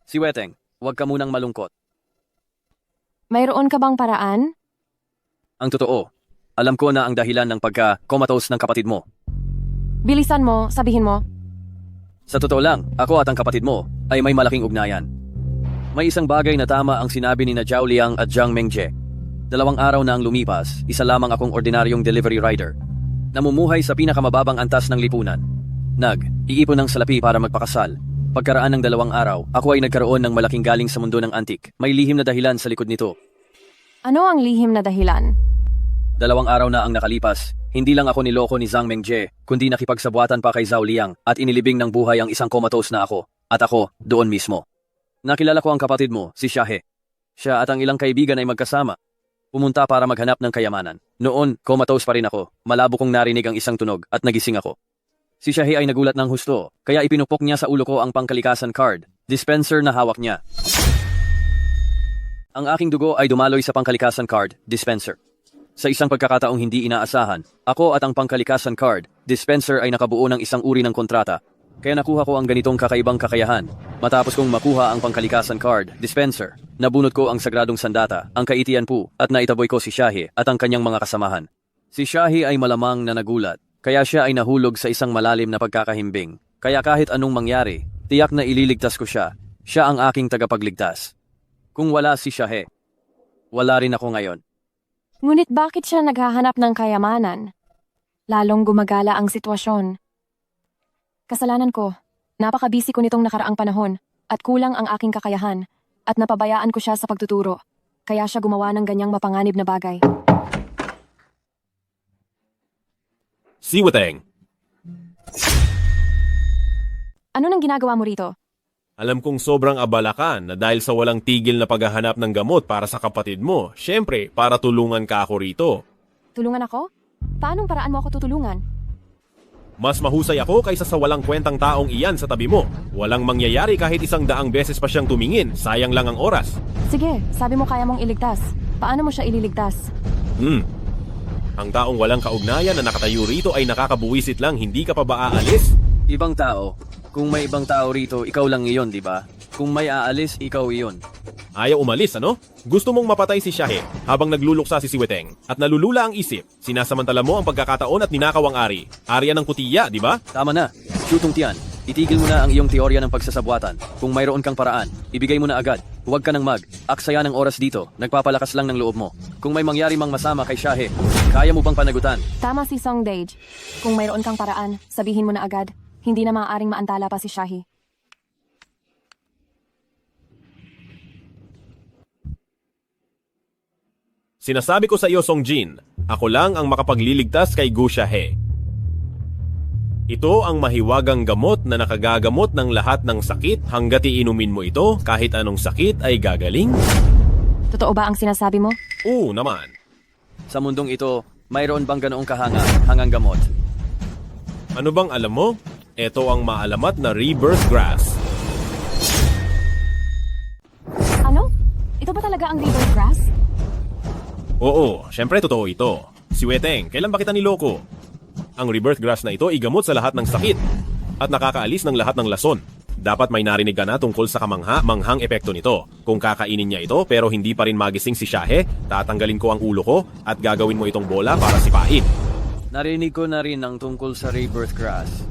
Si Weteng, huwag ka munang malungkot. Mayroon ka bang paraan? Ang totoo, alam ko na ang dahilan ng pagka-comatose ng kapatid mo. Bilisan mo, sabihin mo. Sa totoo lang, ako at ang kapatid mo ay may malaking ugnayan. May isang bagay na tama ang sinabi ni na Zhao Liang at Jiang Mengje. 2 araw na ang lumipas, isa lamang akong ordinaryong delivery rider. Namumuhay sa pinakamababang antas ng lipunan. Iipon ng salapi para magpakasal. Pagkaraan ng 2 araw, ako ay nagkaroon ng malaking galing sa mundo ng antik. May lihim na dahilan sa likod nito. Ano ang lihim na dahilan? 2 araw na ang nakalipas, hindi lang ako niloko ni Zhang Mengjie, kundi nakipagsabuatan pa kay Zhao Liang at inilibing ng buhay ang isang comatose na ako. At ako, doon mismo. Nakilala ko ang kapatid mo, si Shahe. Siya at ang ilang kaibigan ay magkasama. Pumunta para maghanap ng kayamanan. Noon, comatose pa rin ako. Malabo kong narinig ang isang tunog at nagising ako. Si Shahe ay nagulat ng husto, kaya ipinupok niya sa ulo ko ang pangkalikasan card, dispenser na hawak niya. Ang aking dugo ay dumaloy sa pangkalikasan card, dispenser. Sa isang pagkakataong hindi inaasahan, ako at ang pangkalikasan card, dispenser ay nakabuo ng isang uri ng kontrata. Kaya nakuha ko ang ganitong kakaibang kakayahan. Matapos kong makuha ang pangkalikasan card, dispenser, nabunot ko ang sagradong sandata, ang kaitian po, at naitaboy ko si Shahe at ang kanyang mga kasamahan. Si Shahe ay malamang na nagulat, kaya siya ay nahulog sa isang malalim na pagkakahimbing. Kaya kahit anong mangyari, tiyak na ililigtas ko siya. Siya ang aking tagapagligtas. Kung wala si Shahe, wala rin ako ngayon. Ngunit bakit siya naghahanap ng kayamanan? Lalong gumagala ang sitwasyon. Kasalanan ko. Napaka-busy ko nitong nakaraang panahon at kulang ang aking kakayahan at napabayaan ko siya sa pagtuturo. Kaya siya gumawa ng ganyang mapanganib na bagay. Si Weteng, Ano nang ginagawa mo rito? alam kong sobrang abala ka na dahil sa walang tigil na paghahanap ng gamot para sa kapatid mo. Siyempre, para tulungan ka ako rito. Tulungan ako? Paanong paraan mo ako tutulungan? Mas mahusay ako kaysa sa walang kwentang taong iyan sa tabi mo. Walang mangyayari kahit 100 beses pa siyang tumingin. Sayang lang ang oras. Sige, sabi mo kaya mong iligtas. Paano mo siya ililigtas? Ang taong walang kaugnayan na nakatayo rito ay nakakabuwisit lang, hindi ka pa ba aalis? Ibang tao. Kung may ibang tao rito, ikaw lang iyon, di ba? Kung may aalis, ikaw iyon. Ayaw umalis, ano? Gusto mong mapatay si Shahe habang nagluluksa si Weteng at nalulula ang isip. Sinasamantala mo ang pagkakataon at ninakaw ang ari. Ari ng kutiya, di ba? Tama na. Shutong tiyan. Itigil mo na ang iyong teorya ng pagsasabuatan. Kung mayroon kang paraan, ibigay mo na agad. Huwag ka nang aksaya ng oras dito. Nagpapalakas lang ng loob mo. Kung may mangyari mang masama kay Shahe, kaya mo bang panagutan? Tama si Song Dage. Kung mayroon kang paraan, sabihin mo na agad. Hindi na maaaring maantala pa si Shahe. Sinasabi ko sa iyo, Song Jin, ako lang ang makapagliligtas kay Gu Shahe. Ito ang mahiwagang gamot na nakagagamot ng lahat ng sakit hanggat iinumin mo ito, kahit anong sakit ay gagaling. Totoo ba ang sinasabi mo? Oo naman. Sa mundong ito, mayroon bang ganoong hangang gamot? Ano bang alam mo? Ito ang maalamat na rebirth grass. Ano? Ito ba talaga ang rebirth grass? Oo, syempre totoo ito. Si Weteng, kailan ba kita niloko? Ang rebirth grass na ito igamot sa lahat ng sakit at nakakaalis ng lahat ng lason. Dapat may narinig ka na tungkol sa manghang epekto nito. Kung kakainin niya ito pero hindi pa rin magising si Shahe, tatanggalin ko ang ulo ko at gagawin mo itong bola para sipain. Narinig ko na rin ang tungkol sa rebirth grass.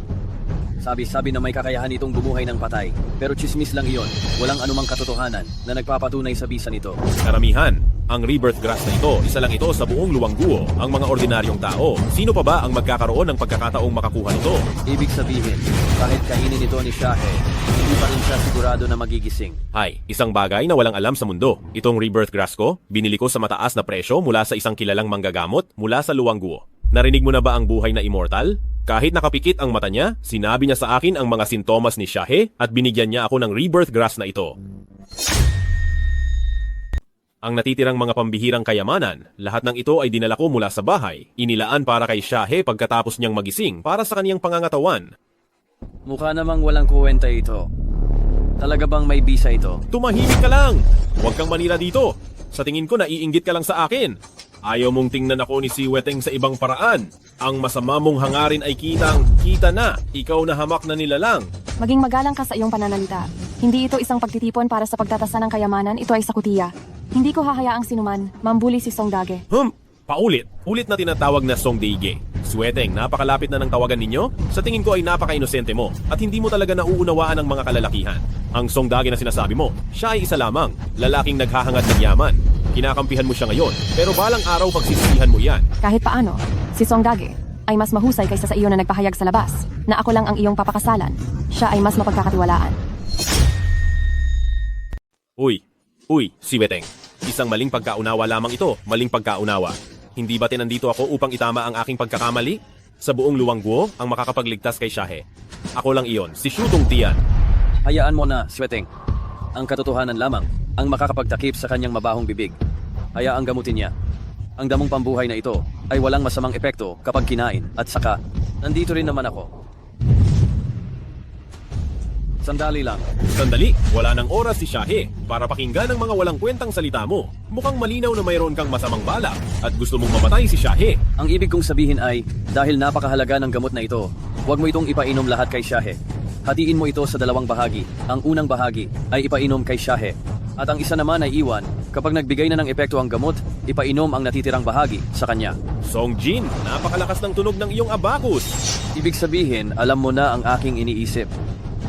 Sabi na may kakayahan itong bumuhay ng patay. Pero chismis lang iyon. Walang anumang katotohanan na nagpapatunay sa bisa nito. Karamihan, ang rebirth grass na ito, isa lang ito sa buong Luwangguo, ang mga ordinaryong tao. Sino pa ba ang magkakaroon ng pagkakataong makakuha nito? Ibig sabihin, kahit kainin ito ni Shahe, hindi pa rin siya sigurado na magigising. Hay, isang bagay na walang alam sa mundo. Itong rebirth grass ko, binili ko sa mataas na presyo mula sa isang kilalang manggagamot mula sa Luwangguo. Narinig mo na ba ang buhay na immortal? Kahit nakapikit ang mata niya, sinabi niya sa akin ang mga sintomas ni Shahe at binigyan niya ako ng rebirth grass na ito. Ang natitirang mga pambihirang kayamanan, lahat ng ito ay dinala ko mula sa bahay. Inilaan para kay Shahe pagkatapos niyang magising para sa kaniyang pangangatawan. Mukha namang walang kuwenta ito. Talaga bang may bisa ito? Tumahimik ka lang! Huwag kang manira dito! Sa tingin ko naiinggit ka lang sa akin. Ayaw mong tingnan ako ni si Weteng sa ibang paraan. Ang masama mong hangarin ay kita na. Ikaw na hamak na nilalang. Maging magalang ka sa iyong pananalita. Hindi ito isang pagtitipon para sa pagtatasa ng kayamanan, ito ay sakutiya. Hindi ko hahayaang sinuman, mambuli si Song Dage. Paulit. Ulit na tinatawag na Song Daige. Sweteng, napakalapit na ng tawagan ninyo? Sa tingin ko ay napaka-inosente mo at hindi mo talaga nauunawaan ang mga kalalakihan. Ang Song Dage na sinasabi mo, siya ay isa lamang, lalaking naghahangad ng yaman. Kinakampihan mo siya ngayon, pero balang araw pagsisisihan mo yan. Kahit paano, si Song Dage ay mas mahusay kaysa sa iyo na nagpahayag sa labas na ako lang ang iyong papakasalan. Siya ay mas mapagkakatiwalaan. Uy, si Weteng. Isang maling pagkaunawa lamang ito, maling pagkaunawa. Hindi ba tinandito ako upang itama ang aking pagkakamali? Sa buong Luwang Guo ang makakapagligtas kay Shahe. Ako lang iyon, si Shutong Tian. Hayaan mo na, Sweteng. Ang katotohanan lamang ang makakapagtakip sa kanyang mabahong bibig. Hayaang gamutin niya. Ang damong pambuhay na ito ay walang masamang epekto kapag kinain at saka, nandito rin naman ako. Sandali lang. Sandali, wala nang oras si Shahe para pakinggan ang mga walang kwentang salita mo. Mukhang malinaw na mayroon kang masamang balak at gusto mong mamatay si Shahe. Ang ibig kong sabihin ay, dahil napakahalaga ng gamot na ito, huwag mo itong ipainom lahat kay Shahe. Hatiin mo ito sa dalawang bahagi. Ang unang bahagi ay ipainom kay Shahe. At ang isa naman ay iwan. Kapag nagbigay na ng epekto ang gamot, ipainom ang natitirang bahagi sa kanya. Song Jin, napakalakas ng tunog ng iyong abakus. Ibig sabihin, alam mo na ang aking iniisip.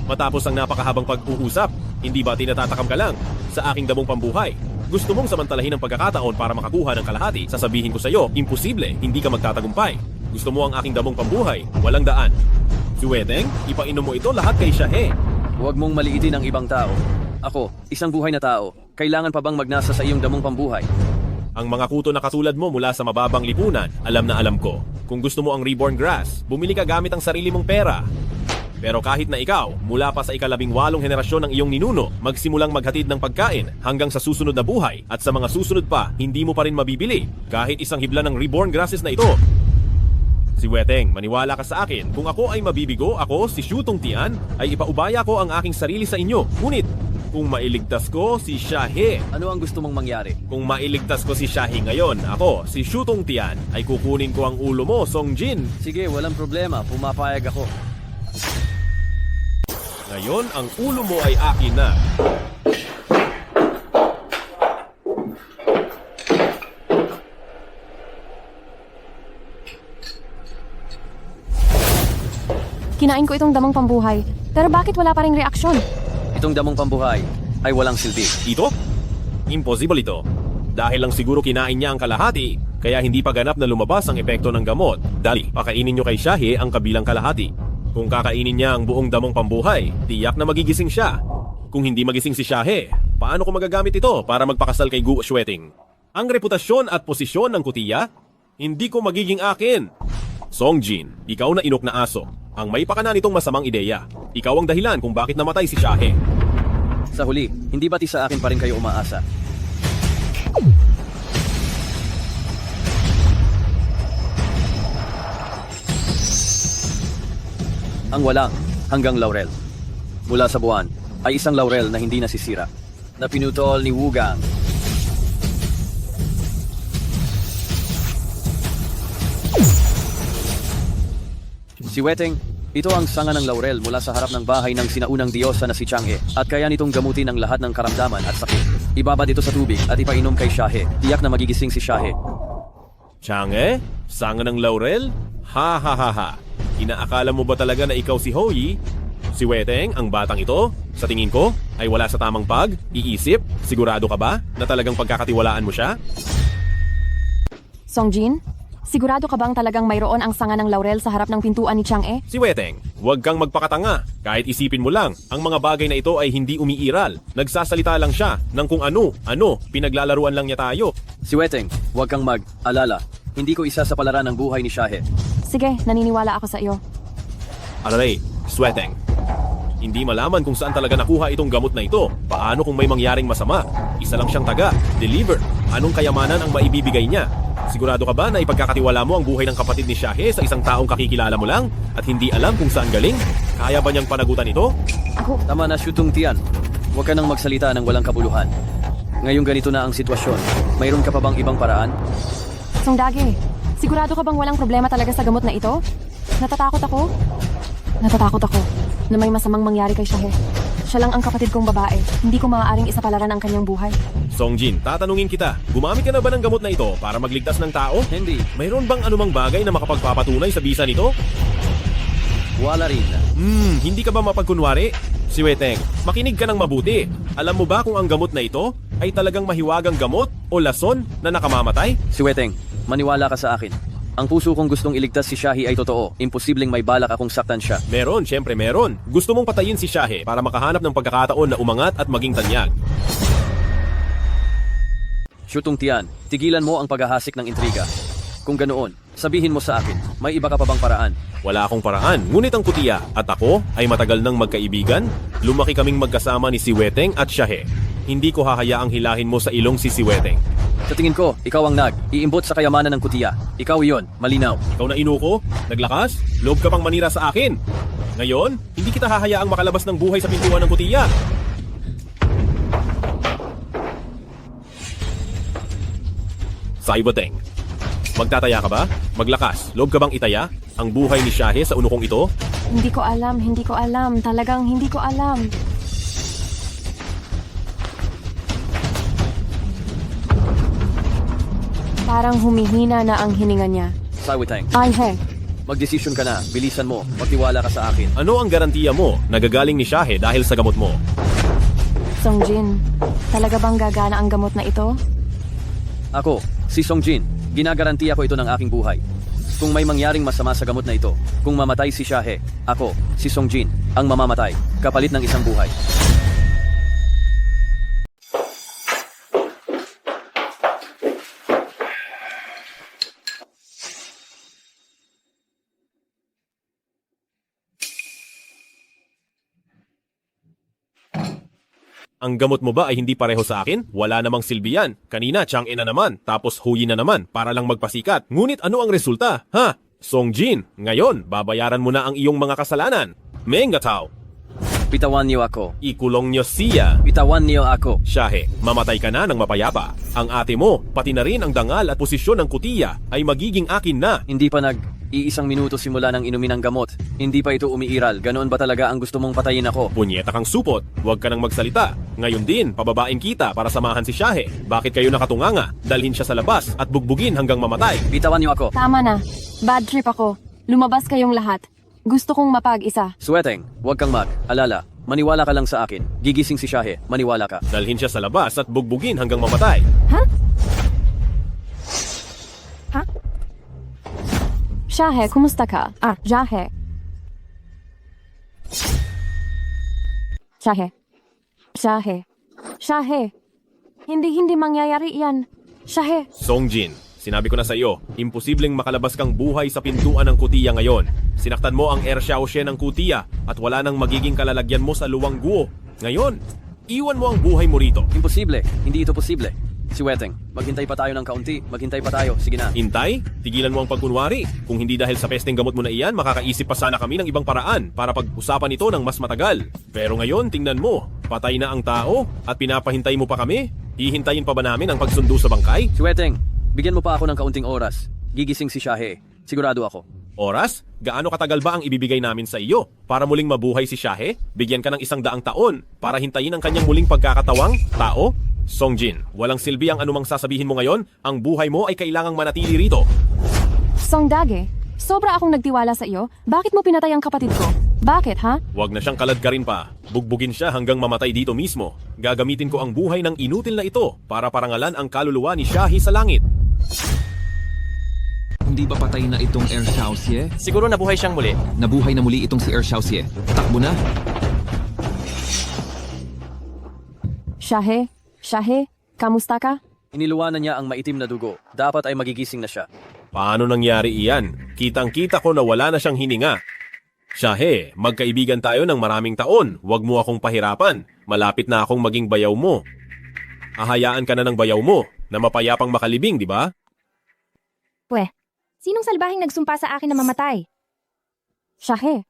Matapos ang napakahabang pag-uusap, hindi ba tinatatakam ka lang sa aking damong pambuhay? Gusto mong samantalahin ang pagkakataon para makakuha ng kalahati? Sasabihin ko sa iyo, imposible, hindi ka magtatagumpay. Gusto mo ang aking damong pambuhay, walang daan. Suweteng, ipainom mo ito lahat kay Shahe. Huwag mong maliitin ang ibang tao. Ako, isang buhay na tao. Kailangan pa bang magnasa sa iyong damong pambuhay? Ang mga kuto na katulad mo mula sa mababang lipunan, alam na alam ko. Kung gusto mo ang reborn grass, bumili ka gamit ang sarili mong pera. Pero kahit na ikaw, mula pa sa ika-18 henerasyon ng iyong ninuno, magsimulang maghatid ng pagkain hanggang sa susunod na buhay at sa mga susunod pa, hindi mo pa rin mabibili kahit isang hibla ng reborn grasses na ito. Si Weteng, maniwala ka sa akin, kung ako ay mabibigo, ako, si Shutong Tian, ay ipaubaya ko ang aking sarili sa inyo. Ngunit, kung mailigtas ko si Shahe. Ano ang gusto mong mangyari? Kung mailigtas ko si Shahe ngayon, ako, si Shutong Tian, ay kukunin ko ang ulo mo, Song Jin. Sige, walang problema, pumapayag ako. Ngayon, ang ulo mo ay akin na. Kinain ko itong damong pambuhay, pero bakit wala pa ring reaksyon? Itong damong pambuhay ay walang silbi. Ito? Impossible ito. Dahil lang siguro kinain niya ang kalahati, kaya hindi pa ganap na lumabas ang epekto ng gamot. Dali, pakainin niyo kay Shahe ang kabilang kalahati. Kung kakainin niya ang buong damong pambuhay, tiyak na magigising siya. Kung hindi magising si Shahe, paano ko magagamit ito para magpakasal kay Gu Xueting? Ang reputasyon at posisyon ng kutiya, hindi ko magiging akin. Song Jin, ikaw na inok na aso. Ang may pakana nitong masamang ideya. Ikaw ang dahilan kung bakit namatay si Shahe. Sa huli, hindi bati sa akin pa rin kayo umaasa. Ang walang hanggang laurel. Mula sa buwan ay isang laurel na hindi nasisira. Na pinutol ni Wugang. Si Weteng, ito ang sanga ng laurel mula sa harap ng bahay ng sinaunang diyosa na si Chang'e at kaya nitong gamutin ang lahat ng karamdaman at sakit. Ibabad ito sa tubig at ipainom kay Shahe. Tiyak na magigising si Shahe. Chang'e? Sanga ng laurel? Ha ha ha ha. Inaakala mo ba talaga na ikaw si Hoyi? Si Weteng, ang batang ito, sa tingin ko, ay wala sa tamang pag-iisip? Sigurado ka ba na talagang pagkakatiwalaan mo siya? Song Jin, sigurado ka bang talagang mayroon ang sanga ng laurel sa harap ng pintuan ni Chang'e? Si Weteng, huwag kang magpakatanga. Kahit isipin mo lang, ang mga bagay na ito ay hindi umiiral. Nagsasalita lang siya ng kung ano, pinaglalaruan lang niya tayo. Si Weteng, huwag kang mag-alala. Hindi ko isa sa palaran ng buhay ni Shahe. Sige, naniniwala ako sa iyo. Alalay, Sweteng. Hindi malaman kung saan talaga nakuha itong gamot na ito. Paano kung may mangyaring masama? Isa lang siyang taga-deliver. Anong kayamanan ang maibibigay niya? Sigurado ka ba na ipagkakatiwala mo ang buhay ng kapatid ni Shahe sa isang taong kakikilala mo lang at hindi alam kung saan galing? Kaya ba niyang panagutan ito? Ako. Tama na, Shutong Tian. Huwag ka nang magsalita ng walang kabuluhan. Ngayong ganito na ang sitwasyon. Mayroon ka pa bang ibang paraan? Song Dage, sigurado ka bang walang problema talaga sa gamot na ito? Natatakot ako. Natatakot ako na may masamang mangyari kay Shahe. Siya lang ang kapatid kong babae. Hindi ko maaaring isapalaran ang kanyang buhay. Song Jin, tatanungin kita, gumamit ka na ba ng gamot na ito para magligtas ng tao? Hindi. Mayroon bang anumang bagay na makapagpapatunay sa bisa nito? Wala rin. Hindi ka ba mapagkunwari? Si Weteng, makinig ka ng mabuti. Alam mo ba kung ang gamot na ito ay talagang mahiwagang gamot o lason na nakamamatay? Si Weteng, maniwala ka sa akin. Ang puso kong gustong iligtas si Shahi ay totoo. Imposibleng may balak akong saktan siya. Meron, syempre meron. Gusto mong patayin si Shahe para makahanap ng pagkakataon na umangat at maging tanyag. Shutong Tian, tigilan mo ang paghahasik ng intriga. Kung ganoon, sabihin mo sa akin, may iba ka pa bang paraan? Wala akong paraan, ngunit ang Kutiya at ako ay matagal nang magkaibigan. Lumaki kaming magkasama ni Siweteng at Shahe. Hindi ko hahayaang hilahin mo sa ilong si Siweteng. Sa tingin ko, ikaw ang iimbot sa kayamanan ng Kutiya. Ikaw iyon, malinaw. Ikaw na inuko? Naglakas? Loob ka pang manira sa akin? Ngayon, hindi kita hahayaang makalabas ng buhay sa pintuan ng Kutiya. Siweteng, magtataya ka ba? Maglakas, loob ka bang itaya ang buhay ni Shahe sa unukong ito? Hindi ko alam. Talagang hindi ko alam. Parang humihina na ang hininga niya. Siweteng, Ay, he. magdesisyon ka na. Bilisan mo. Magtiwala ka sa akin. Ano ang garantiya mo na gagaling ni Shahe dahil sa gamot mo? Songjin, talaga bang gagana ang gamot na ito? Ako, si Songjin. Ginagarantiya ko ito ng aking buhay. Kung may mangyaring masama sa gamot na ito, kung mamatay si Shahe, ako, si Songjin, ang mamamatay, kapalit ng isang buhay. Ang gamot mo ba ay hindi pareho sa akin? Wala namang silbi yan. Kanina, Chang'e na naman, tapos Huyi na naman, para lang magpasikat. Ngunit ano ang resulta? Ha? Songjin, ngayon, babayaran mo na ang iyong mga kasalanan. Mengatao, Bitawan niyo ako. ikulong niyo siya. Bitawan niyo ako. Shahe, mamatay ka na ng mapayapa. Ang ate mo, pati na rin ang dangal at posisyon ng Kutiya ay magiging akin na. Hindi pa iisang minuto simula ng inumin ng gamot. Hindi pa ito umiiral. Ganoon ba talaga ang gusto mong patayin ako? Punyeta kang supot, huwag ka nang magsalita. Ngayon din, pababain kita para samahan si Shahe. Bakit kayo nakatunganga? Dalhin siya sa labas at bugbugin hanggang mamatay. Bitawan niyo ako. Tama na. Bad trip ako. Lumabas kayong lahat. Gusto kong mapag-isa. Siweteng, huwag kang alala. Maniwala ka lang sa akin. Gigising si Shahe. Maniwala ka. Dalhin siya sa labas at bugbugin hanggang mamatay. Ha? Ha? Shahe, kumusta ka? Shahe. Shahe. Shahe. Shahe. Hindi mangyayari yan. Shahe. Songjin, sinabi ko na sa iyo, imposibleng makalabas kang buhay sa pintuan ng Kutiya ngayon. Sinaktan mo ang Air Xiaoxie ng Kutiya at wala nang magiging kalalagyan mo sa Luwang Guo. Ngayon, iwan mo ang buhay mo rito. Imposible. Hindi ito posible. Siweteng, maghintay pa tayo ng kaunti. Maghintay pa tayo. Sige na. Hintay? Tigilan mo ang pagkunwari. Kung hindi dahil sa pesteng gamot mo na iyan, makakaisip pa sana kami ng ibang paraan para pag-usapan ito ng mas matagal. Pero ngayon, tingnan mo, patay na ang tao at pinapahintay mo pa kami? Hihintayin pa ba namin ang pagsundo sa bangkay? Siweteng, bigyan mo pa ako ng kaunting oras. Gigising si Shahe. Sigurado ako. Oras? Gaano katagal ba ang ibibigay namin sa iyo? Para muling mabuhay si Shahe? Bigyan ka ng 100 taon para hintayin ang kanyang muling pagkakatawang tao? Songjin, walang silbi ang anumang sasabihin mo ngayon. Ang buhay mo ay kailangang manatili rito. Songdage, sobra akong nagtiwala sa iyo. Bakit mo pinatay ang kapatid ko? Bakit, ha? Huwag na siyang kaladkarin pa. Bugbugin siya hanggang mamatay dito mismo. Gagamitin ko ang buhay ng inutil na ito para parangalan ang kaluluwa ni Shahi sa langit. Hindi ba patay na itong Air Xiaoxie? Siguro nabuhay siyang muli. Nabuhay na muli itong si Air Xiaoxie. Takbo na. Shahe, kamusta ka? Iniluwanan niya ang maitim na dugo. Dapat ay magigising na siya. Paano nangyari iyan? Kitang-kita ko na wala na siyang hininga. Shahe, magkaibigan tayo ng maraming taon. Huwag mo akong pahirapan. Malapit na akong maging bayaw mo. Ahayaan ka na ng bayaw mo na mapayapang makalibing, di ba? Pwe, sinong salbahing nagsumpa sa akin na mamatay? Shahe.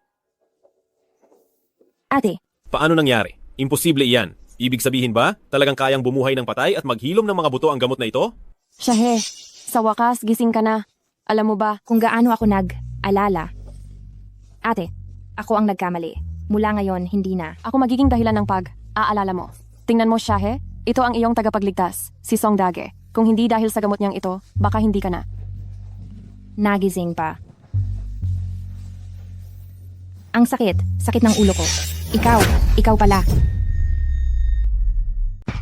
Ate, Paano nangyari? Imposible iyan. Ibig sabihin ba, talagang kayang bumuhay ng patay at maghilom ng mga buto ang gamot na ito? Shahe, sa wakas, gising ka na. Alam mo ba, kung gaano ako nag-alala. Ate, ako ang nagkamali. Mula ngayon, hindi na. ako magiging dahilan ng pag-aalala mo. Tingnan mo, Shahe, ito ang iyong tagapagligtas, si Songdage. Kung hindi dahil sa gamot niyang ito, baka hindi ka na. Nagising pa. Ang sakit ng ulo ko. Ikaw pala.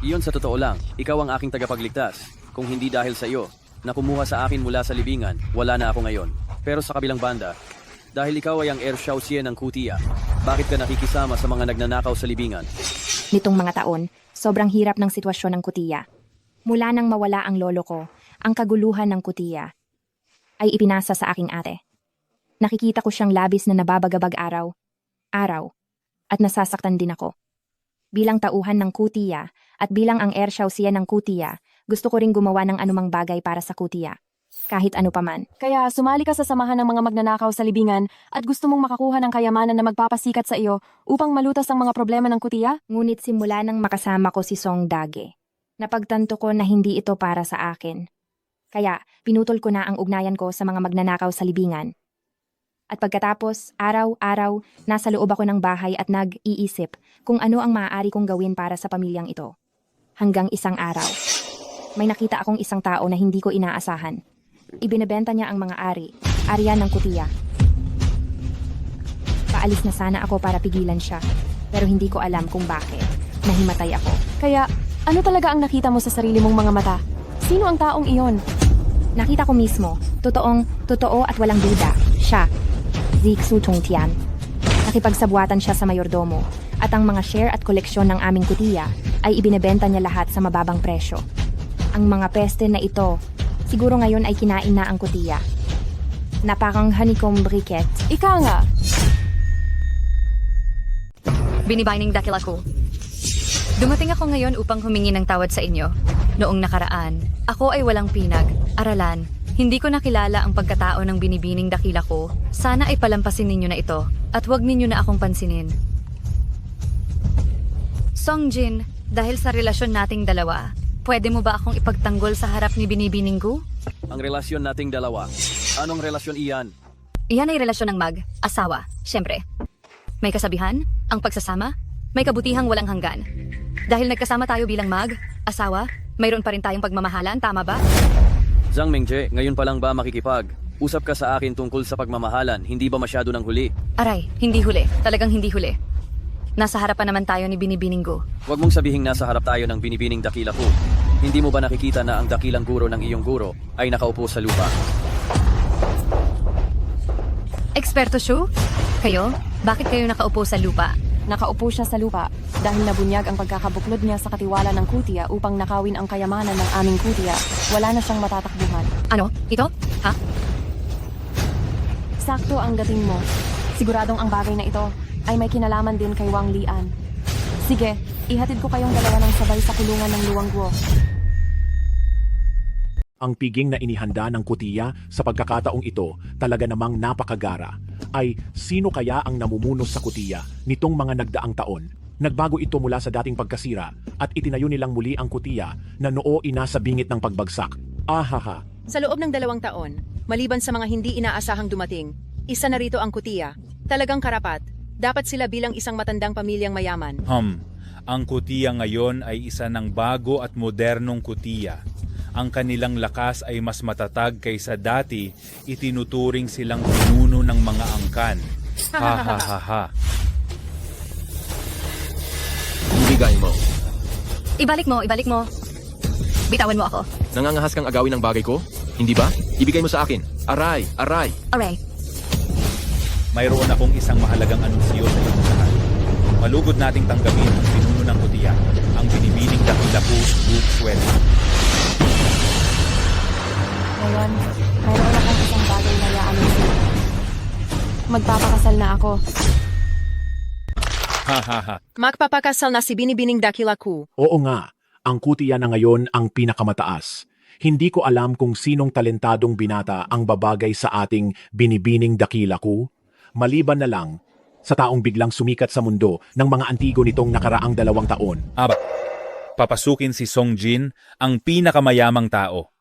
Iyon sa totoo lang, ikaw ang aking tagapagligtas. Kung hindi dahil sa iyo, na kumuha sa akin mula sa libingan, wala na ako ngayon. Pero sa kabilang banda, dahil ikaw ay ang Air Xiaoxie ng Kutia, bakit ka nakikisama sa mga nagnanakaw sa libingan? Nitong mga taon, sobrang hirap ng sitwasyon ng Kutia. Mula nang mawala ang lolo ko, ang kaguluhan ng Kutia ay ipinasa sa aking ate. Nakikita ko siyang labis na nababagabag araw, at nasasaktan din ako. Bilang tauhan ng Kutia at bilang ang Air Xiaoxie ng Kutia, gusto ko ring gumawa ng anumang bagay para sa Kutia. Kahit ano paman. Kaya sumali ka sa samahan ng mga magnanakaw sa libingan at gusto mong makakuha ng kayamanan na magpapasikat sa iyo upang malutas ang mga problema ng Kutia? Ngunit simula nang makasama ko si Song Dage, napagtanto ko na hindi ito para sa akin. Kaya pinutol ko na ang ugnayan ko sa mga magnanakaw sa libingan. At pagkatapos, araw-araw, nasa loob ako ng bahay at nag-iisip kung ano ang maaari kong gawin para sa pamilyang ito. Hanggang isang araw, may nakita akong isang tao na hindi ko inaasahan. Ibinebenta niya ang mga arian ng Kutia. Paalis na sana ako para pigilan siya, pero hindi ko alam kung bakit. Nahimatay ako. Kaya, ano talaga ang nakita mo sa sarili mong mga mata? Sino ang taong iyon? Nakita ko mismo, totoo at walang duda. Siya, Zixu Tongtian. Nakipagsabuatan siya sa mayordomo, at ang mga share at koleksyon ng aming Kutia ay ibinebenta niya lahat sa mababang presyo. Ang mga peste na ito, siguro ngayon ay kinain na ang Kutia. Napakang honeycomb briquette. Ika nga! Binibining dakil ako. Dumating ako ngayon upang humingi ng tawad sa inyo. Noong nakaraan, ako ay walang pinag-aralan. Hindi ko nakilala ang pagkatao ng binibining dakila ko. Sana ay palampasin ninyo na ito at huwag ninyo na akong pansinin. Songjin, dahil sa relasyon nating dalawa, pwede mo ba akong ipagtanggol sa harap ni binibining ko? Ang relasyon nating dalawa. Anong relasyon iyan? Iyan ay relasyon ng mag-asawa, syempre. May kasabihan, ang pagsasama, may kabutihang walang hanggan. Dahil nagkasama tayo bilang mag-asawa, mayroon pa rin tayong pagmamahalan, tama ba? Zhang Mengje, ngayon pa lang ba makikipag? Usap ka sa akin tungkol sa pagmamahalan, hindi ba masyado ng huli? Aray, hindi huli. Talagang hindi huli. Nasa harapan naman tayo ni Binibining Gu. Huwag mong sabihing nasa harap tayo ng binibining dakila ko. Hindi mo ba nakikita na ang dakilang guro ng iyong guro ay nakaupo sa lupa? Eksperto Shu? Kayo? Bakit kayo nakaupo sa lupa? Nakaupo siya sa lupa dahil nabunyag ang pagkakabuklod niya sa katiwala ng Kutia upang nakawin ang kayamanan ng aming Kutia. Wala na siyang matatakbuhan. Ano? Ito? Ha? Sakto ang dating mo. Siguradong ang bagay na ito ay may kinalaman din kay Wang Lian. Sige, ihatid ko kayong dalawa ng sabay sa kulungan ng Luwang Guo. Ang piging na inihanda ng Kutia sa pagkakataong ito talaga namang napakagara ay sino kaya ang namumuno sa Kutia nitong mga nagdaang taon. Nagbago ito mula sa dating pagkasira at itinayo nilang muli ang Kutia na noo inasa bingit ng pagbagsak. Ahaha. Sa loob ng 2 taon, maliban sa mga hindi inaasahang dumating, isa na rito ang Kutia. Talagang karapat. Dapat sila bilang isang matandang pamilyang mayaman. Ang Kutia ngayon ay isa ng bago at modernong Kutia. Ang kanilang lakas ay mas matatag kaysa dati, itinuturing silang pinuno ng mga angkan. Ha ha ha ha. Ibigay mo. Ibalik mo. Bitawan mo ako. Nangangahas kang agawin ng bagay ko? Hindi ba? Ibigay mo sa akin. Aray! Aray. Mayroon akong isang mahalagang anunsyo sa iyong lahat. Malugod nating tanggapin ang pinuno ng Kutia, ang binibining dakila ko, Luke Swell. Ngayon, mayroon akong isang bagay na i-anunsyo. Magpapakasal na ako. Ha ha ha. Magpapakasal na si Binibining Dakila Ku. Oo nga, ang Kutia na ngayon ang pinakamataas. Hindi ko alam kung sinong talentadong binata ang babagay sa ating binibining dakila ko. Maliban na lang sa taong biglang sumikat sa mundo ng mga antigo nitong nakaraang 2 taon. Papasukin si Songjin, ang pinakamayamang tao.